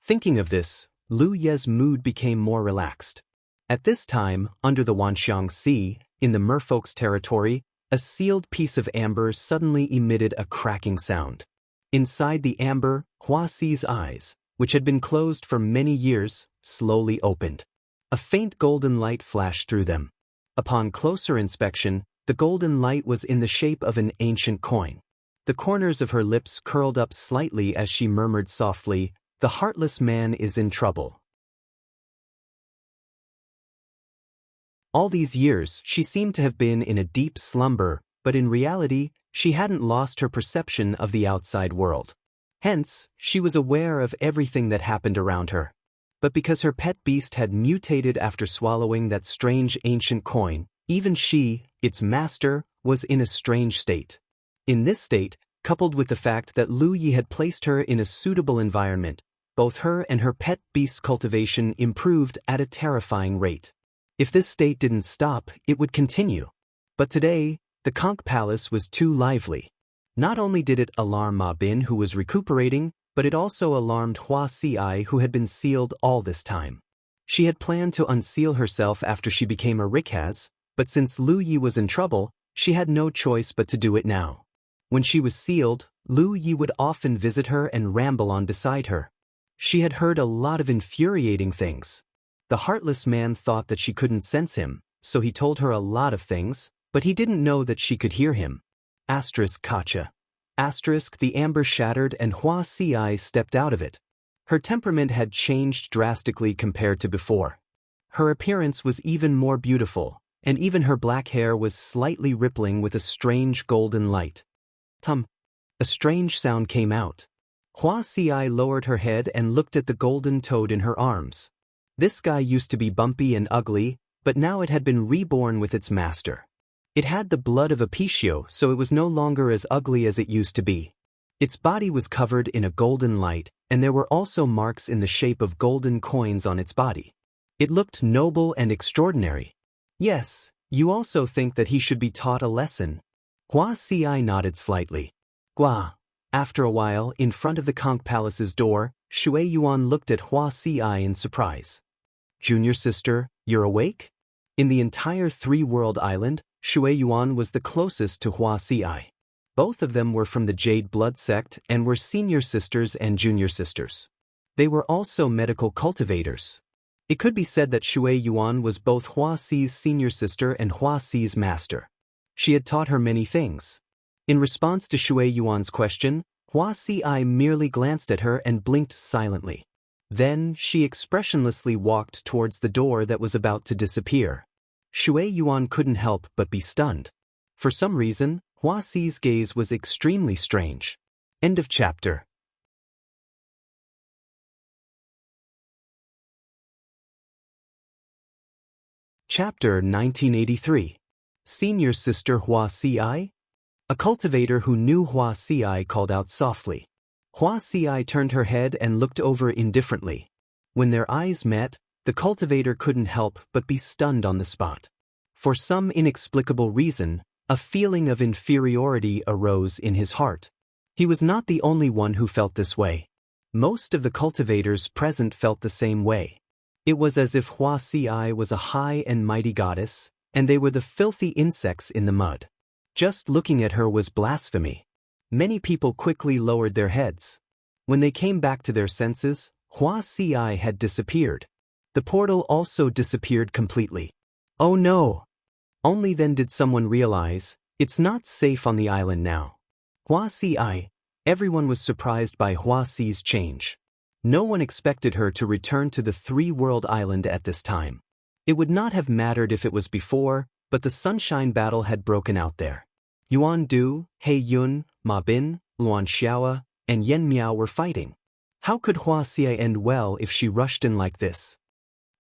Thinking of this, Lu Ye's mood became more relaxed. At this time, under the Wanxiang Sea, in the merfolk's territory, a sealed piece of amber suddenly emitted a cracking sound. Inside the amber, Hua Xi's eyes, which had been closed for many years, slowly opened. A faint golden light flashed through them. Upon closer inspection, the golden light was in the shape of an ancient coin. The corners of her lips curled up slightly as she murmured softly, "The heartless man is in trouble." All these years, she seemed to have been in a deep slumber, but in reality, she hadn't lost her perception of the outside world. Hence, she was aware of everything that happened around her. But because her pet beast had mutated after swallowing that strange ancient coin, even she, its master, was in a strange state. In this state, coupled with the fact that Lu Yi had placed her in a suitable environment, both her and her pet beast's cultivation improved at a terrifying rate. If this state didn't stop, it would continue. But today, the conch palace was too lively. Not only did it alarm Ma Bin, who was recuperating, but it also alarmed Hua Ci, who had been sealed all this time. She had planned to unseal herself after she became a rikaz, but since Lu Yi was in trouble, she had no choice but to do it now. When she was sealed, Lu Yi would often visit her and ramble on beside her. She had heard a lot of infuriating things. The heartless man thought that she couldn't sense him, so he told her a lot of things, but he didn't know that she could hear him. Kacha. The amber shattered and Hua Ci stepped out of it. Her temperament had changed drastically compared to before. Her appearance was even more beautiful, and even her black hair was slightly rippling with a strange golden light. A strange sound came out. Hua Ci lowered her head and looked at the golden toad in her arms. This guy used to be bumpy and ugly, but now it had been reborn with its master. It had the blood of a Pishio, so it was no longer as ugly as it used to be. Its body was covered in a golden light, and there were also marks in the shape of golden coins on its body. It looked noble and extraordinary. Yes, you also think that he should be taught a lesson. Hua Ci nodded slightly. Gua. After a while, in front of the conch palace's door, Shui Yuan looked at Hua Ci in surprise. Junior sister, you're awake? In the entire three-world island, Shui Yuan was the closest to Hua Ci. Both of them were from the Jade blood sect and were senior sisters and junior sisters. They were also medical cultivators. It could be said that Shui Yuan was both Hua Ci's senior sister and Hua Ci's master. She had taught her many things. In response to Shui Yuan's question, Hua Ci merely glanced at her and blinked silently. Then she expressionlessly walked towards the door that was about to disappear. Shui Yuan couldn't help but be stunned. For some reason, Hua Ci's gaze was extremely strange. End of chapter. Chapter 1983. Senior Sister Hua Ci? A cultivator who knew Hua Ci called out softly. Hua Ci turned her head and looked over indifferently. When their eyes met, the cultivator couldn't help but be stunned on the spot. For some inexplicable reason, a feeling of inferiority arose in his heart. He was not the only one who felt this way. Most of the cultivators present felt the same way. It was as if Hua Ci was a high and mighty goddess, and they were the filthy insects in the mud. Just looking at her was blasphemy. Many people quickly lowered their heads. When they came back to their senses, Hua Ci had disappeared. The portal also disappeared completely. Oh no! Only then did someone realize, it's not safe on the island now. Hua Ci. Everyone was surprised by Hua Ci's change. No one expected her to return to the three-world island at this time. It would not have mattered if it was before, but the sunshine battle had broken out there. Yuan Du, He Yun, Ma Bin, Luan Xiaoa, and Yen Miao were fighting. How could Hua Ci end well if she rushed in like this?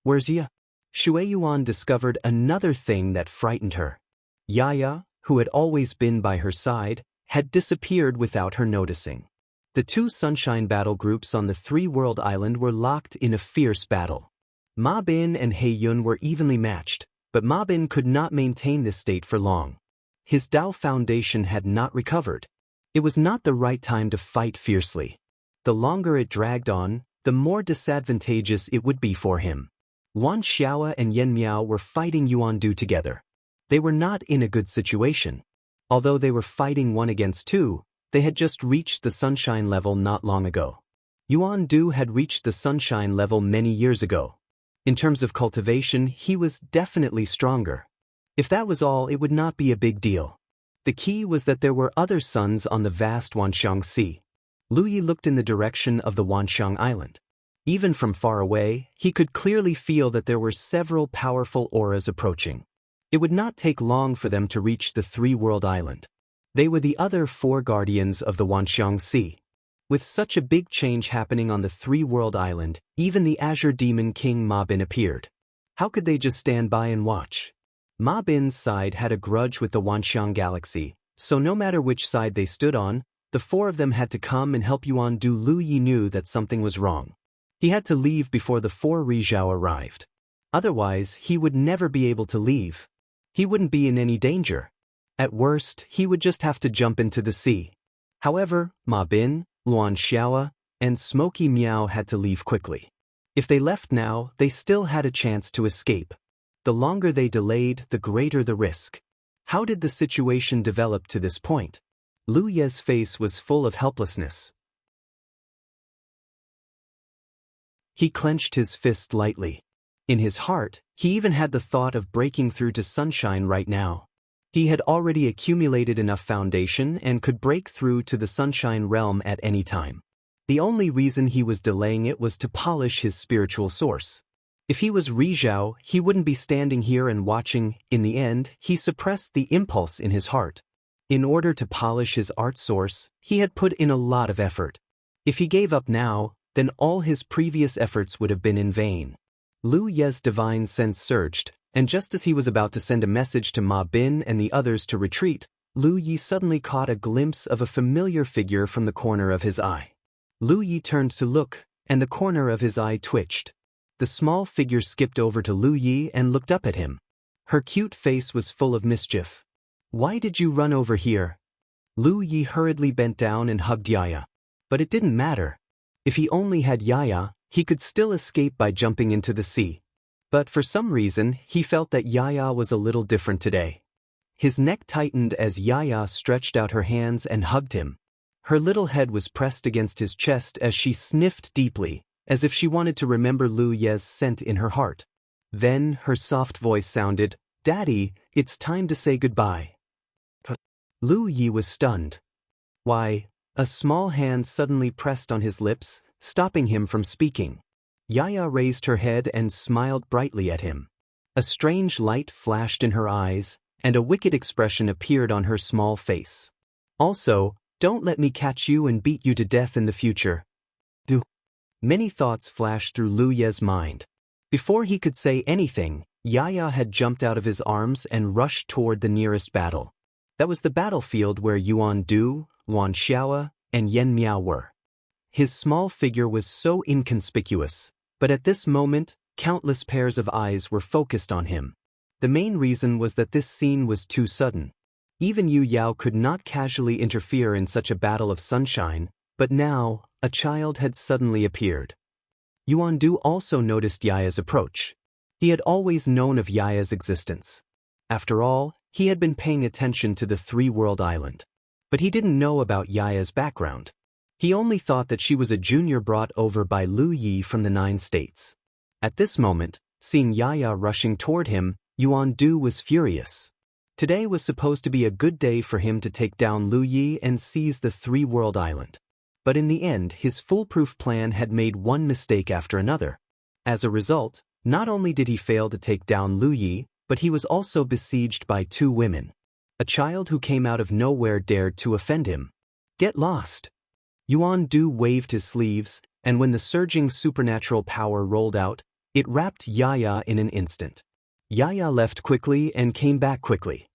Where's Ya? Shui Yuan discovered another thing that frightened her. Yaya, who had always been by her side, had disappeared without her noticing. The two sunshine battle groups on the three-world island were locked in a fierce battle. Ma Bin and He Yun were evenly matched, but Ma Bin could not maintain this state for long. His Dao foundation had not recovered. It was not the right time to fight fiercely. The longer it dragged on, the more disadvantageous it would be for him. Luan Xiaoa and Yen Miao were fighting Yuan Du together. They were not in a good situation. Although they were fighting 1 against 2, they had just reached the sunshine level not long ago. Yuan Du had reached the sunshine level many years ago. In terms of cultivation, he was definitely stronger. If that was all, it would not be a big deal. The key was that there were other suns on the vast Wanxiang Sea. Lu Yi looked in the direction of the Wanxiang Island. Even from far away, he could clearly feel that there were several powerful auras approaching. It would not take long for them to reach the three-world island. They were the other 4 guardians of the Wanxiang Sea. With such a big change happening on the three-world island, even the Azure Demon King Ma Bin appeared. How could they just stand by and watch? Ma Bin's side had a grudge with the Wanxiang galaxy, so no matter which side they stood on, the four of them had to come and help Yuan Du. Lu Yi knew that something was wrong. He had to leave before the four Rizhao arrived. Otherwise, he would never be able to leave. He wouldn't be in any danger. At worst, he would just have to jump into the sea. However, Ma Bin, Luan Xiao, and Smoky Meow had to leave quickly. If they left now, they still had a chance to escape. The longer they delayed, the greater the risk. How did the situation develop to this point? Lu Ye's face was full of helplessness. He clenched his fist lightly. In his heart, he even had the thought of breaking through to Sunshine right now. He had already accumulated enough foundation and could break through to the Sunshine realm at any time. The only reason he was delaying it was to polish his spiritual source. If he was Rizhao, he wouldn't be standing here and watching. In the end, he suppressed the impulse in his heart. In order to polish his art source, he had put in a lot of effort. If he gave up now, then all his previous efforts would have been in vain. Lu Ye's divine sense surged, and just as he was about to send a message to Ma Bin and the others to retreat, Lu Yi suddenly caught a glimpse of a familiar figure from the corner of his eye. Lu Yi turned to look, and the corner of his eye twitched. The small figure skipped over to Lu Yi and looked up at him. Her cute face was full of mischief. "Why did you run over here?" Lu Yi hurriedly bent down and hugged Yaya. But it didn't matter. If he only had Yaya, he could still escape by jumping into the sea. But for some reason, he felt that Yaya was a little different today. His neck tightened as Yaya stretched out her hands and hugged him. Her little head was pressed against his chest as she sniffed deeply, as if she wanted to remember Lu Ye's scent in her heart. Then her soft voice sounded, "Daddy, it's time to say goodbye." Lu Yi was stunned. Why? A small hand suddenly pressed on his lips, stopping him from speaking. Yaya raised her head and smiled brightly at him. A strange light flashed in her eyes, and a wicked expression appeared on her small face. "Also, don't let me catch you and beat you to death in the future." Many thoughts flashed through Lu Ye's mind. Before he could say anything, Yaya had jumped out of his arms and rushed toward the nearest battle. That was the battlefield where Yuan Du, Wan Xiao, and Yen Miao were. His small figure was so inconspicuous, but at this moment, countless pairs of eyes were focused on him. The main reason was that this scene was too sudden. Even Yu Yao could not casually interfere in such a battle of sunshine, but now, a child had suddenly appeared. Yuan Du also noticed Yaya's approach. He had always known of Yaya's existence. After all, he had been paying attention to the three-world island. But he didn't know about Yaya's background. He only thought that she was a junior brought over by Lu Yi from the 9 states. At this moment, seeing Yaya rushing toward him, Yuan Du was furious. Today was supposed to be a good day for him to take down Lu Yi and seize the three-world island. But in the end, his foolproof plan had made one mistake after another. As a result, not only did he fail to take down Lu Yi, but he was also besieged by 2 women. A child who came out of nowhere dared to offend him. "Get lost." Yuan Du waved his sleeves, and when the surging supernatural power rolled out, it wrapped Yaya in an instant. Yaya left quickly and came back quickly.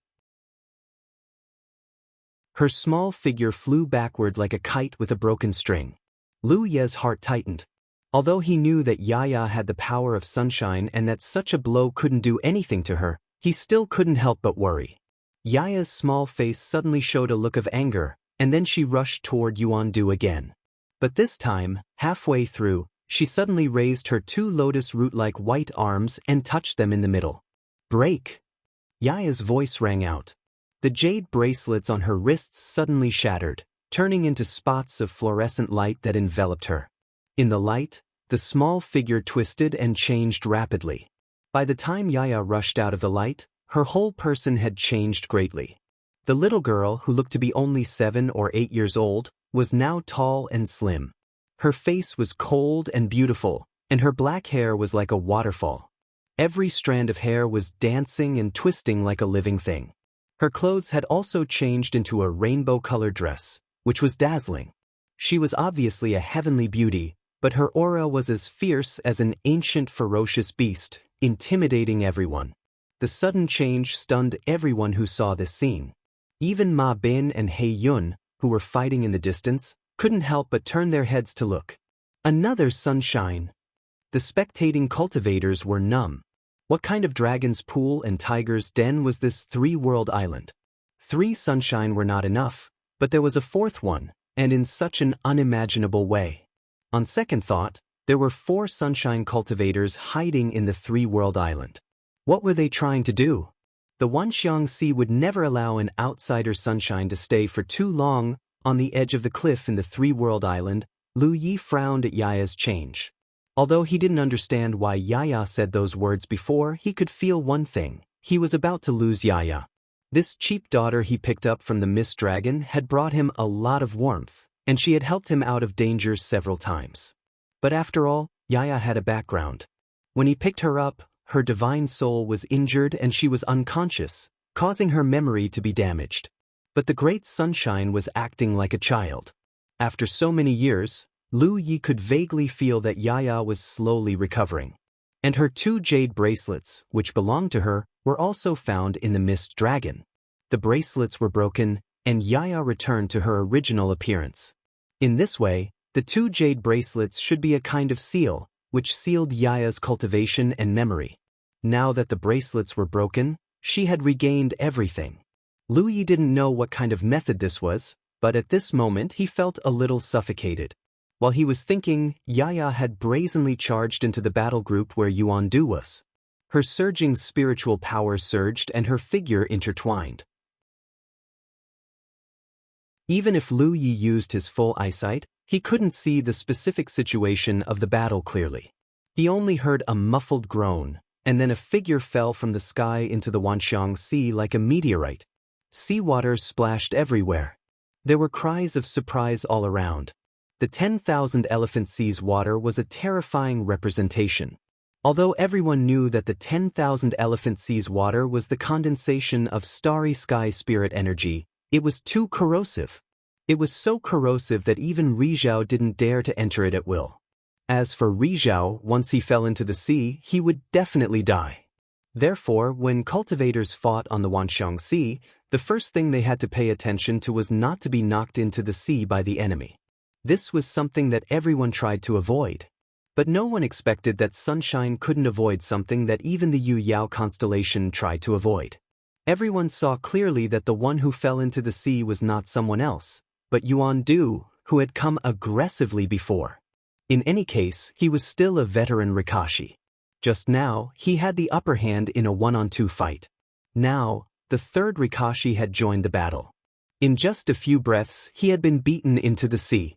Her small figure flew backward like a kite with a broken string. Lu Ye's heart tightened. Although he knew that Yaya had the power of sunshine and that such a blow couldn't do anything to her, he still couldn't help but worry. Yaya's small face suddenly showed a look of anger, and then she rushed toward Yuan Du again. But this time, halfway through, she suddenly raised her 2 lotus root-like white arms and touched them in the middle. "Break!" Yaya's voice rang out. The jade bracelets on her wrists suddenly shattered, turning into spots of fluorescent light that enveloped her. In the light, the small figure twisted and changed rapidly. By the time Yaya rushed out of the light, her whole person had changed greatly. The little girl, who looked to be only 7 or 8 years old, was now tall and slim. Her face was cold and beautiful, and her black hair was like a waterfall. Every strand of hair was dancing and twisting like a living thing. Her clothes had also changed into a rainbow-colored dress, which was dazzling. She was obviously a heavenly beauty, but her aura was as fierce as an ancient ferocious beast, intimidating everyone. The sudden change stunned everyone who saw this scene. Even Ma Bin and Hei Yun, who were fighting in the distance, couldn't help but turn their heads to look. Another sunshine. The spectating cultivators were numb. What kind of dragon's pool and tiger's den was this three-world island? 3 sunshine were not enough, but there was a 4th one, and in such an unimaginable way. On second thought, there were 4 sunshine cultivators hiding in the three-world island. What were they trying to do? The Wanxiang Sea would never allow an outsider sunshine to stay for too long on the edge of the cliff in the three-world island. Lu Yi frowned at Yaya's change. Although he didn't understand why Yaya said those words before, he could feel one thing: he was about to lose Yaya. This cheap daughter he picked up from the Mist Dragon had brought him a lot of warmth, and she had helped him out of danger several times. But after all, Yaya had a background. When he picked her up, her divine soul was injured and she was unconscious, causing her memory to be damaged. But the great sunshine was acting like a child. After so many years, Lu Yi could vaguely feel that Yaya was slowly recovering. And her 2 jade bracelets, which belonged to her, were also found in the Mist Dragon. The bracelets were broken, and Yaya returned to her original appearance. In this way, the 2 jade bracelets should be a kind of seal, which sealed Yaya's cultivation and memory. Now that the bracelets were broken, she had regained everything. Lu Yi didn't know what kind of method this was, but at this moment he felt a little suffocated. While he was thinking, Yaya had brazenly charged into the battle group where Yuan Du was. Her surging spiritual power surged and her figure intertwined. Even if Lu Yi used his full eyesight, he couldn't see the specific situation of the battle clearly. He only heard a muffled groan, and then a figure fell from the sky into the Wanxiang Sea like a meteorite. Seawater splashed everywhere. There were cries of surprise all around. The 10,000 Elephant Sea's water was a terrifying representation. Although everyone knew that the 10,000 Elephant Sea's water was the condensation of starry sky spirit energy, it was too corrosive. It was so corrosive that even Rizhao didn't dare to enter it at will. As for Rizhao, once he fell into the sea, he would definitely die. Therefore, when cultivators fought on the Wanxiang Sea, the first thing they had to pay attention to was not to be knocked into the sea by the enemy. This was something that everyone tried to avoid. But no one expected that Sunshine couldn't avoid something that even the Yu Yao constellation tried to avoid. Everyone saw clearly that the one who fell into the sea was not someone else, but Yuan Du, who had come aggressively before. In any case, he was still a veteran Rikashi. Just now, he had the upper hand in a 1-on-2 fight. Now, the 3rd Rikashi had joined the battle. In just a few breaths, he had been beaten into the sea.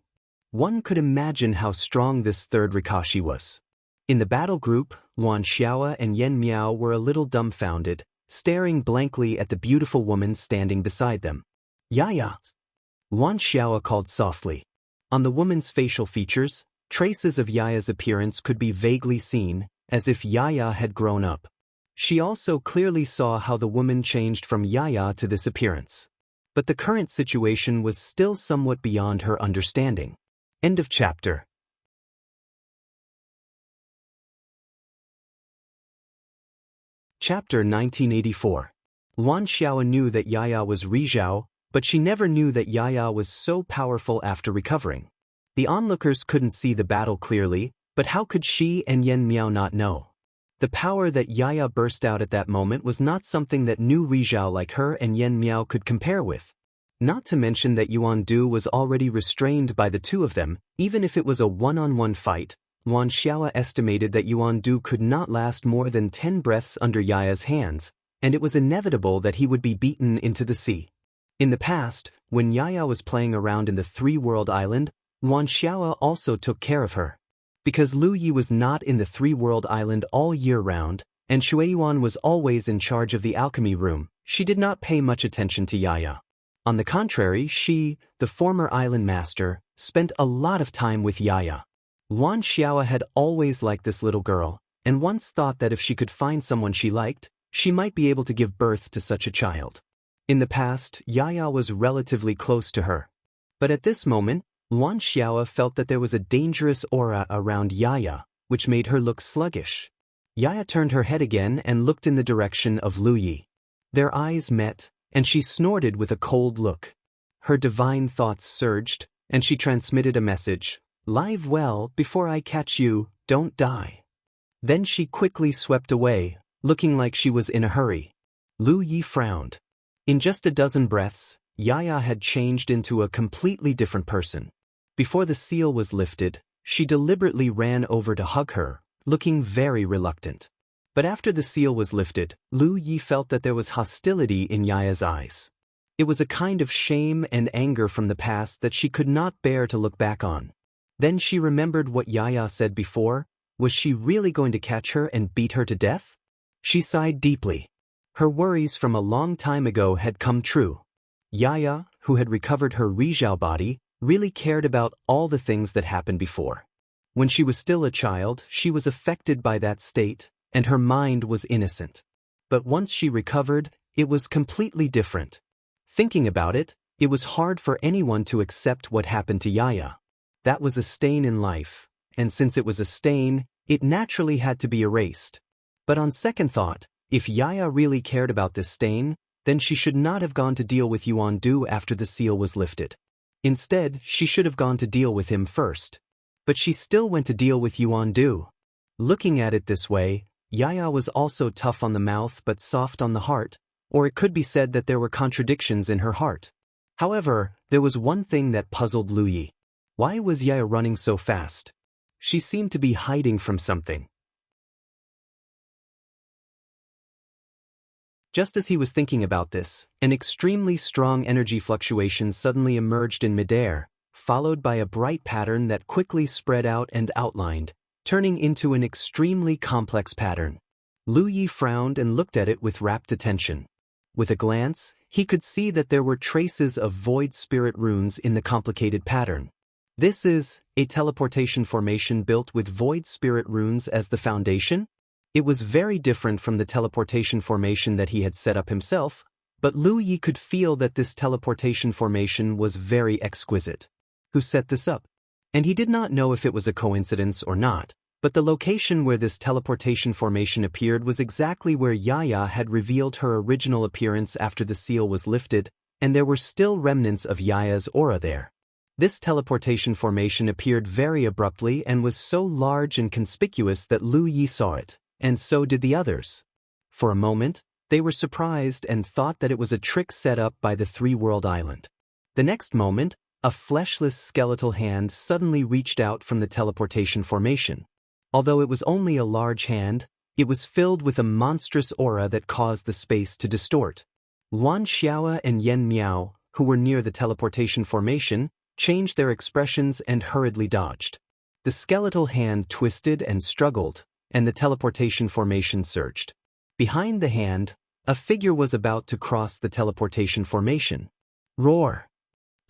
One could imagine how strong this 3rd Rikashi was. In the battle group, Luan Xiao and Yen Miao were a little dumbfounded, staring blankly at the beautiful woman standing beside them. Yaya! Luan Xiao called softly. On the woman's facial features, traces of Yaya's appearance could be vaguely seen, as if Yaya had grown up. She also clearly saw how the woman changed from Yaya to this appearance. But the current situation was still somewhat beyond her understanding. End of chapter. Chapter 1984. Luan Xiao knew that Yaya was Rizhao, but she never knew that Yaya was so powerful after recovering. The onlookers couldn't see the battle clearly, but how could she and Yen Miao not know? The power that Yaya burst out at that moment was not something that new Rizhao like her and Yen Miao could compare with. Not to mention that Yuan Du was already restrained by the 2 of them. Even if it was a 1-on-1 fight, Luan Xiao estimated that Yuan Du could not last more than 10 breaths under Yaya's hands, and it was inevitable that he would be beaten into the sea. In the past, when Yaya was playing around in the three-world island, Luan Xiao also took care of her. Because Lu Yi was not in the three-world island all year round, and Xueyuan was always in charge of the alchemy room, she did not pay much attention to Yaya. On the contrary, she, the former island master, spent a lot of time with Yaya. Luan Xiao had always liked this little girl, and once thought that if she could find someone she liked, she might be able to give birth to such a child. In the past, Yaya was relatively close to her. But at this moment, Luan Xiao felt that there was a dangerous aura around Yaya, which made her look sluggish. Yaya turned her head again and looked in the direction of Lu Yi. Their eyes met, and she snorted with a cold look. Her divine thoughts surged, and she transmitted a message. Live well before I catch you, don't die. Then she quickly swept away, looking like she was in a hurry. Lu Yi frowned. In just a dozen breaths, Yaya had changed into a completely different person. Before the seal was lifted, she deliberately ran over to hug her, looking very reluctant. But after the seal was lifted, Lu Yi felt that there was hostility in Yaya's eyes. It was a kind of shame and anger from the past that she could not bear to look back on. Then she remembered what Yaya said before. Was she really going to catch her and beat her to death? She sighed deeply. Her worries from a long time ago had come true. Yaya, who had recovered her Rizhao body, really cared about all the things that happened before. When she was still a child, she was affected by that state, and her mind was innocent. But once she recovered, it was completely different. Thinking about it, it was hard for anyone to accept what happened to Yaya. That was a stain in life, and since it was a stain, it naturally had to be erased. But on second thought, if Yaya really cared about this stain, then she should not have gone to deal with Yuan Du after the seal was lifted. Instead, she should have gone to deal with him first. But she still went to deal with Yuan Du. Looking at it this way, Yaya was also tough on the mouth but soft on the heart, or it could be said that there were contradictions in her heart. However, there was one thing that puzzled Lu Yi. Why was Yaya running so fast? She seemed to be hiding from something. Just as he was thinking about this, an extremely strong energy fluctuation suddenly emerged in midair, followed by a bright pattern that quickly spread out and outlined, turning into an extremely complex pattern. Lu Yi frowned and looked at it with rapt attention. With a glance, he could see that there were traces of void spirit runes in the complicated pattern. This is a teleportation formation built with void spirit runes as the foundation? It was very different from the teleportation formation that he had set up himself, but Lu Yi could feel that this teleportation formation was very exquisite. Who set this up? And he did not know if it was a coincidence or not, but the location where this teleportation formation appeared was exactly where Yaya had revealed her original appearance after the seal was lifted, and there were still remnants of Yaya's aura there. This teleportation formation appeared very abruptly and was so large and conspicuous that Lu Yi saw it, and so did the others. For a moment, they were surprised and thought that it was a trick set up by the three-world island. The next moment, a fleshless skeletal hand suddenly reached out from the teleportation formation. Although it was only a large hand, it was filled with a monstrous aura that caused the space to distort. Luan Xiaoa and Yen Miao, who were near the teleportation formation, changed their expressions and hurriedly dodged. The skeletal hand twisted and struggled, and the teleportation formation surged. Behind the hand, a figure was about to cross the teleportation formation. Roar!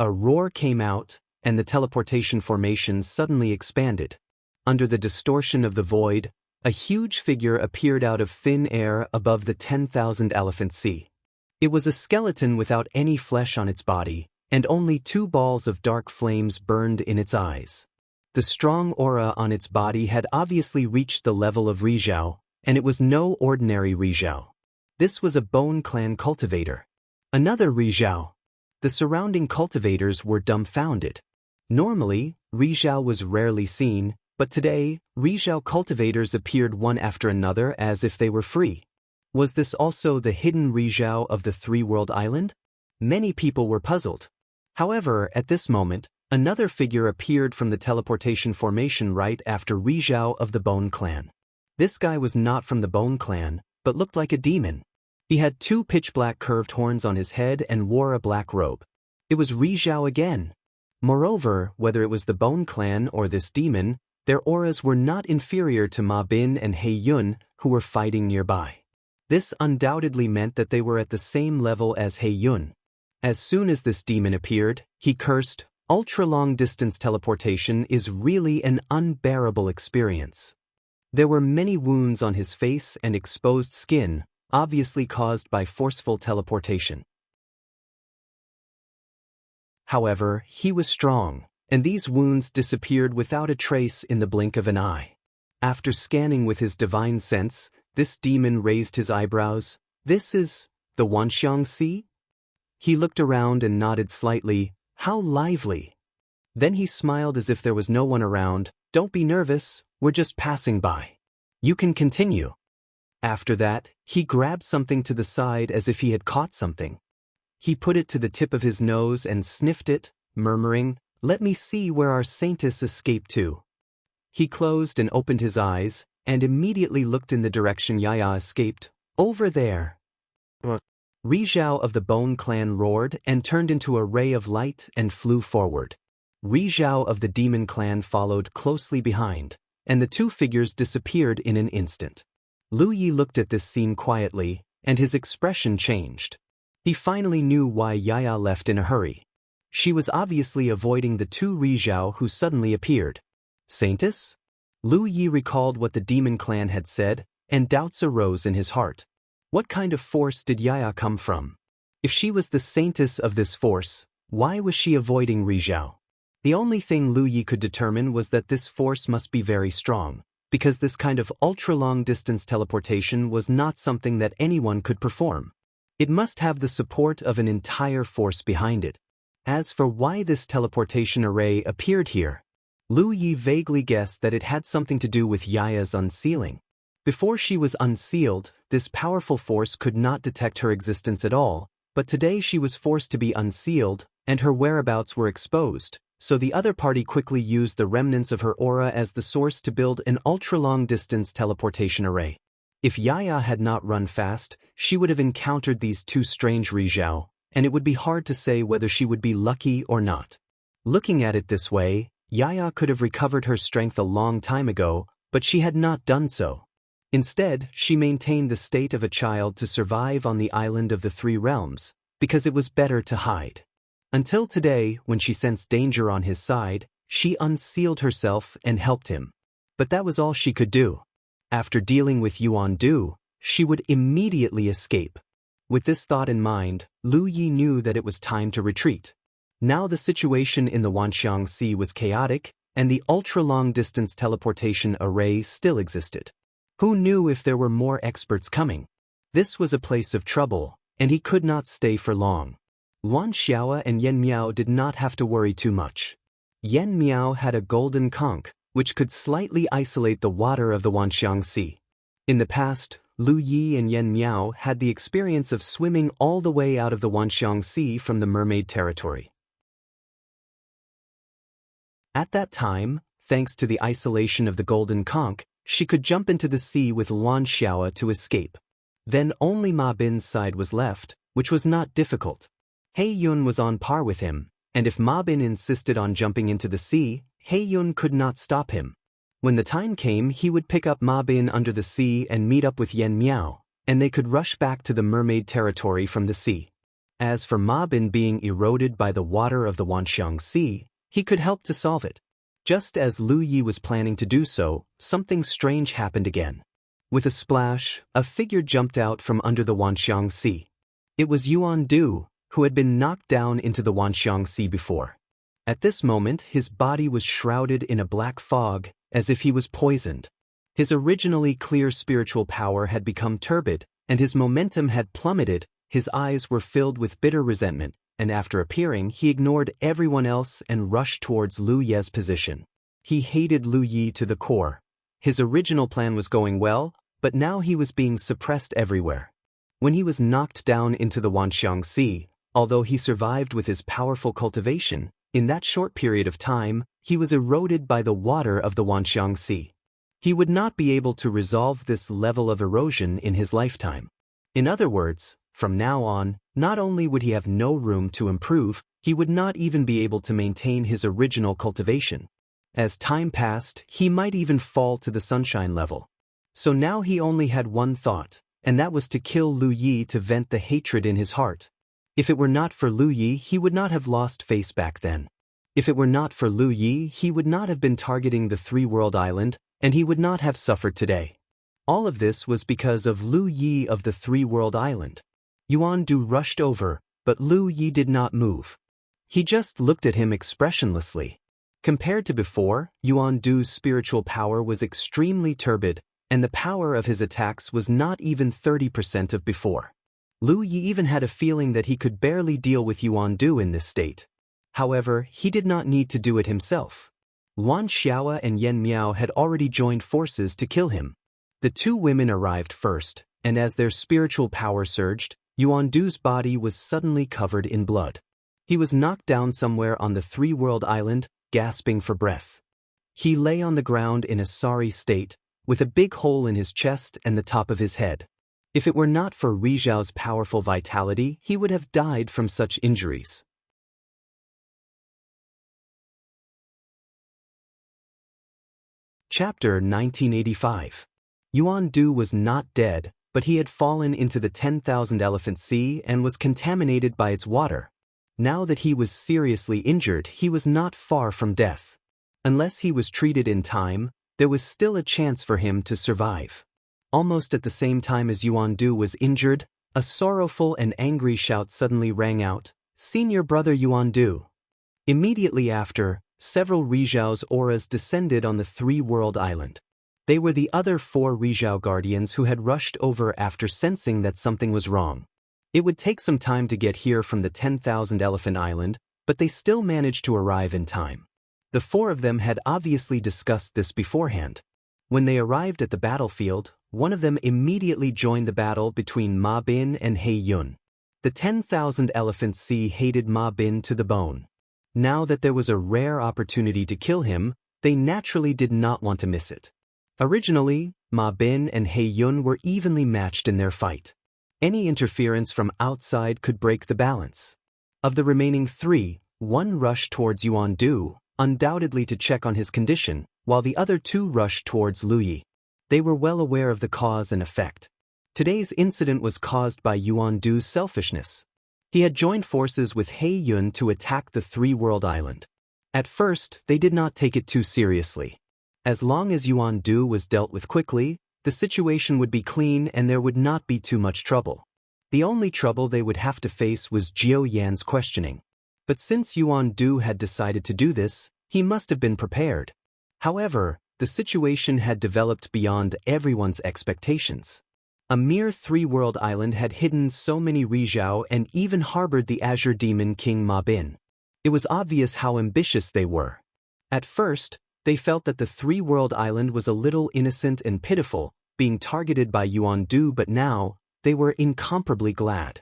A roar came out, and the teleportation formation suddenly expanded. Under the distortion of the void, a huge figure appeared out of thin air above the 10,000 elephant sea. It was a skeleton without any flesh on its body, and only 2 balls of dark flames burned in its eyes. The strong aura on its body had obviously reached the level of Rizhao, and it was no ordinary Rizhao. This was a Bone Clan cultivator. Another Rizhao. The surrounding cultivators were dumbfounded. Normally, Rizhao was rarely seen, but today, Rizhao cultivators appeared one after another as if they were free. Was this also the hidden Rizhao of the three-world island? Many people were puzzled. However, at this moment, another figure appeared from the teleportation formation right after Rizhao of the Bone Clan. This guy was not from the Bone Clan, but looked like a demon. He had 2 pitch-black curved horns on his head and wore a black robe. It was Rizhao again. Moreover, whether it was the Bone Clan or this demon, their auras were not inferior to Ma Bin and He Yun, who were fighting nearby. This undoubtedly meant that they were at the same level as He Yun. As soon as this demon appeared, he cursed, "Ultra-long-distance teleportation is really an unbearable experience." There were many wounds on his face and exposed skin, obviously caused by forceful teleportation. However, he was strong, and these wounds disappeared without a trace in the blink of an eye. After scanning with his divine sense, this demon raised his eyebrows. This is the Wanxiang Sea? He looked around and nodded slightly. How lively. Then he smiled as if there was no one around. Don't be nervous, we're just passing by. You can continue. After that, he grabbed something to the side as if he had caught something. He put it to the tip of his nose and sniffed it, murmuring, "Let me see where our saintess escaped to." He closed and opened his eyes, and immediately looked in the direction Yaya escaped. Over there. Rizhao of the Bone Clan roared and turned into a ray of light and flew forward. Rizhao of the Demon Clan followed closely behind, and the two figures disappeared in an instant. Lu Yi looked at this scene quietly, and his expression changed. He finally knew why Yaya left in a hurry. She was obviously avoiding the two Rizhao who suddenly appeared. Saintess? Lu Yi recalled what the Demon Clan had said, and doubts arose in his heart. What kind of force did Yaya come from? If she was the saintess of this force, why was she avoiding Rizhao? The only thing Lu Yi could determine was that this force must be very strong, because this kind of ultra-long-distance teleportation was not something that anyone could perform. It must have the support of an entire force behind it. As for why this teleportation array appeared here, Lu Yi vaguely guessed that it had something to do with Yaya's unsealing. Before she was unsealed, this powerful force could not detect her existence at all, but today she was forced to be unsealed, and her whereabouts were exposed, so the other party quickly used the remnants of her aura as the source to build an ultra-long-distance teleportation array. If Yaya had not run fast, she would have encountered these two strange Rizhao, and it would be hard to say whether she would be lucky or not. Looking at it this way, Yaya could have recovered her strength a long time ago, but she had not done so. Instead, she maintained the state of a child to survive on the island of the Three Realms, because it was better to hide. Until today, when she sensed danger on his side, she unsealed herself and helped him. But that was all she could do. After dealing with Yuan Du, she would immediately escape. With this thought in mind, Lu Yi knew that it was time to retreat. Now the situation in the Wanxiang Sea was chaotic, and the ultra-long-distance teleportation array still existed. Who knew if there were more experts coming? This was a place of trouble, and he could not stay for long. Luan Xiao and Yen Miao did not have to worry too much. Yen Miao had a golden conch, which could slightly isolate the water of the Wanxiang Sea. In the past, Lu Yi and Yen Miao had the experience of swimming all the way out of the Wanxiang Sea from the mermaid territory. At that time, thanks to the isolation of the golden conch, she could jump into the sea with Luan Xiao to escape. Then only Ma Bin's side was left, which was not difficult. He Yun was on par with him, and if Ma Bin insisted on jumping into the sea, He Yun could not stop him. When the time came, he would pick up Ma Bin under the sea and meet up with Yen Miao, and they could rush back to the mermaid territory from the sea. As for Ma Bin being eroded by the water of the Wanxiang Sea, he could help to solve it. Just as Lu Yi was planning to do so, something strange happened again. With a splash, a figure jumped out from under the Wanxiang Sea. It was Yuan Du, who had been knocked down into the Wanxiang Sea before. At this moment, his body was shrouded in a black fog, as if he was poisoned. His originally clear spiritual power had become turbid, and his momentum had plummeted. His eyes were filled with bitter resentment, and after appearing, he ignored everyone else and rushed towards Lu Ye's position. He hated Lu Yi to the core. His original plan was going well, but now he was being suppressed everywhere. When he was knocked down into the Wanxiang Sea, although he survived with his powerful cultivation, in that short period of time, he was eroded by the water of the Wanxiang Sea. He would not be able to resolve this level of erosion in his lifetime. In other words, from now on, not only would he have no room to improve, he would not even be able to maintain his original cultivation. As time passed, he might even fall to the sunshine level. So now he only had one thought, and that was to kill Lu Yi to vent the hatred in his heart. If it were not for Lu Yi, he would not have lost face back then. If it were not for Lu Yi, he would not have been targeting the Three-World Island, and he would not have suffered today. All of this was because of Lu Yi of the Three-World Island. Yuan Du rushed over, but Lu Yi did not move. He just looked at him expressionlessly. Compared to before, Yuan Du's spiritual power was extremely turbid, and the power of his attacks was not even 30% of before. Lu Yi even had a feeling that he could barely deal with Yuan Du in this state. However, he did not need to do it himself. Wan Xiaoa and Yen Miao had already joined forces to kill him. The two women arrived first, and as their spiritual power surged, Yuan Du's body was suddenly covered in blood. He was knocked down somewhere on the three-world island, gasping for breath. He lay on the ground in a sorry state, with a big hole in his chest and the top of his head. If it were not for Ri Zhao's powerful vitality, he would have died from such injuries. Chapter 1985. Yuan Du was not dead, but he had fallen into the 10,000 Elephant Sea and was contaminated by its water. Now that he was seriously injured, he was not far from death. Unless he was treated in time, there was still a chance for him to survive. Almost at the same time as Yuan Du was injured, a sorrowful and angry shout suddenly rang out, "Senior brother Yuan Du!" Immediately after, several Ri Zhao's auras descended on the three-world island. They were the other 4 Ri Zhao guardians who had rushed over after sensing that something was wrong. It would take some time to get here from the 10,000 Elephant Island, but they still managed to arrive in time. The 4 of them had obviously discussed this beforehand. When they arrived at the battlefield, one of them immediately joined the battle between Ma Bin and He Yun. The 10,000 Elephant Sea hated Ma Bin to the bone. Now that there was a rare opportunity to kill him, they naturally did not want to miss it. Originally, Ma Bin and He Yun were evenly matched in their fight. Any interference from outside could break the balance. Of the remaining 3, one rushed towards Yuan Du, undoubtedly to check on his condition, while the other 2 rushed towards Lu Yi. They were well aware of the cause and effect. Today's incident was caused by Yuan Du's selfishness. He had joined forces with He Yun to attack the three-world island. At first, they did not take it too seriously. As long as Yuan Du was dealt with quickly, the situation would be clean and there would not be too much trouble. The only trouble they would have to face was Jiao Yan's questioning. But since Yuan Du had decided to do this, he must have been prepared. However, the situation had developed beyond everyone's expectations. A mere three-world island had hidden so many Ri Zhao and even harbored the Azure Demon King Ma Bin. It was obvious how ambitious they were. At first, they felt that the three-world island was a little innocent and pitiful, being targeted by Yuan Du, but now, they were incomparably glad.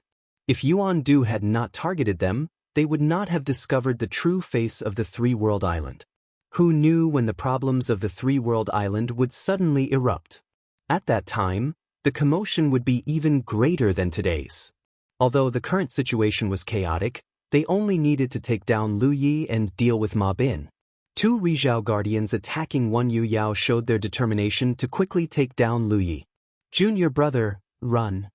If Yuan Du had not targeted them, they would not have discovered the true face of the three-world island. Who knew when the problems of the three-world island would suddenly erupt? At that time, the commotion would be even greater than today's. Although the current situation was chaotic, they only needed to take down Lu Yi and deal with Ma Bin. 2 Ri Zhao guardians attacking 1 Yu Yao showed their determination to quickly take down Lu Yi. "Junior brother, run!"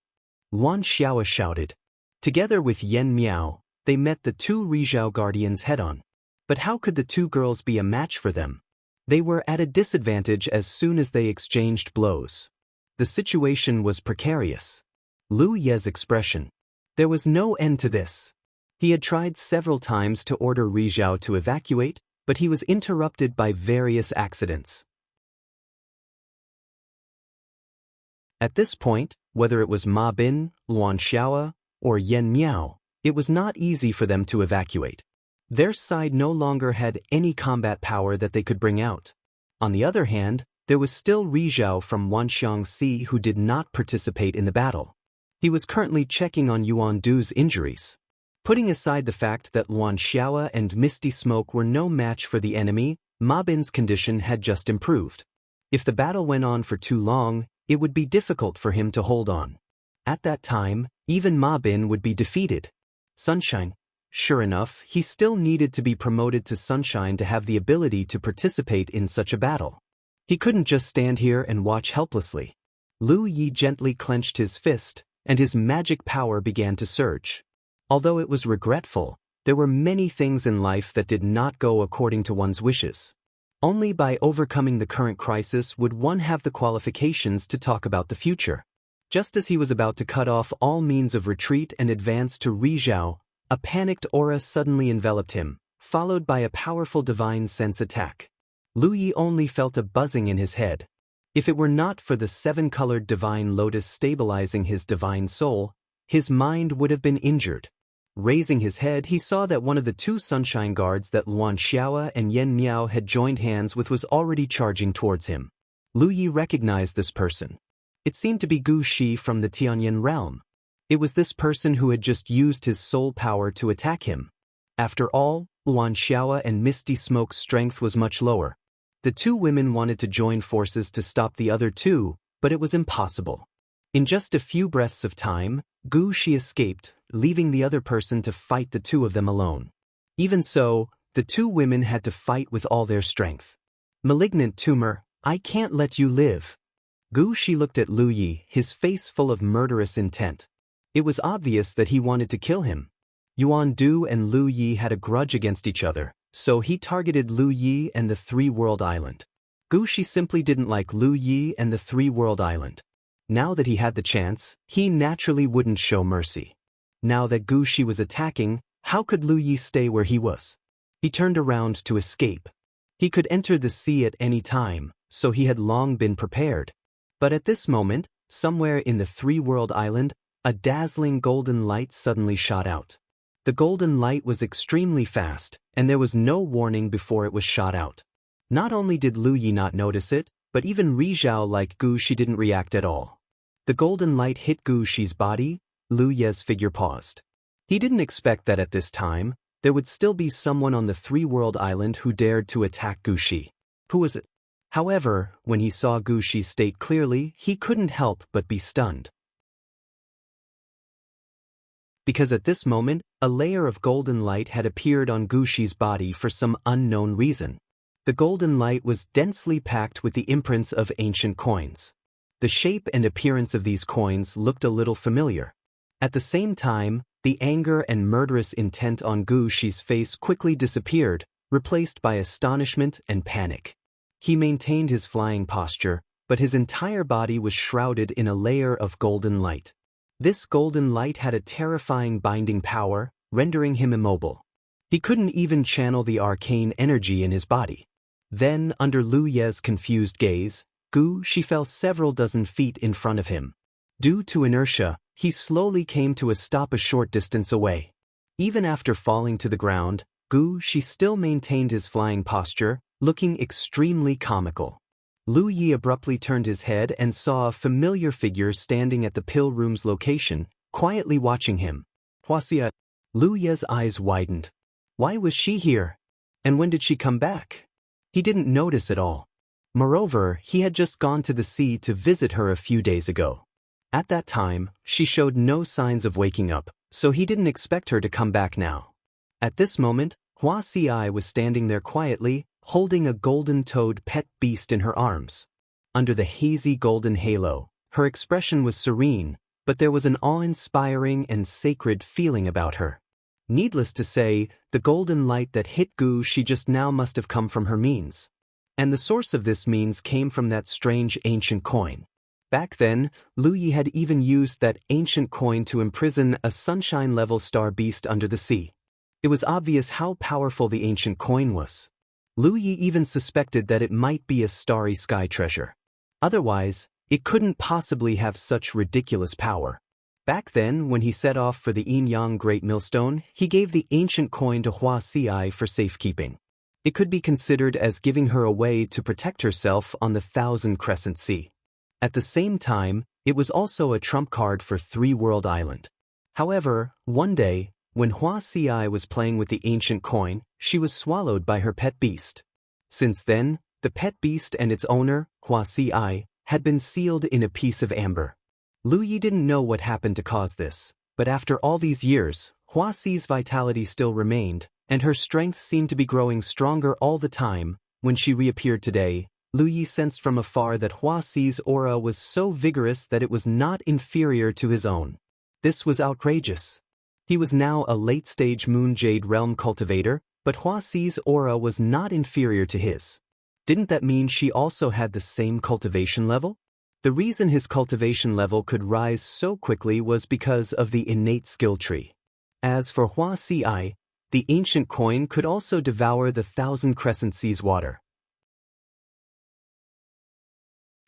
Wan Xiaoa shouted. Together with Yen Miao, they met the 2 Ri Zhao guardians head-on. But how could the 2 girls be a match for them? They were at a disadvantage as soon as they exchanged blows. The situation was precarious. Lu Ye's expression. There was no end to this. He had tried several times to order Ri Zhao to evacuate, but he was interrupted by various accidents. At this point, whether it was Ma Bin, Luan Xiaoa, or Yen Miao, it was not easy for them to evacuate. Their side no longer had any combat power that they could bring out. On the other hand, there was still Ri Zhao from Wanxiangxi who did not participate in the battle. He was currently checking on Yuan Du's injuries. Putting aside the fact that Luan Xiaoa and Misty Smoke were no match for the enemy, Ma Bin's condition had just improved. If the battle went on for too long, it would be difficult for him to hold on. At that time, even Ma Bin would be defeated. Sunshine. Sure enough, he still needed to be promoted to Sunshine to have the ability to participate in such a battle. He couldn't just stand here and watch helplessly. Lu Yi gently clenched his fist, and his magic power began to surge. Although it was regretful, there were many things in life that did not go according to one's wishes. Only by overcoming the current crisis would one have the qualifications to talk about the future. Just as he was about to cut off all means of retreat and advance to Ri Zhao, a panicked aura suddenly enveloped him, followed by a powerful divine sense attack. Lu Yi only felt a buzzing in his head. If it were not for the seven-colored divine lotus stabilizing his divine soul, his mind would have been injured. Raising his head, he saw that one of the two sunshine guards that Luan Xiao and Yen Miao had joined hands with was already charging towards him. Lu Yi recognized this person. It seemed to be Gu Shi from the Tianyan realm. It was this person who had just used his soul power to attack him. After all, Luan Xiao and Misty Smoke's strength was much lower. The two women wanted to join forces to stop the other two, but it was impossible. In just a few breaths of time, Gu Shi escaped, leaving the other person to fight the two of them alone. Even so, the two women had to fight with all their strength. Malignant tumor, I can't let you live. Gu Shi looked at Lu Yi, his face full of murderous intent. It was obvious that he wanted to kill him. Yuan Du and Lu Yi had a grudge against each other, so he targeted Lu Yi and the Three-World Island. Gu Shi simply didn't like Lu Yi and the Three-World Island. Now that he had the chance, he naturally wouldn't show mercy. Now that Gu Shi was attacking, how could Lu Yi stay where he was? He turned around to escape. He could enter the sea at any time, so he had long been prepared. But at this moment, somewhere in the Three-World Island, a dazzling golden light suddenly shot out. The golden light was extremely fast, and there was no warning before it was shot out. Not only did Lu Yi not notice it, but even Ri Zhao like Gu Shi didn't react at all. The golden light hit Gu Shi's body. Lu Ye's figure paused. He didn't expect that at this time, there would still be someone on the Three-World Island who dared to attack Gu Shi. Who was it? However, when he saw Gu Shi's state clearly, he couldn't help but be stunned. Because at this moment, a layer of golden light had appeared on Gu Shi's body for some unknown reason. The golden light was densely packed with the imprints of ancient coins. The shape and appearance of these coins looked a little familiar. At the same time, the anger and murderous intent on Gu Shi's face quickly disappeared, replaced by astonishment and panic. He maintained his flying posture, but his entire body was shrouded in a layer of golden light. This golden light had a terrifying binding power, rendering him immobile. He couldn't even channel the arcane energy in his body. Then, under Lu Ye's confused gaze, Gu Shi fell several dozen feet in front of him. Due to inertia, he slowly came to a stop a short distance away. Even after falling to the ground, Gu Shi still maintained his flying posture, looking extremely comical. Lu Yi abruptly turned his head and saw a familiar figure standing at the pill room's location, quietly watching him. Huaxia. Lu Ye's eyes widened. Why was she here? And when did she come back? He didn't notice at all. Moreover, he had just gone to the sea to visit her a few days ago. At that time, she showed no signs of waking up, so he didn't expect her to come back now. At this moment, Hua Xi was standing there quietly, holding a golden-toed pet beast in her arms. Under the hazy golden halo, her expression was serene, but there was an awe-inspiring and sacred feeling about her. Needless to say, the golden light that hit Gu Shi just now must have come from her means. And the source of this means came from that strange ancient coin. Back then, Lu Yi had even used that ancient coin to imprison a sunshine-level star beast under the sea. It was obvious how powerful the ancient coin was. Lu Yi even suspected that it might be a starry sky treasure. Otherwise, it couldn't possibly have such ridiculous power. Back then, when he set off for the Yin-Yang Great Millstone, he gave the ancient coin to Hua Xi for safekeeping. It could be considered as giving her a way to protect herself on the Thousand Crescent Sea. At the same time, it was also a trump card for Three-World Island. However, one day, when Hua Xi was playing with the ancient coin, she was swallowed by her pet beast. Since then, the pet beast and its owner, Hua Xi, had been sealed in a piece of amber. Lu Yi didn't know what happened to cause this, but after all these years, Hua Xi's vitality still remained, and her strength seemed to be growing stronger all the time. When she reappeared today, Lu Yi sensed from afar that Hua Xi's aura was so vigorous that it was not inferior to his own. This was outrageous. He was now a late-stage Moon Jade Realm cultivator, but Hua Xi's aura was not inferior to his. Didn't that mean she also had the same cultivation level? The reason his cultivation level could rise so quickly was because of the innate skill tree. As for Hua Xi, The ancient coin could also devour the 1,000 crescent seas water.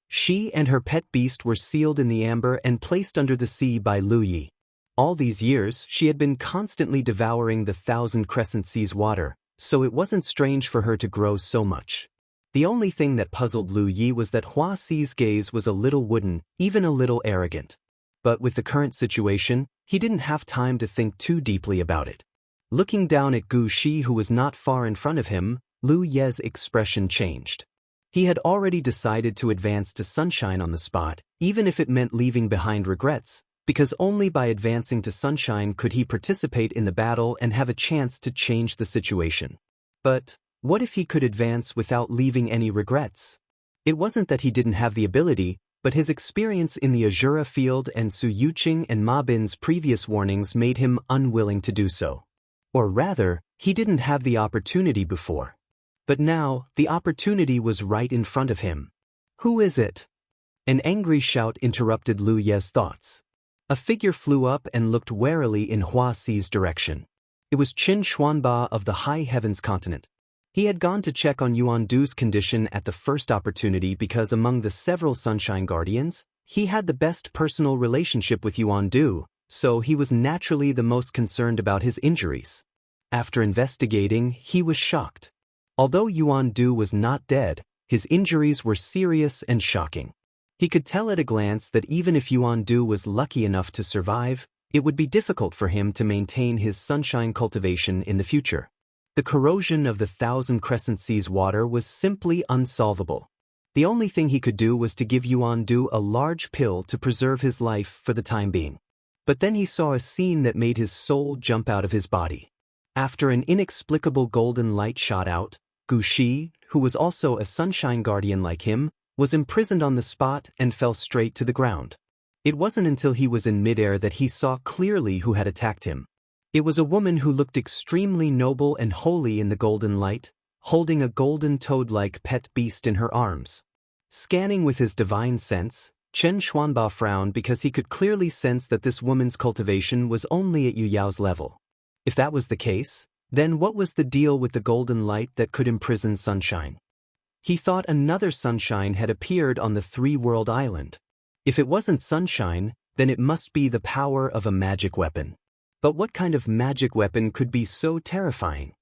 She and her pet beast were sealed in the amber and placed under the sea by Lu Yi. All these years, she had been constantly devouring the 1,000 crescent seas water, so it wasn't strange for her to grow so much. The only thing that puzzled Lu Yi was that Hua Xi's gaze was a little wooden, even a little arrogant. But with the current situation, he didn't have time to think too deeply about it. Looking down at Gu Shi, who was not far in front of him, Lu Ye's expression changed. He had already decided to advance to Sunshine on the spot, even if it meant leaving behind regrets, because only by advancing to Sunshine could he participate in the battle and have a chance to change the situation. But what if he could advance without leaving any regrets? It wasn't that he didn't have the ability, but his experience in the Azura field and Su Yuqing and Ma Bin's previous warnings made him unwilling to do so. Or rather, he didn't have the opportunity before. But now, the opportunity was right in front of him. Who is it? An angry shout interrupted Lu Ye's thoughts. A figure flew up and looked warily in Hua Xi's direction. It was Qin Xuanba of the High Heavens continent. He had gone to check on Yuan Du's condition at the first opportunity because among the several Sunshine Guardians, he had the best personal relationship with Yuan Du, so he was naturally the most concerned about his injuries. After investigating, he was shocked. Although Yuan Du was not dead, his injuries were serious and shocking. He could tell at a glance that even if Yuan Du was lucky enough to survive, it would be difficult for him to maintain his sunshine cultivation in the future. The corrosion of the 1,000 crescent seas water was simply unsolvable. The only thing he could do was to give Yuan Du a large pill to preserve his life for the time being. But then he saw a scene that made his soul jump out of his body. After an inexplicable golden light shot out, Gu Shi, who was also a sunshine guardian like him, was imprisoned on the spot and fell straight to the ground. It wasn't until he was in midair that he saw clearly who had attacked him. It was a woman who looked extremely noble and holy in the golden light, holding a golden toad-like pet beast in her arms. Scanning with his divine sense, Chen Xuanba frowned because he could clearly sense that this woman's cultivation was only at Yu Yao's level. If that was the case, then what was the deal with the golden light that could imprison Sunshine? He thought another Sunshine had appeared on the three-world island. If it wasn't Sunshine, then it must be the power of a magic weapon. But what kind of magic weapon could be so terrifying?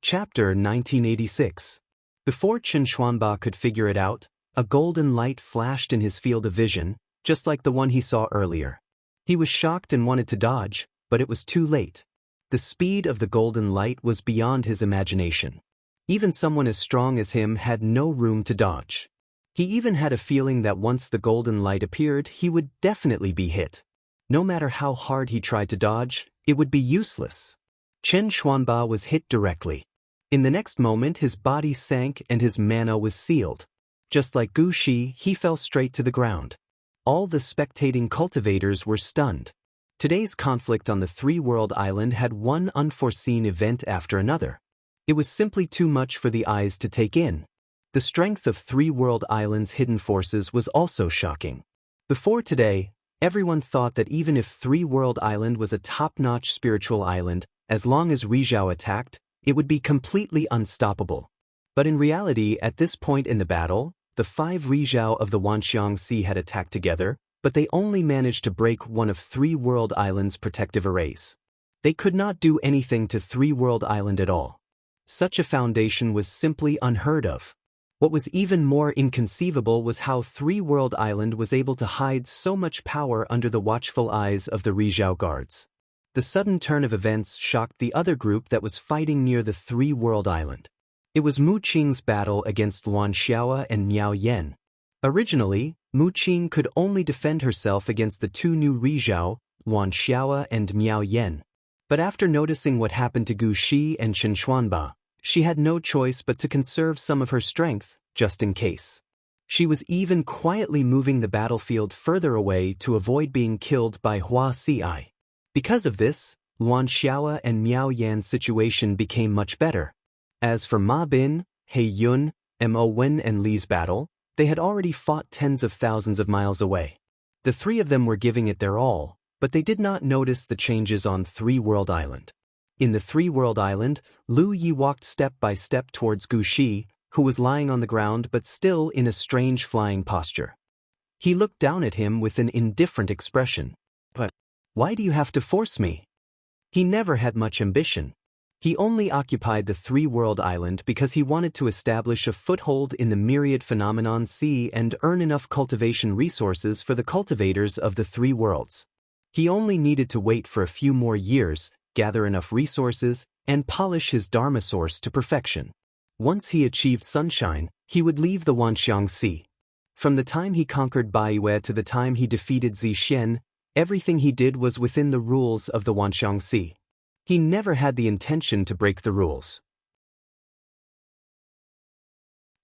Chapter 1986. Before Chen Xuanba could figure it out, a golden light flashed in his field of vision, just like the one he saw earlier. He was shocked and wanted to dodge, but it was too late. The speed of the golden light was beyond his imagination. Even someone as strong as him had no room to dodge. He even had a feeling that once the golden light appeared, he would definitely be hit. No matter how hard he tried to dodge, it would be useless. Chen Xuanba was hit directly. In the next moment, his body sank and his mana was sealed. Just like Gu Shi, he fell straight to the ground. All the spectating cultivators were stunned. Today's conflict on the three-world island had one unforeseen event after another. It was simply too much for the eyes to take in. The strength of three-world island's hidden forces was also shocking. Before today, everyone thought that even if three-world island was a top-notch spiritual island, as long as Rizhao attacked, it would be completely unstoppable. But in reality, at this point in the battle, the 5 Rizhao of the Wanxiang Sea had attacked together, but they only managed to break one of three-world island's protective arrays. They could not do anything to three-world island at all. Such a foundation was simply unheard of. What was even more inconceivable was how three-world island was able to hide so much power under the watchful eyes of the Rizhao guards. The sudden turn of events shocked the other group that was fighting near the three-world island. It was Mu Qing's battle against Luan Xiaoa and Miao Yan. Originally, Mu Qing could only defend herself against the 2 new Rizhao, Luan Xiaoa and Miao Yan. But after noticing what happened to Gu Shi and Chen Xuanba, she had no choice but to conserve some of her strength, just in case. She was even quietly moving the battlefield further away to avoid being killed by Hua Xi. Because of this, Luan Xiaoa and Miao Yan's situation became much better. As for Ma Bin, He Yun, Mo Wen and Li's battle, they had already fought tens of thousands of miles away. The three of them were giving it their all, but they did not notice the changes on Three World Island. In the Three World Island, Lu Yi walked step by step towards Gu Shi, who was lying on the ground but still in a strange flying posture. He looked down at him with an indifferent expression. "But why do you have to force me?" He never had much ambition. He only occupied the Three-World Island because he wanted to establish a foothold in the myriad phenomenon sea and earn enough cultivation resources for the cultivators of the three worlds. He only needed to wait for a few more years, gather enough resources, and polish his Dharma source to perfection. Once he achieved sunshine, he would leave the Wanxiang Sea. From the time he conquered Baiyue to the time he defeated Zixian, everything he did was within the rules of the Wanxiang Sea. He never had the intention to break the rules.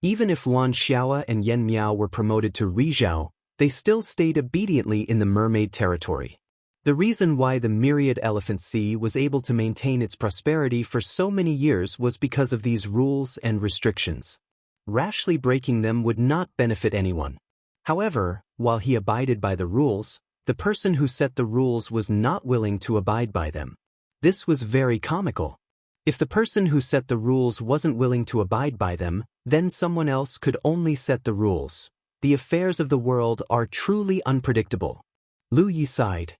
Even if Wan Xiao and Yen Miao were promoted to Rizhao, they still stayed obediently in the mermaid territory. The reason why the Myriad Elephant Sea was able to maintain its prosperity for so many years was because of these rules and restrictions. Rashly breaking them would not benefit anyone. However, while he abided by the rules, the person who set the rules was not willing to abide by them. This was very comical. If the person who set the rules wasn't willing to abide by them, then someone else could only set the rules. The affairs of the world are truly unpredictable. Lu Yi sighed.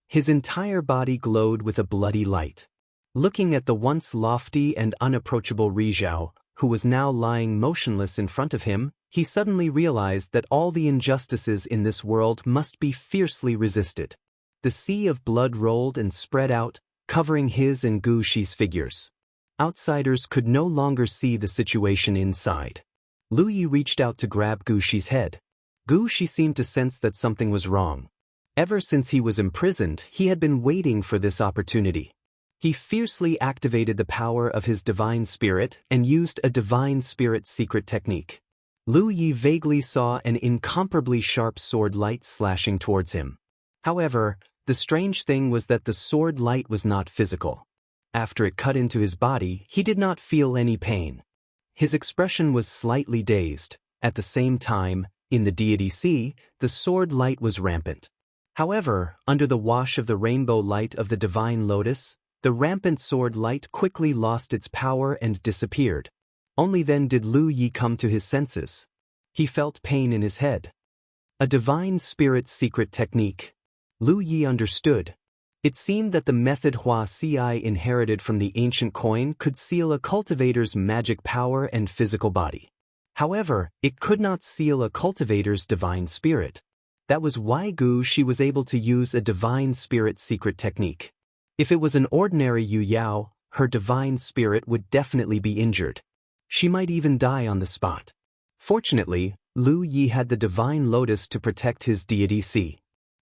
His entire body glowed with a bloody light. Looking at the once lofty and unapproachable Rizhao, who was now lying motionless in front of him, he suddenly realized that all the injustices in this world must be fiercely resisted. The sea of blood rolled and spread out, covering his and Gu Shi's figures. Outsiders could no longer see the situation inside. Lu Yi reached out to grab Gu Shi's head. Gu Shi seemed to sense that something was wrong. Ever since he was imprisoned, he had been waiting for this opportunity. He fiercely activated the power of his divine spirit and used a divine spirit secret technique. Lu Yi vaguely saw an incomparably sharp sword light slashing towards him. However, the strange thing was that the sword light was not physical. After it cut into his body, he did not feel any pain. His expression was slightly dazed. At the same time, in the deity sea, the sword light was rampant. However, under the wash of the rainbow light of the divine lotus, the rampant sword light quickly lost its power and disappeared. Only then did Lu Yi come to his senses. He felt pain in his head. A divine spirit secret technique. Lu Yi understood. It seemed that the method Hua Ci inherited from the ancient coin could seal a cultivator's magic power and physical body. However, it could not seal a cultivator's divine spirit. That was why Gu Shi was able to use a divine spirit secret technique. If it was an ordinary Yu Yao, her divine spirit would definitely be injured. She might even die on the spot. Fortunately, Lu Yi had the divine lotus to protect his deity sea.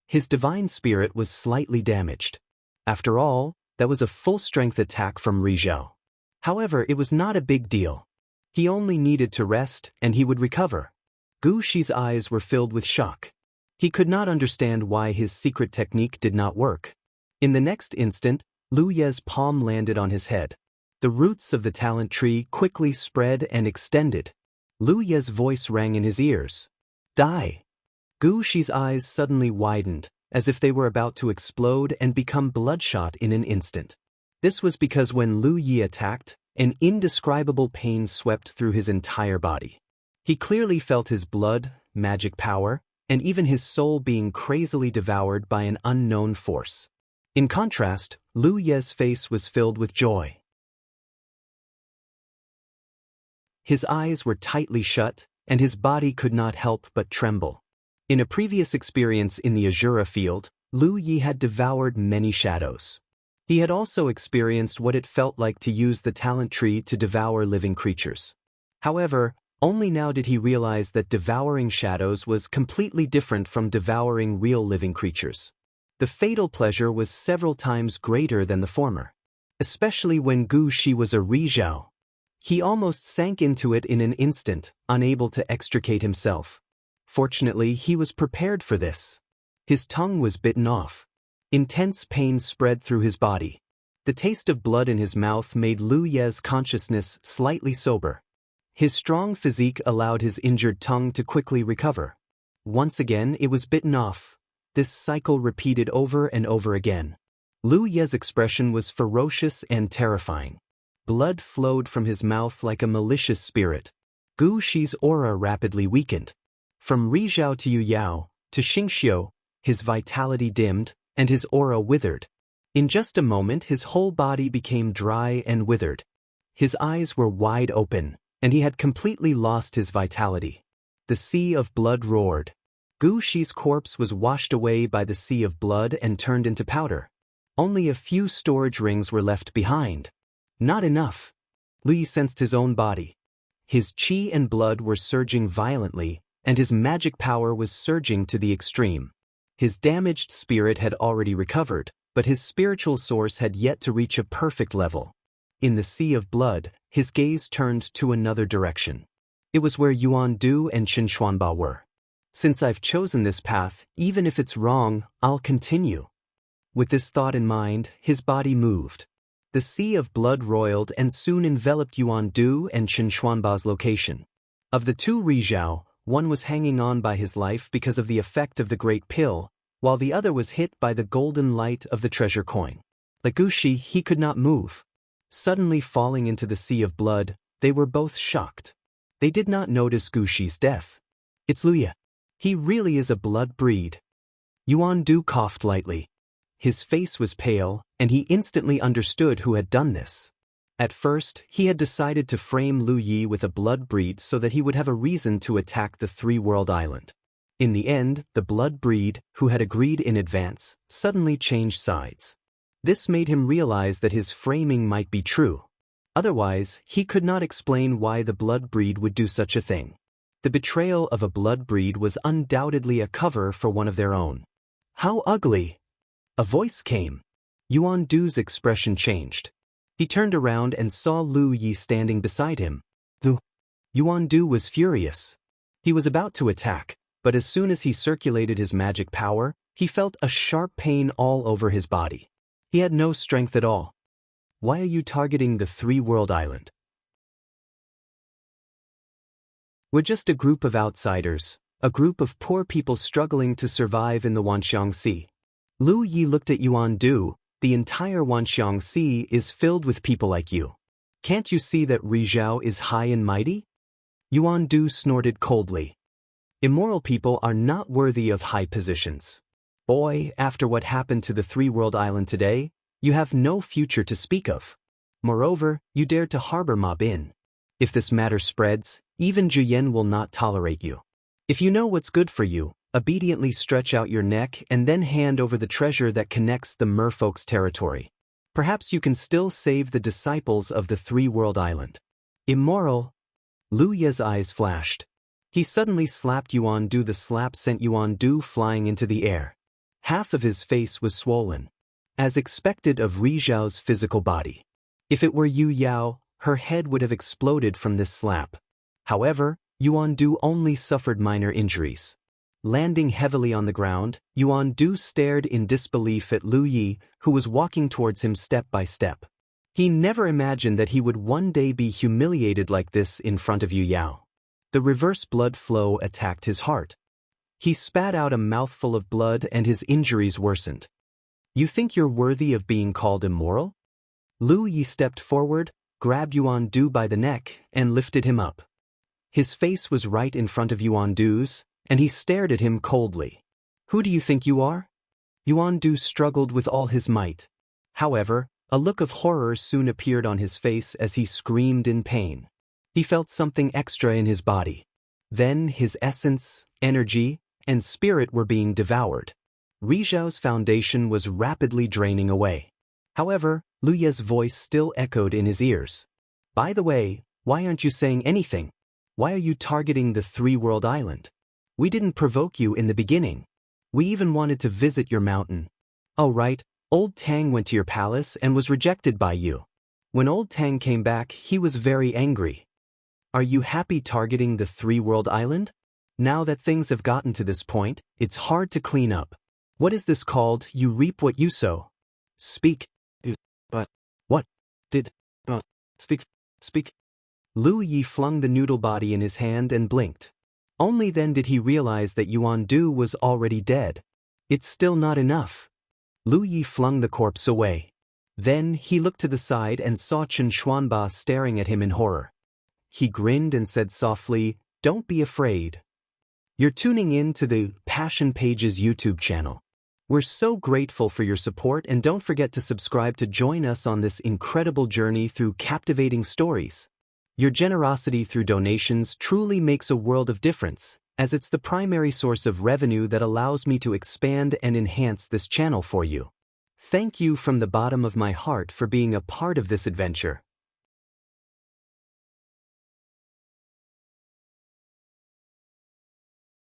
His divine spirit was slightly damaged. After all, that was a full-strength attack from Rizhao. However, it was not a big deal. He only needed to rest, and he would recover. Gu Shi's eyes were filled with shock. He could not understand why his secret technique did not work. In the next instant, Lu Ye's palm landed on his head. The roots of the talent tree quickly spread and extended. Lu Ye's voice rang in his ears. Die! Gu Shi's eyes suddenly widened, as if they were about to explode and become bloodshot in an instant. This was because when Lu Yi attacked, an indescribable pain swept through his entire body. He clearly felt his blood, magic power, and even his soul being crazily devoured by an unknown force. In contrast, Lu Ye's face was filled with joy. His eyes were tightly shut, and his body could not help but tremble. In a previous experience in the Azura field, Lu Yi had devoured many shadows. He had also experienced what it felt like to use the talent tree to devour living creatures. However, only now did he realize that devouring shadows was completely different from devouring real living creatures. The fatal pleasure was several times greater than the former. Especially when Gu Shi was a Rizhao. He almost sank into it in an instant, unable to extricate himself. Fortunately, he was prepared for this. His tongue was bitten off. Intense pain spread through his body. The taste of blood in his mouth made Lu Ye's consciousness slightly sober. His strong physique allowed his injured tongue to quickly recover. Once again, it was bitten off. This cycle repeated over and over again. Lu Ye's expression was ferocious and terrifying. Blood flowed from his mouth like a malicious spirit. Gu Shi's aura rapidly weakened. From Rizhao to Yu Yao, to Xingxiu, his vitality dimmed, and his aura withered. In just a moment his whole body became dry and withered. His eyes were wide open, and he had completely lost his vitality. The sea of blood roared. Gu Shi's corpse was washed away by the sea of blood and turned into powder. Only a few storage rings were left behind. Not enough. Lu Yi sensed his own body. His qi and blood were surging violently, and his magic power was surging to the extreme. His damaged spirit had already recovered, but his spiritual source had yet to reach a perfect level. In the sea of blood, his gaze turned to another direction. It was where Yuan Du and Qin Xuanba were. Since I've chosen this path, even if it's wrong, I'll continue. With this thought in mind, his body moved. The sea of blood roiled and soon enveloped Yuan Du and Qin Xuanba's location. Of the two Rizhao, one was hanging on by his life because of the effect of the great pill, while the other was hit by the golden light of the treasure coin. Like Gu Shi, he could not move. Suddenly falling into the sea of blood, they were both shocked. They did not notice Gu Shi's death. It's Lu Ye. He really is a blood breed. Yuan Du coughed lightly. His face was pale, and he instantly understood who had done this. At first, he had decided to frame Lu Yi with a blood breed so that he would have a reason to attack the three-world island. In the end, the blood breed, who had agreed in advance, suddenly changed sides. This made him realize that his framing might be true. Otherwise, he could not explain why the blood breed would do such a thing. The betrayal of a blood breed was undoubtedly a cover for one of their own. How ugly! A voice came. Yuan Du's expression changed. He turned around and saw Lu Yi standing beside him. Yuan Du was furious. He was about to attack, but as soon as he circulated his magic power, he felt a sharp pain all over his body. He had no strength at all. Why are you targeting the three-world island? We're just a group of outsiders, a group of poor people struggling to survive in the Wanxiang Sea. Lu Yi looked at Yuan Du. The entire Wanxiang Sea is filled with people like you. Can't you see that Rizhao is high and mighty? Yuan Du snorted coldly. Immoral people are not worthy of high positions. Boy, after what happened to the three-world island today, you have no future to speak of. Moreover, you dared to harbor Ma Bin. If this matter spreads, even Juyen will not tolerate you. If you know what's good for you, obediently stretch out your neck and then hand over the treasure that connects the merfolk's territory. Perhaps you can still save the disciples of the three-world island. Immoral. Lu Ye's eyes flashed. He suddenly slapped Yuan Du. The slap sent Yuan Du flying into the air. Half of his face was swollen, as expected of Rizhao's physical body. If it were Yu Yao, her head would have exploded from this slap. However, Yuan Du only suffered minor injuries. Landing heavily on the ground, Yuan Du stared in disbelief at Lu Yi, who was walking towards him step by step. He never imagined that he would one day be humiliated like this in front of Yu Yao. The reverse blood flow attacked his heart. He spat out a mouthful of blood and his injuries worsened. You think you're worthy of being called immoral? Lu Yi stepped forward, grabbed Yuan Du by the neck, and lifted him up. His face was right in front of Yuan Du's, and he stared at him coldly. Who do you think you are? Yuan Du struggled with all his might. However, a look of horror soon appeared on his face as he screamed in pain. He felt something extra in his body. Then his essence, energy, and spirit were being devoured. Rizhao's foundation was rapidly draining away. However, Lu Ye's voice still echoed in his ears. By the way, why aren't you saying anything? Why are you targeting the three-world island? We didn't provoke you in the beginning. We even wanted to visit your mountain. Oh right, Old Tang went to your palace and was rejected by you. When Old Tang came back, he was very angry. Are you happy targeting the three-world island? Now that things have gotten to this point, it's hard to clean up. What is this called? You reap what you sow. Speak. But what? Did speak. Lu Yi flung the noodle body in his hand and blinked. Only then did he realize that Yuan Du was already dead. It's still not enough. Lu Yi flung the corpse away. Then he looked to the side and saw Chen Xuanba staring at him in horror. He grinned and said softly, "Don't be afraid. You're tuning in to the Passion Pages YouTube channel. We're so grateful for your support, and don't forget to subscribe to join us on this incredible journey through captivating stories. Your generosity through donations truly makes a world of difference, as it's the primary source of revenue that allows me to expand and enhance this channel for you. Thank you from the bottom of my heart for being a part of this adventure.